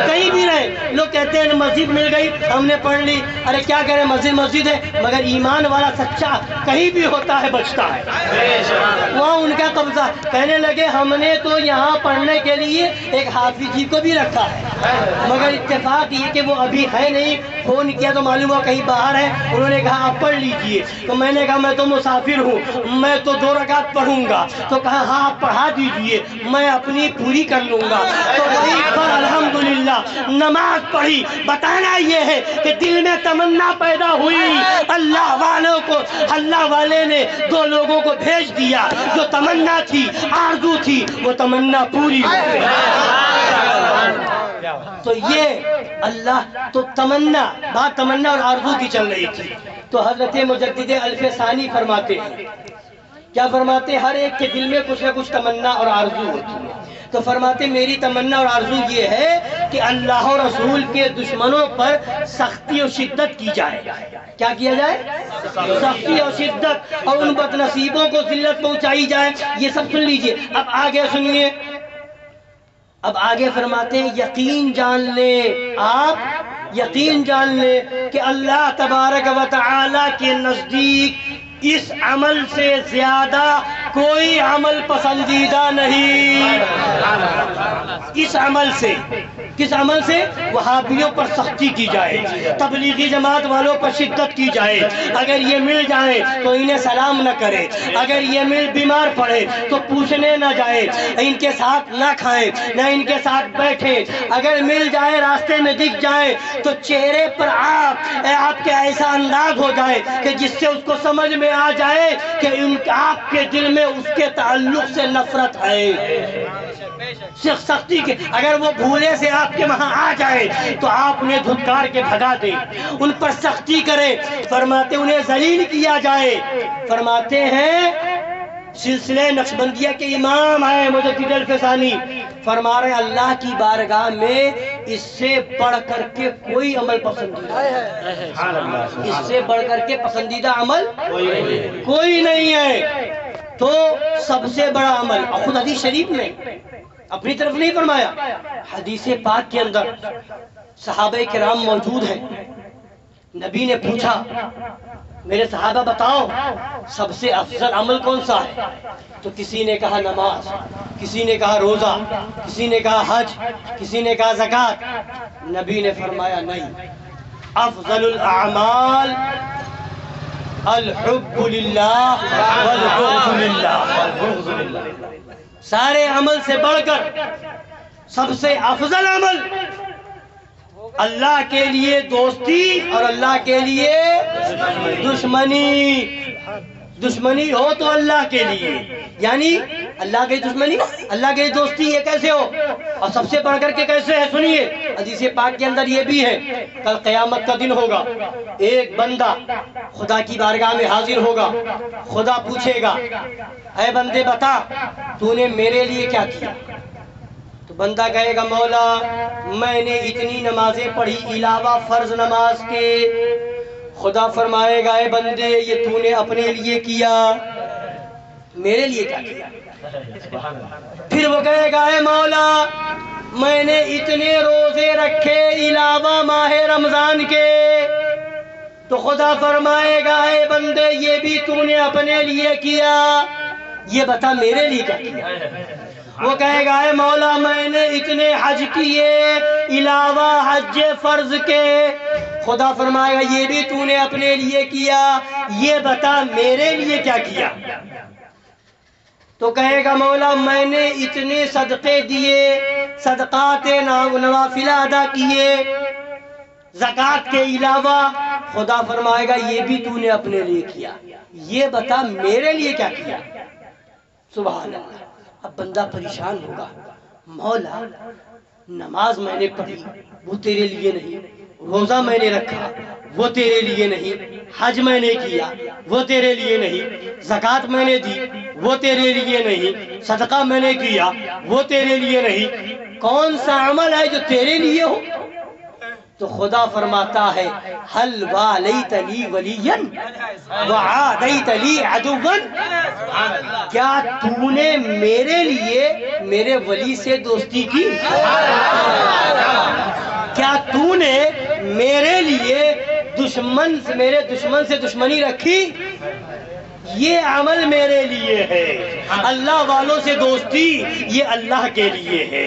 کہیں بھی رہے لوگ کہتے ہیں مسجد مل گئی ہم نے پڑھ لی، ارے کیا کریں مسجد ہے، مگر ایمان والا سچا کہیں بھی ہوتا ہے بچتا ہے، وہاں ان کا قبضہ۔ کہنے لگے ہم نے تو یہاں پڑھنے کے لیے ایک حافظ جی کو بھی رکھا ہے، مگر اتفاق یہ کہ وہ ابھی ہے نہیں، فون کیا تو معلوم ہوا کہیں باہر ہے، انہوں نے کہا آپ پڑھ لیجئے، تو میں نے کہا میں تو مسافر ہوں، میں تو 2 رکعت پڑھوں گا، تو کہا ہاں آپ پڑھا دیجئے، میں اپنی پوری کر لوں گا، تو وہیں پر الحمدللہ نماز پڑھی۔ بتانا یہ ہے کہ دل میں تمنا پیدا ہوئی، اللہ والوں کو اللہ والے نے 2 لوگوں کو بھیج دیا، جو تمنا تھی آرزو تھی وہ تمنا پوری ہو گئی۔ تو یہ اللہ تو بات تمنا اور آرزو کی چل رہی تھی، تو حضرت مجدد الف ثانی فرماتے ہیں، کیا فرماتے ہیں؟ ہر ایک کے دل میں کچھ نہ کچھ تمنا اور آرزو ہوتی ہے، تو فرماتے میری تمنا اور آرزو یہ ہے کہ اللہ اور رسول کے دشمنوں پر سختی اور شدت کی جائے۔ کیا کیا جائے؟ سختی اور شدت، اور ان بد نصیبوں کو ذلت پہنچائی جائے۔ یہ سب سن لیجئے، اب آگے سنیے، اب آگے فرماتے ہیں یقین جان لے، آپ یقین جان لے کہ اللہ تبارک و تعالی کے نزدیک اس عمل سے زیادہ کوئی عمل پسندیدہ نہیں۔ اس عمل سے، کس عمل سے؟ وہابیوں پر سختی کی جائے، تبلیغی جماعت والوں پر شدت کی جائے، اگر یہ مل جائیں تو انہیں سلام نہ کرے، اگر یہ مل بیمار پڑے تو پوچھنے نہ جائے، ان کے ساتھ نہ کھائیں نہ ان کے ساتھ بیٹھے، اگر مل جائے راستے میں دکھ جائے تو چہرے پر آپ کے ایسا انداز ہو جائے کہ جس سے اس کو سمجھ میں آ جائے کہ آپ کے دل میں اس کے تعلق سے نفرت ہے، سختی کے۔ اگر وہ بھولے سے آپ کے وہاں آ جائے تو آپ انہیں دھتکار کے بھگا دیں، ان پر سختی کریں، فرماتے انہیں ذلیل کیا جائے۔ فرماتے ہیں سلسلہ نقشبندیہ کے امام ہیں مجدد الف ثانی، فرما رہے اللہ کی بارگاہ میں اس سے بڑھ کر کے کوئی عمل پسندیدہ ہے، اس سے بڑھ کر کے پسندیدہ عمل کوئی نہیں ہے۔ تو سب سے بڑا عمل، اور خود حدیث شریف میں اپنی طرف نہیں فرمایا، حدیث پاک کے اندر صحابہ کرام موجود ہیں، نبی نے پوچھا میرے صحابہ بتاؤ سب سے افضل عمل کون سا ہے؟ تو کسی نے کہا نماز، کسی نے کہا روزہ، کسی نے کہا حج، کسی نے کہا زکوٰۃ۔ نبی نے فرمایا نہیں، افضل الاعمال الحب للہ والبغض للہ۔ سارے عمل سے بڑھ کر سب سے افضل عمل اللہ کے لیے دوستی اور اللہ کے لیے دشمنی۔ دشمنی ہو تو اللہ کے لیے، یعنی اللہ کی دشمنی، اللہ کی دوستی، یہ کیسے ہو اور سب سے بڑھ کر کے کیسے ہے؟ سنیے حدیث پاک کے اندر یہ بھی ہے، کل قیامت کا دن ہوگا، ایک بندہ خدا کی بارگاہ میں حاضر ہوگا، خدا پوچھے گا اے بندے بتا تو نے میرے لیے کیا کیا؟ تو بندہ کہے گا مولا میں نے اتنی نمازیں پڑھی علاوہ فرض نماز کے۔ خدا فرمائے گا اے بندے یہ تو نے اپنے لیے کیا، میرے لیے کیا کیا؟ پھر وہ کہے گا اے مولا میں نے اتنے روزے رکھے علاوہ ماہ رمضان کے۔ تو خدا فرمائے گا اے بندے یہ بھی تو نے اپنے لیے کیا، یہ بتا میرے لیے کیا کیا؟ وہ کہے گا اے مولا میں نے اتنے حج کیے علاوہ حج فرض کے۔ خدا فرمائے گا یہ بھی تو نے اپنے لیے کیا، یہ بتا میرے لیے کیا کیا؟ تو کہے گا مولا میں نے اتنے صدقے دیے، صدقات نوافل ادا کیے زکوٰۃ کے علاوہ۔ خدا فرمائے گا یہ بھی تو نے اپنے لیے کیا، یہ بتا میرے لیے کیا کیا؟ سبحان اللہ۔ اب بندہ پریشان ہوگا، مولا نماز میں نے پڑھی وہ تیرے لیے نہیں، روزہ میں نے رکھا وہ تیرے لیے نہیں، حج میں نے کیا وہ تیرے لیے نہیں، زکوٰۃ میں نے دی وہ تیرے لیے نہیں، صدقہ میں نے کیا وہ تیرے لیے نہیں، کون سا عمل ہے جو تیرے لیے ہو؟ تو خدا فرماتا ہے حل والیت لی ولیا وعادیت لی عدوا، کیا تو نے میرے لیے میرے ولی سے دوستی کی؟ کیا تو نے میرے لیے میرے دشمن سے دشمنی رکھی؟ یہ عمل میرے لیے ہے۔ اللہ والوں سے دوستی یہ اللہ کے لیے ہے،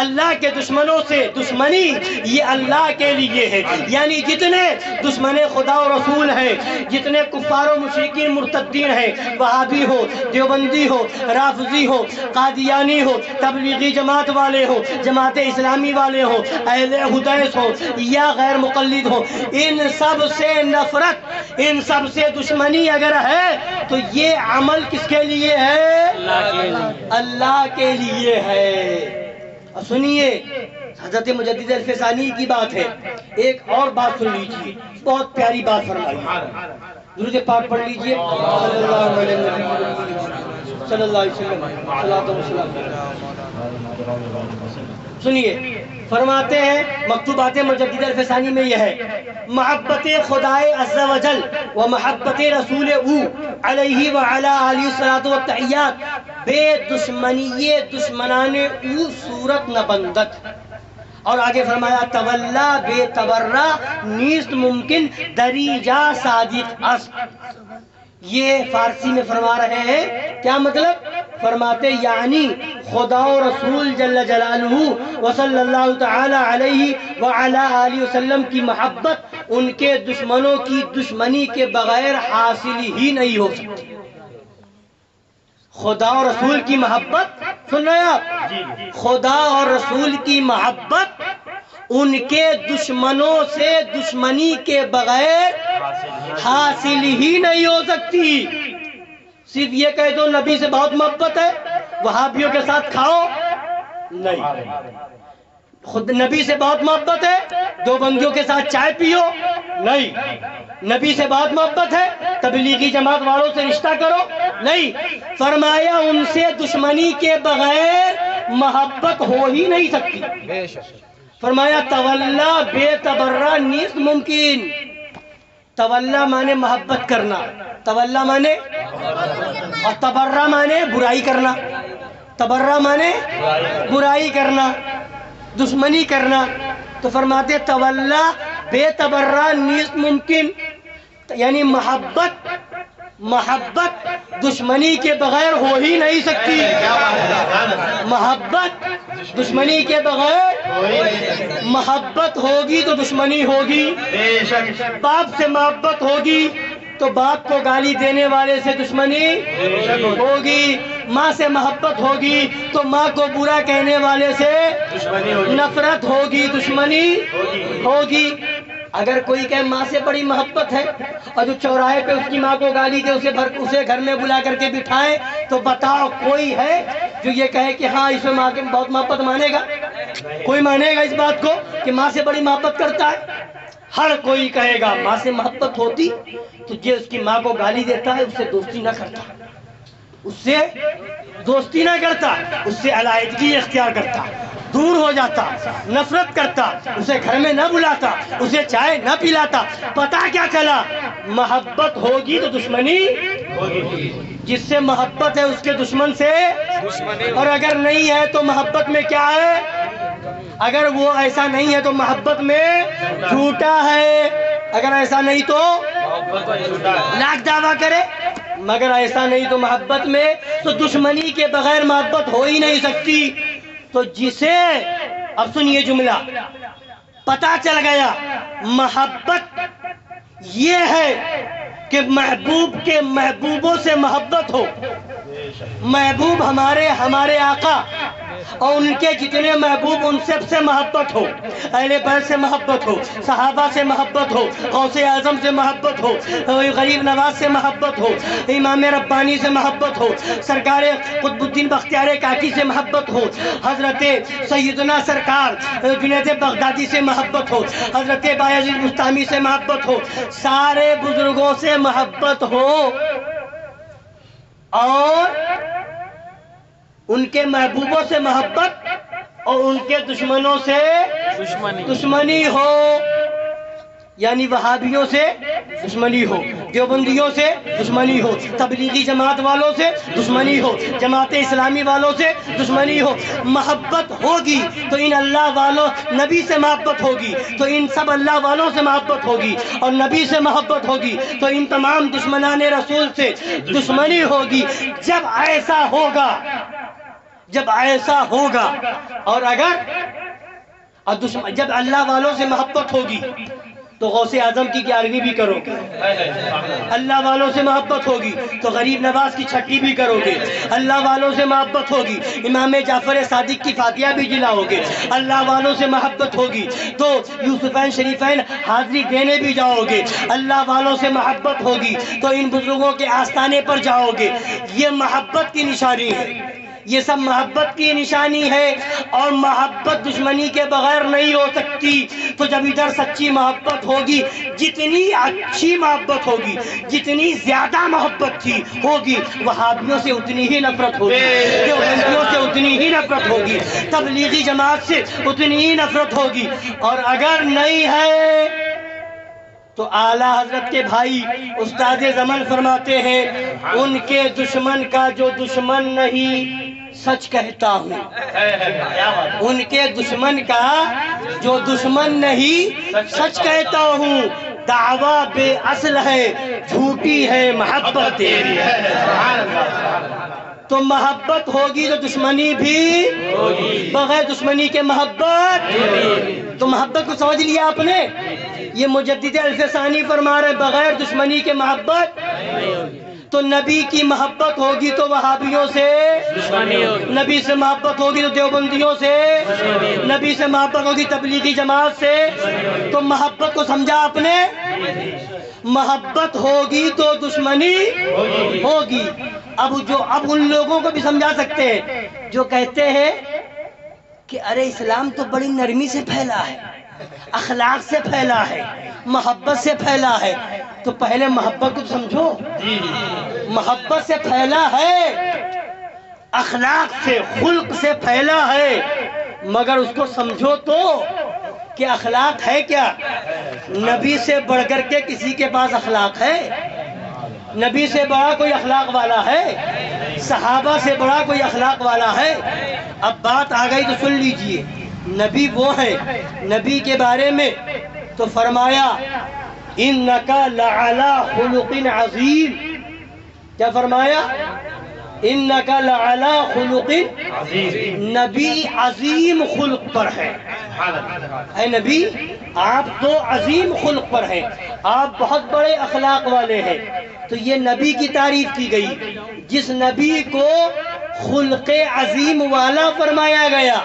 اللہ کے دشمنوں سے دشمنی یہ اللہ کے لیے ہے۔ یعنی جتنے دشمن خدا و رسول ہیں، جتنے کفار و مشرکین مرتدین ہیں، وہابی ہو، دیوبندی ہو، رافضی ہو، قادیانی ہو، تبلیغی جماعت والے ہو، جماعت اسلامی والے ہو، اہل حدیث ہو یا غیر مقلد ہو، ان سب سے نفرت، ان سب سے دشمنی اگر ہے تو یہ عمل کس کے لیے ہے؟ اللہ کے لیے ہے۔ اور سنیے حضرت مجدد الفسانی کی بات ہے، ایک اور بات سن لیجیے، بہت پیاری بات فرمائی، درود پاک پڑھ لیجیے صلی اللہ علیہ وسلم۔ سنیے فرماتے ہیں مکتوبات مجدد الفسانی میں یہ ہے، محبت خدائے عز و جل و محبت رسول او علیہ وعلا آلہ الصلاۃ والتحیات بے دشمنی دشمنان او صورت نہ بندت۔ اور آگے فرمایا تولا بے تورا نیست ممکن دریجہ صادق اس۔ یہ فارسی میں فرما رہے ہیں، کیا مطلب؟ فرماتے یعنی خدا و رسول جل جلالہ وصلی اللہ تعالی علیہ وعلا آلہ وسلم کی محبت ان کے دشمنوں کی دشمنی کے بغیر حاصل ہی نہیں ہو سکتی۔ خدا اور رسول کی محبت، سن رہے آپ؟ خدا اور رسول کی محبت ان کے دشمنوں سے دشمنی کے بغیر حاصل ہی نہیں ہو سکتی۔ صرف یہ کہہ دو نبی سے بہت محبت ہے، وہابیوں کے ساتھ کھاؤ، نہیں۔ خود نبی سے بہت محبت ہے، دو بندیوں کے ساتھ چائے پیو، نہیں۔ نبی سے بہت محبت ہے، تبلیغی جماعت والوں سے رشتہ کرو، نہیں۔ فرمایا ان سے دشمنی کے بغیر محبت ہو ہی نہیں سکتی۔ فرمایا تولا بے تبرہ نیست ممکن. تولا مانے محبت کرنا, تولا مانے, اور تبرہ مانے برائی کرنا. تبرہ مانے برائی کرنا, دشمنی کرنا. تو فرماتے تولا بے تبرہ نیست ممکن, یعنی محبت دشمنی کے بغیر ہو ہی نہیں سکتی. محبت دشمنی کے بغیر, محبت ہوگی تو دشمنی ہوگی. باپ سے محبت ہوگی تو باپ کو گالی دینے والے سے دشمنی ہوگی. ماں سے محبت ہوگی تو ماں کو برا کہنے والے سے نفرت ہوگی, دشمنی ہوگی. اگر کوئی کہے ماں سے بڑی محبت ہے اور جو چوراہے پہ اس کی ماں کو گالی دے اسے گھر میں بلا کر کے بٹھائے, تو بتاؤ کوئی ہے جو یہ کہے کہ ہاں اس میں ماں کی بہت محبت مانے گا؟ کوئی مانے گا اس بات کو کہ ماں سے بڑی محبت کرتا ہے؟ ہر کوئی کہے گا ماں سے محبت ہوتی تو یہ اس کی ماں کو گالی دیتا ہے, اس سے دوستی نہ کرتا, اس سے دوستی نہ کرتا, اس سے علیحدگی اختیار کرتا, دور ہو جاتا, نفرت کرتا, اسے گھر میں نہ بلاتا, اسے چائے نہ پلاتا. پتا کیا چلا؟ محبت ہوگی تو دشمنی ہوگی. جس سے محبت ہے اس کے دشمن سے, اور اگر نہیں ہے تو محبت میں کیا ہے؟ اگر وہ ایسا نہیں ہے تو محبت میں جھوٹا ہے. اگر ایسا نہیں تو لاکھ دعویٰ کرے, مگر ایسا نہیں تو محبت میں, تو دشمنی کے بغیر محبت ہو ہی نہیں سکتی. تو جسے, اب سنیے جملہ, پتا چل گیا محبت یہ ہے کہ محبوب کے محبوبوں سے محبت ہو. محبوب ہمارے آقا اور ان کے جتنے محبوب ان سب سے محبت ہو. اہل بیت سے محبت ہو, صحابہ سے محبت ہو, غوث اعظم سے محبت ہو, غریب نواز سے محبت ہو, امام ربانی سے محبت ہو, سرکار قطب الدین بختیار کاکی سے محبت ہو, حضرت سیدنا سرکار جنید بغدادی سے محبت ہو, حضرت بایزید بستامی سے محبت ہو, سارے بزرگوں سے محبت ہو, اور ان کے محبوبوں سے محبت اور ان کے دشمنوں سے دشمنی ہو. یعنی وہابیوں سے دشمنی ہو, دیوبندیوں سے دشمنی ہو, تبلیغی جماعت والوں سے دشمنی ہو, جماعت اسلامی والوں سے دشمنی ہو. محبت ہوگی تو ان اللہ والوں, نبی سے محبت ہوگی تو ان سب اللہ والوں سے محبت ہوگی, اور نبی سے محبت ہوگی تو ان تمام دشمنان رسول سے دشمنی ہوگی. جب ایسا ہوگا اور جب اللہ والوں سے محبت ہوگی تو غوث اعظم کی 11ویں بھی کرو گے, اللہ والوں سے محبت ہوگی تو غریب نواز کی 6ٹھی بھی کرو گے, اللہ والوں سے محبت ہوگی امام جعفر صادق کی فاتحہ بھی جلاؤ گے, اللہ والوں سے محبت ہوگی تو یوسفین شریفین حاضری دینے بھی جاؤ گے, اللہ والوں سے محبت ہوگی تو ان بزرگوں کے آستانے پر جاؤ گے. یہ محبت کی نشانی ہے, یہ سب محبت کی نشانی ہے, اور محبت دشمنی کے بغیر نہیں ہو سکتی. تو جب ادھر سچی محبت ہوگی, جتنی اچھی محبت ہوگی, جتنی زیادہ محبت ہوگی, وہابیوں سے اتنی ہی نفرت ہوگی, دیوبندیوں سے اتنی ہی نفرت ہوگی, تبلیغی جماعت سے اتنی ہی نفرت ہوگی. اور اگر نہیں ہے تو اعلیٰ حضرت کے بھائی استاد زمن فرماتے ہیں, ان کے دشمن کا جو دشمن نہیں سچ کہتا ہوں. ان کے دشمن کا جو دشمن نہیں سچ کہتا ہوں. دعویٰ بے اصل ہے, جھوٹی ہے محبت تیری. تو محبت ہوگی تو دشمنی بھی ہوگی, بغیر دشمنی کے محبت. تو محبت کو سمجھ لیا آپ نے؟ یہ مجدد الف ثانی فرما رہے بغیر دشمنی کے محبت. تو نبی کی محبت ہوگی تو وہابیوں سے دشمنی ہوگی, نبی سے محبت ہوگی تو دیوبندیوں سے, نبی سے محبت ہوگی تبلیغی جماعت سے. تو محبت کو سمجھا آپ نے؟ محبت ہوگی تو دشمنی ہوگی. اب ان لوگوں کو بھی سمجھا سکتے ہیں جو کہتے ہیں کہ ارے اسلام تو بڑی نرمی سے پھیلا ہے, اخلاق سے پھیلا ہے, محبت سے پھیلا ہے. تو پہلے محبت کو سمجھو. محبت سے پھیلا ہے, اخلاق سے, خلق سے پھیلا ہے, مگر اس کو سمجھو تو کہ اخلاق ہے کیا؟ نبی سے بڑھ کر کے کسی کے پاس اخلاق ہے؟ نبی سے بڑا کوئی اخلاق والا ہے؟ صحابہ سے بڑا کوئی اخلاق والا ہے؟ اب بات آ گئی تو سن لیجئے، نبی وہ ہے، نبی کے بارے میں تو فرمایا اِنَّكَ لَعَلَىٰ خُلُقٍ عَظِيمٍ. کیا فرمایا؟ اِنَّكَ لَعَلَىٰ خُلُقٍ عَظِيمٍ. نبی عظیم خلق پر ہے. اے نبی آپ تو عظیم خلق پر ہیں، آپ بہت بڑے اخلاق والے ہیں. تو یہ نبی کی تعریف کی گئی. جس نبی کو خلق عظیم والا فرمایا گیا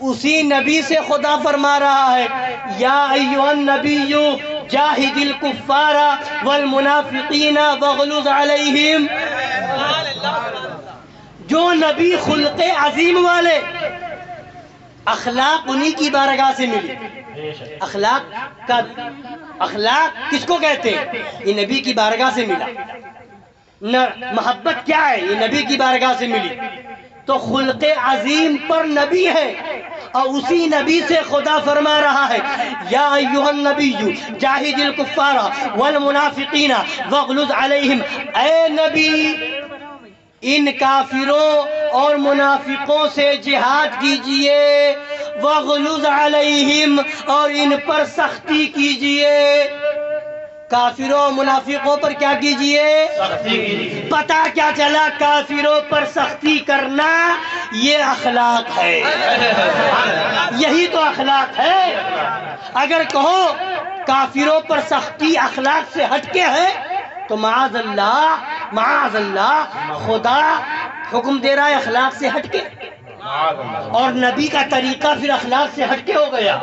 اسی نبی سے خدا فرما رہا ہے یا ایھا النبی جاہد الکفار والمنافقین واغلظ علیہم. جو نبی خلق عظیم والے، اخلاق انہی کی بارگاہ سے ملی. اخلاق کس کو کہتے ہیں؟ یہ نبی کی بارگاہ سے ملا. محبت کیا ہے؟ یہ نبی کی بارگاہ سے ملی. تو خلق عظیم پر نبی ہے اور اسی نبی سے خدا فرما رہا ہے یا ایھا النبی جاہد الکفار والمنافقین واغلظ علیہم. اے نبی ان کافروں اور منافقوں سے جہاد کیجئے، واغلظ علیہم اور ان پر سختی کیجئے. کافروں اور منافقوں پر کیا کیجئے؟ سختی کیجئے. پتہ کیا چلا؟ کافروں پر سختی کرنا یہ اخلاق ہے. یہی تو اخلاق ہے. اگر کہو کافروں پر سختی اخلاق سے ہٹ کے ہے تو معاذ اللہ خدا حکم دے رہا ہے اخلاق سے ہٹ کے، اور نبی کا طریقہ پھر اخلاق سے ہٹ کے ہو گیا.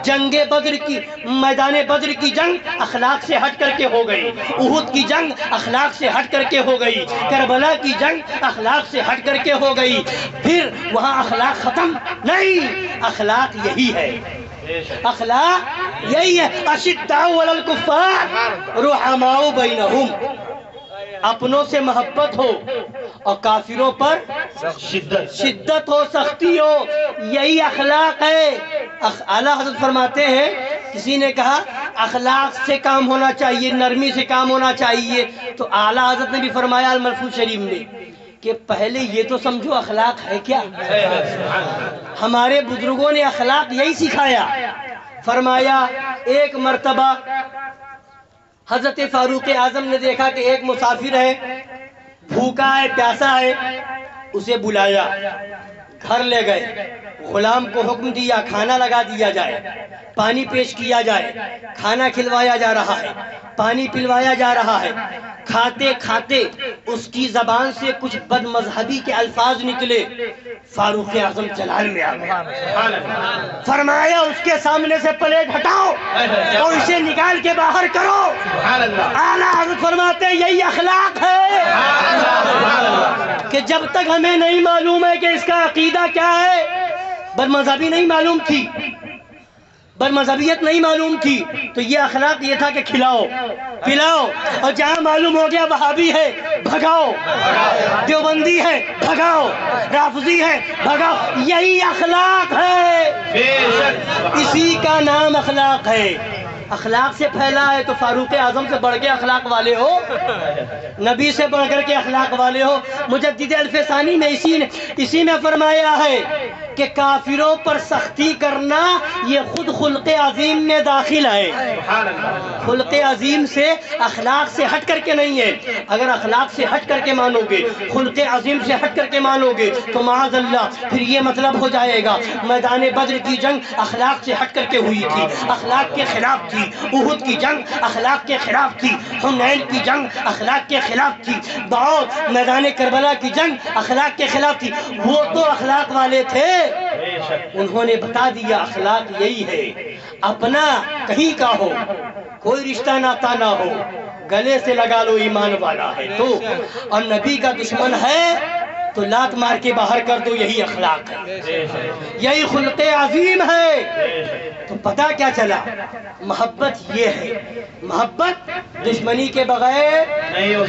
جنگ بدر کی، میدان بدر کی جنگ اخلاق سے ہٹ کر کے ہو گئی، احد کی جنگ اخلاق سے ہٹ کر کے ہو گئی، کربلا کی جنگ اخلاق سے ہٹ کر کے ہو گئی. پھر وہاں اخلاق ختم نہیں، اخلاق یہی ہے. اخلاق یہی ہے. اشداء علی الکفار رحماء بینہم. اپنوں سے محبت ہو اور کافروں پر شدت ہو، سختی ہو. یہی اخلاق ہے. اعلیٰ حضرت فرماتے ہیں، کسی نے کہا اخلاق سے کام ہونا چاہیے، نرمی سے کام ہونا چاہیے، تو اعلیٰ حضرت نے بھی فرمایا الملفوظ شریف میں کہ پہلے یہ تو سمجھو اخلاق ہے کیا. ہمارے بزرگوں نے اخلاق یہی سکھایا. فرمایا ایک مرتبہ حضرت فاروق اعظم نے دیکھا کہ ایک مسافر ہے، بھوکا ہے، پیاسا ہے. اسے بلایا، گھر لے گئے، غلام کو حکم دیا کھانا لگا دیا جائے، پانی پیش کیا جائے. کھانا کھلوایا جا رہا ہے، پانی پلوایا جا رہا ہے. کھاتے کھاتے اس کی زبان سے کچھ بد مذہبی کے الفاظ نکلے. فاروق اعظم جلال میں آ گئے. فرمایا اس کے سامنے سے پلیٹ ہٹاؤ اور اسے نکال کے باہر کرو. اعلیٰ حضرت فرماتے ہیں یہی اخلاق ہے کہ جب تک ہمیں نہیں معلوم ہے کہ اس کا عقیدہ کیا ہے، بد مذہبی نہیں معلوم تھی، بد مذہبیت نہیں معلوم تھی، تو یہ اخلاق یہ تھا کہ کھلاؤ پلاؤ، اور جہاں معلوم ہو گیا وہابی ہے بھگاؤ، دیوبندی ہے بھگاؤ، رافضی ہے بھگاؤ. یہی اخلاق ہے. اسی کا نام اخلاق ہے. اخلاق سے پھیلا ہے تو فاروق اعظم سے بڑھ کے اخلاق والے ہو، نبی سے بڑھ کر کے اخلاق والے ہو. مجدد الفسانی نے اسی میں فرمایا ہے کہ کافروں پر سختی کرنا یہ خود خلق عظیم میں داخل ہے. خلق عظیم سے اخلاق سے ہٹ کر کے نہیں ہے. اگر اخلاق سے ہٹ کر کے مانو گے، خلق عظیم سے ہٹ کر کے مانو گے تو معاذ اللہ پھر یہ مطلب ہو جائے گا میدان بدر کی جنگ اخلاق سے ہٹ کر کے ہوئی تھی، اخلاق کے خلاف تھی. احد کی جنگ اخلاق کے خلاف تھی. حنین کی جنگ اخلاق کے خلاف تھی. بعد میدان کربلا کی جنگ اخلاق کے خلاف تھی. وہ تو اخلاق والے تھے، انہوں نے بتا دیا اخلاق یہی ہے. اپنا کہیں کا ہو، کوئی رشتہ ناتا نہ ہو، گلے سے لگا لو ایمان والا ہے تو، اور نبی کا دشمن ہے تو لات مار کے باہر کر دو. یہی اخلاق ہے، یہی خلق عظیم ہے. تو پتہ کیا چلا؟ محبت یہ ہے. محبت دشمنی کے بغیر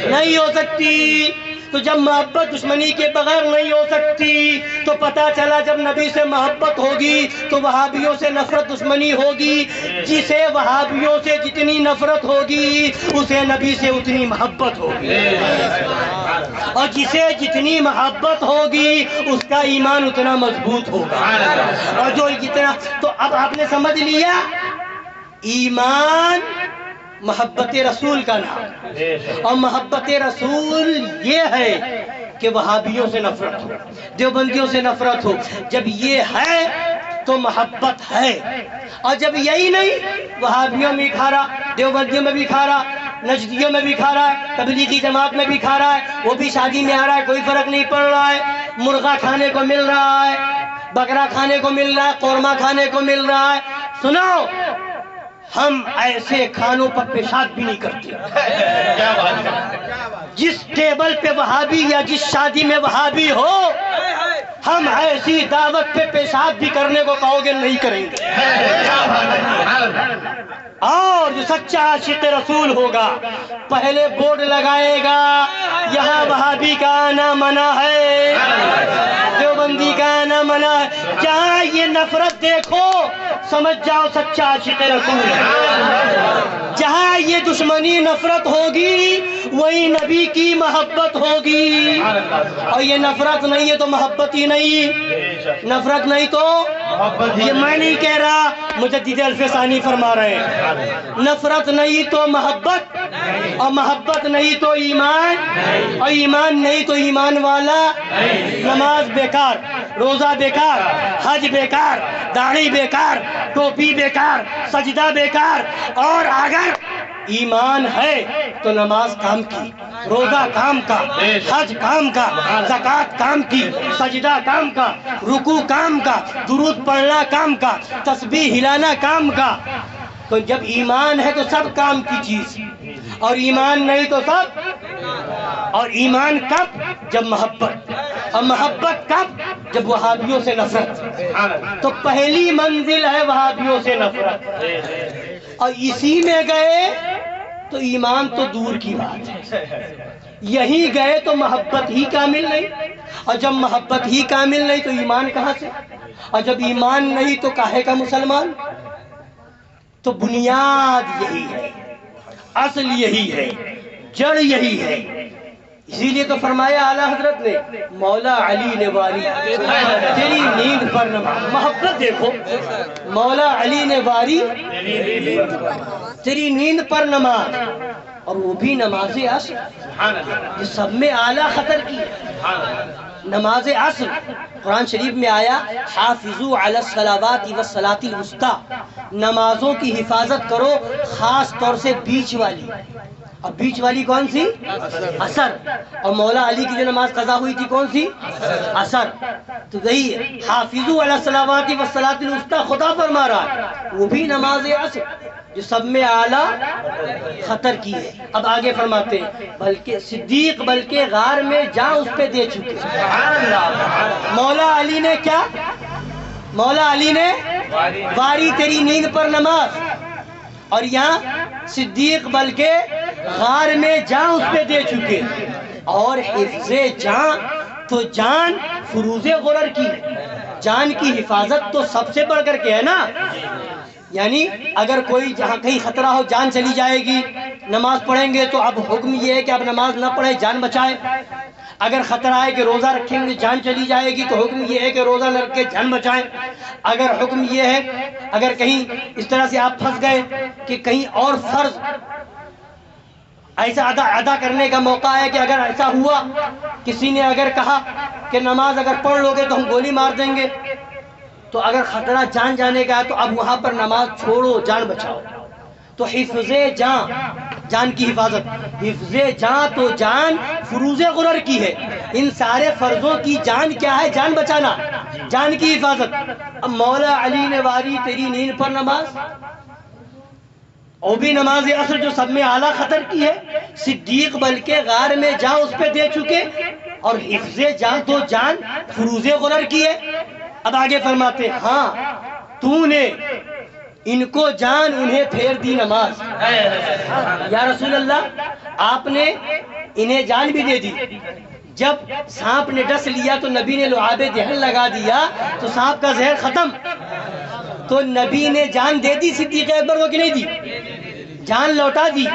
نہیں ہو سکتی. تو جب محبت دشمنی کے بغیر نہیں ہو سکتی تو تو پتا چلا جب نبی سے محبت ہوگی تو وہابیوں سے نفرت دشمنی ہوگی. جسے وہابیوں سے جتنی نفرت ہوگی اسے نبی سے اتنی محبت ہوگی, اور جسے جتنی محبت ہوگی اس کا ایمان اتنا مضبوط ہوگا. اور جو جتنا, تو اب آپ نے سمجھ لیا ایمان محبت رسول کا نام, اور محبت رسول یہ ہے کہ وہابیوں سے نفرت ہو, دیوبندیوں سے نفرت ہو. جب یہ ہے تو محبت ہے, اور جب یہی نہیں وہابیوں میں بھی کھا رہا, دیوبندیوں میں بھی کھا رہا, نجدیوں میں بھی کھا رہا ہے, تبلیغی جماعت میں بھی کھا رہا ہے, وہ بھی شادی میں آ رہا ہے, کوئی فرق نہیں پڑ رہا ہے. مرغا کھانے کو مل رہا ہے, بکرا کھانے کو مل رہا ہے, قورمہ کھانے کو مل رہا ہے. سنو, ہم ایسے کھانوں پر پیشاب بھی نہیں کرتے. جس ٹیبل پہ وہابی یا جس شادی میں وہابی ہو, ہم ایسی دعوت پہ پیشاب بھی کرنے کو کہو گے نہیں کریں گے. اور جو سچا عاشق رسول ہوگا پہلے بورڈ لگائے گا یہاں وہابی کا آنا منع ہے, دیوبندی کا آنا منع ہے. جہاں یہ نفرت دیکھو سمجھ جاؤ سچا عاشق رسول ہے. جہاں یہ دشمنی نفرت ہوگی وہی نبی کی محبت ہوگی. اور یہ نفرت نہیں ہے تو محبت ہی نہیں, نفرت نہیں تو یہ میں نہیں کہہ رہا, مجدد الف ثانی فرما رہے ہیں. نفرت نہیں تو محبت, اور محبت نہیں تو ایمان, اور ایمان نہیں تو ایمان والا. نماز بیکار, روزہ بیکار, حج بیکار, داڑھی بیکار, ٹوپی بیکار, سجدہ بیکار. اور اگر ایمان ہے تو نماز کام کی, روزہ کام کا, حج کام کا, زکوٰۃ کام کی, سجدہ کام کا, رکوع کام کا, درود پڑھنا کام کا, تسبیح ہلانا کام کا. تو جب ایمان ہے تو سب کام کی چیز, اور ایمان نہیں تو سب. اور ایمان کب؟ جب محبت, اور محبت کب؟ جب وہابیوں سے نفرت. تو پہلی منزل ہے وہابیوں سے نفرت, اور اسی میں گئے تو ایمان تو دور کی بات ہے. یہی گئے تو محبت ہی کامل نہیں, اور جب محبت ہی کامل نہیں تو ایمان کہاں سے, اور جب ایمان نہیں تو کاہے کا مسلمان. تو بنیاد یہی ہے, اصل یہی ہے, جڑ یہی ہے. اسی لیے تو فرمایا اعلیٰ حضرت نے مولا علی نے واری تیری نیند پر نماز. محبت دیکھو, مولا علی نے واری تیری نیند پر نماز, اور وہ بھی نماز عصر, جو سب میں اعلیٰ خطر کی نماز عصر. قرآن شریف میں آیا حافظوا علی الصلوات والصلاۃ الوسطیٰ, نمازوں کی حفاظت کرو خاص طور سے بیچ والی. اور بیچ والی کون سی؟ عصر. اور مولا علی کی جو نماز قضا ہوئی تھی کون سی؟ عصر. تو وہی حافظوا علی الصلوات والصلاۃ الوسطیٰ خدا فرما رہا ہے, وہ بھی نماز عصر جو سب میں اعلیٰ خطر کی ہے. اب آگے فرماتے ہیں بلکہ صدیق بلکہ غار میں جان اس پہ دے چکے. مولا علی نے کیا؟ مولا علی نے واری تیری نیند پر نماز, اور یہاں صدیق بلکہ غار میں جان اس پہ دے چکے. اور حفظ جان تو جان فروز غرر کی, جان کی حفاظت تو سب سے بڑھ کر کے ہے نا. یعنی اگر کوئی جہاں کہیں خطرہ ہو جان چلی جائے گی, نماز پڑھیں گے تو اب حکم یہ ہے کہ اب نماز نہ پڑھے, جان بچائے. اگر خطرہ ہے کہ روزہ رکھیں گے جان چلی جائے گی تو حکم یہ ہے کہ روزہ نہ رکھے جان بچائیں. اگر حکم یہ ہے اگر کہیں اس طرح سے آپ پھنس گئے کہ کہیں اور فرض ایسا ادا کرنے کا موقع ہے کہ اگر ایسا ہوا کسی نے اگر کہا کہ نماز اگر پڑھ لو گے تو ہم گولی مار دیں گے, تو اگر خطرہ جان جانے کا ہے تو اب وہاں پر نماز چھوڑو, جان بچاؤ. تو حفظ جان, جان کی حفاظت, حفظ جان تو جان فروز غرر کی ہے. ان سارے فرضوں کی جان کیا ہے؟ جان بچانا, جان کی حفاظت. اب مولا علی نے واری تیری نیند پر نماز, اور بھی نماز عصر جو سب میں اعلیٰ خطر کی ہے. صدیق بلکہ غار میں جان اس پہ دے چکے, اور حفظ جان تو جان فروز غرر کی ہے. اب آگے فرماتے ہاں تو نے ان کو جان انہیں پھیر دی نماز. یا رسول اللہ آپ نے انہیں جان بھی دے دی, جب سانپ نے ڈس لیا تو نبی نے لعاب دہن لگا دیا تو سانپ کا زہر ختم. تو نبی نے جان دے دی صدیق اکبر کو کہ نہیں دی؟ جان لوٹا دی.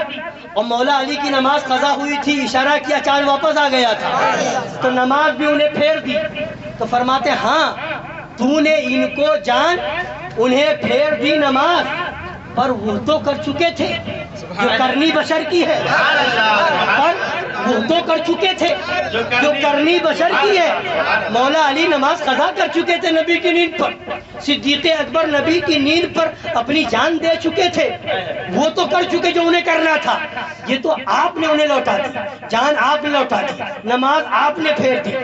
اور مولا علی کی نماز قضا ہوئی تھی، اشارہ کیا، چاند واپس آ گیا تھا، تو نماز بھی انہیں پھیر دی. تو فرماتے ہاں تو نے ان کو جان انہیں پھیر دی نماز، پر وہ تو کر چکے تھے جو کرنی بشر کی ہے، پر وہ تو کر چکے تھے جو کرنی بشر کی ہے. مولا علی نماز قضا کر چکے تھے نبی کی نیند پر، صدیق اکبر نبی کی نیند پر اپنی جان دے چکے تھے، وہ تو کر چکے جو انہیں کرنا تھا. یہ تو آپ نے انہیں لوٹا دی، جان آپ نے لوٹا دی، نماز آپ نے پھیر دی.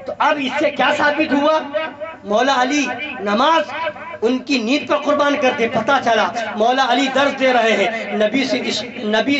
تو اب اس سے کیا ثابت ہوا؟ مولا علی نماز ان کی نیند پر قربان کر دے. پتہ چلا مولا علی درس دے رہے ہیں نبی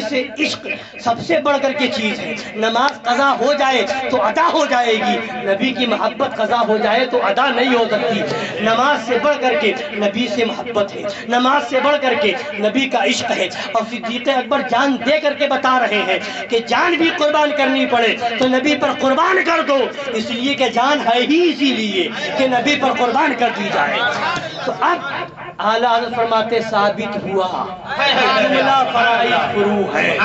سے عشق سب سے بڑھ کر کے چیز ہے. نماز قضا ہو جائے تو ادا ہو جائے گی، نبی کی محبت قضا ہو جائے تو ادا نہیں ہو سکتی. نماز سے بڑھ کر کے نبی سے محبت ہے، نماز سے بڑھ کر کے نبی کا عشق ہے. اور صدیق اکبر جان دے کر کے بتا رہے ہیں کہ جان بھی قربان کرنی پڑے تو نبی پر قربان کر دو، اس لیے کہ جان ہے ہی اسی لیے کہ نبی پر قربان کر دی جائے. تو اب اعلیٰ حضرت فرماتے ثابت ہوا کہ جملہ فرائض فروع ہے،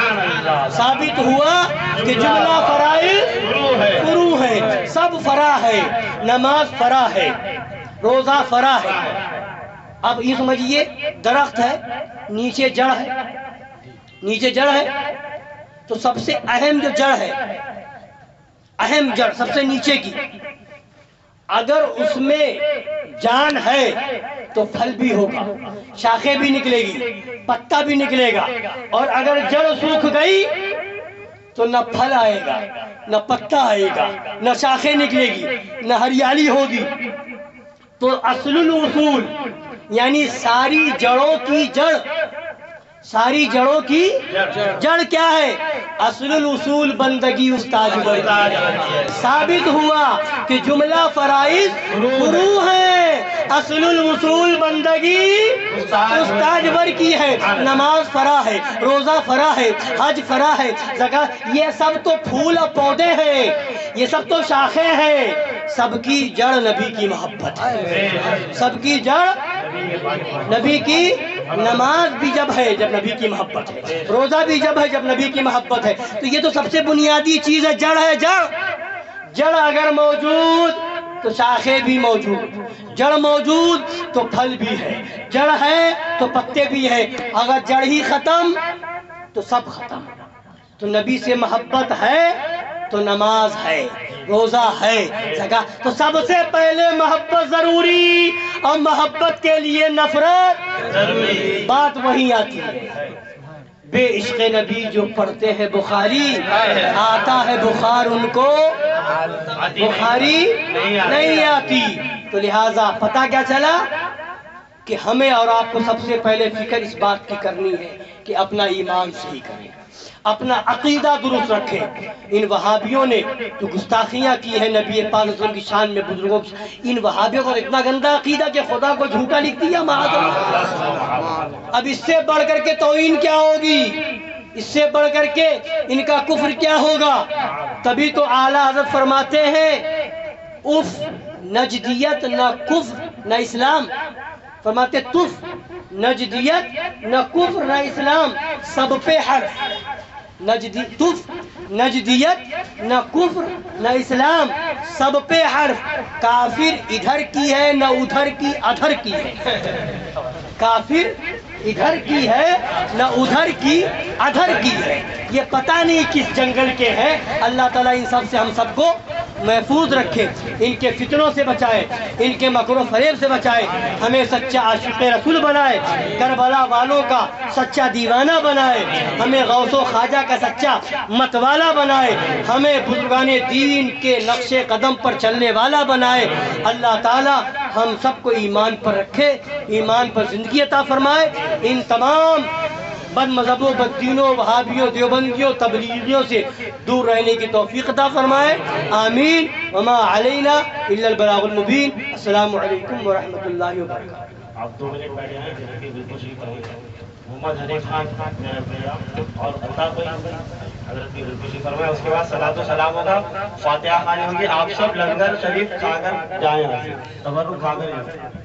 ثابت ہوا کہ جملہ فرائض فروع ہے. سب فرا ہے، نماز فرا ہے، روزہ فرا ہے. اب یہ سمجھیے درخت ہے، نیچے جڑ ہے، نیچے جڑ ہے تو سب سے اہم جو جڑ ہے، اہم جڑ سب سے نیچے کی، اگر اس میں جان ہے تو پھل بھی ہوگا، شاخیں بھی نکلے گی، پتا بھی نکلے گا. اور اگر جڑ سوکھ گئی تو نہ پھل آئے گا، نہ پتا آئے گا، نہ شاخیں نکلے گی، نہ ہریالی ہوگی. تو اصل الاصول یعنی ساری جڑوں کی جڑ، ساری جڑوں کی جڑ کیا ہے؟ اصل الاصول بندگی استاد بر. ثابت ہوا کہ جملہ فرائض فروع ہے، اصل الاصول بندگی استاد بر کی ہے. نماز فرا ہے، روزہ فرا ہے، حج فرا ہے، زکات، یہ سب تو پھول اور پودے ہیں، یہ سب تو شاخیں ہیں. سب کی جڑ نبی کی محبت ہے، سب کی جڑ نبی کی. نماز بھی جب ہے جب نبی کی محبت ہے، روزہ بھی جب ہے جب نبی کی محبت ہے. تو یہ تو سب سے بنیادی چیز ہے، جڑ ہے. جڑ اگر موجود تو شاخیں بھی موجود، جڑ موجود تو پھل بھی ہے، جڑ ہے تو پتے بھی ہے. اگر جڑ ہی ختم تو سب ختم. تو نبی سے محبت ہے تو نماز ہے، روزہ ہے، زکات. تو سب سے پہلے محبت ضروری، اور محبت کے لیے نفرت ضروری. بات وہی آتی ہے. بے عشق نبی جو پڑھتے ہیں بخاری، آتا ہے بخار ان کو بخاری نہیں آتی. تو لہٰذا پتہ کیا چلا کہ ہمیں اور آپ کو سب سے پہلے فکر اس بات کی کرنی ہے کہ اپنا ایمان صحیح کریں، اپنا عقیدہ درست رکھیں. ان وہابیوں نے جو گستاخیاں کی ہیں نبی پاک صلی اللہ علیہ وسلم کی شان میں، بزرگوں کی، ان وہابیوں کو اتنا گندا عقیدہ کہ خدا کو جھوٹا لکھ دیا. معاذ اللہ. اب اس سے بڑھ کر کے توہین کیا ہوگی، اس سے بڑھ کر کے ان کا کفر کیا ہوگا. تبھی تو اعلیٰ حضرت فرماتے ہیں اف نجدیت نہ کفر نہ اسلام. فرماتے تف نجدیت نہ کفر نہ اسلام، سب پہ حرف. تف نجدیت نہ کفر نہ اسلام، سب پہ حرف. کافر ادھر کی ہے نہ ادھر کی، ادھر کی ہے. کافر ادھر کی ہے نہ ادھر کی، ادھر کی ہے. یہ پتہ نہیں کس جنگل کے ہیں. اللہ تعالیٰ ان سب سے ہم سب کو محفوظ رکھے، ان کے فتنوں سے بچائے، ان کے مکر و فریب سے بچائے. ہمیں سچا عاشق رسول بنائے، کربلا والوں کا سچا دیوانہ بنائے، ہمیں غوث و خواجہ کا سچا متوالا بنائے، ہمیں بزرگان دین کے نقش قدم پر چلنے والا بنائے. اللہ تعالیٰ ہم سب کو ایمان پر رکھے، ایمان پر زندگی عطا فرمائے. ان تمام بد مذہبوں، بد دینوں، وہابیوں، دیوبندیوں، تبلیغیوں سے دور رہنے کی توفیق عطا فرمائے. آمین. وما علینا الا البلاغ المبین. السلام علیکم ورحمۃ اللہ وبرکاتہ. آپ 2 منٹ بیٹھے ہیں جنہوں کی بالکل شریف فرمائے محمد حنیف خان میرا بھیا اور اللہ کوئی حضرت کی بالکل شریف فرمائے. اس کے بعد صلاۃ و سلام ہوگا, فاتحہ خوانی ہوگی. آپ سب لنگر شریف کھا کر جائیں, تبرک کھا کر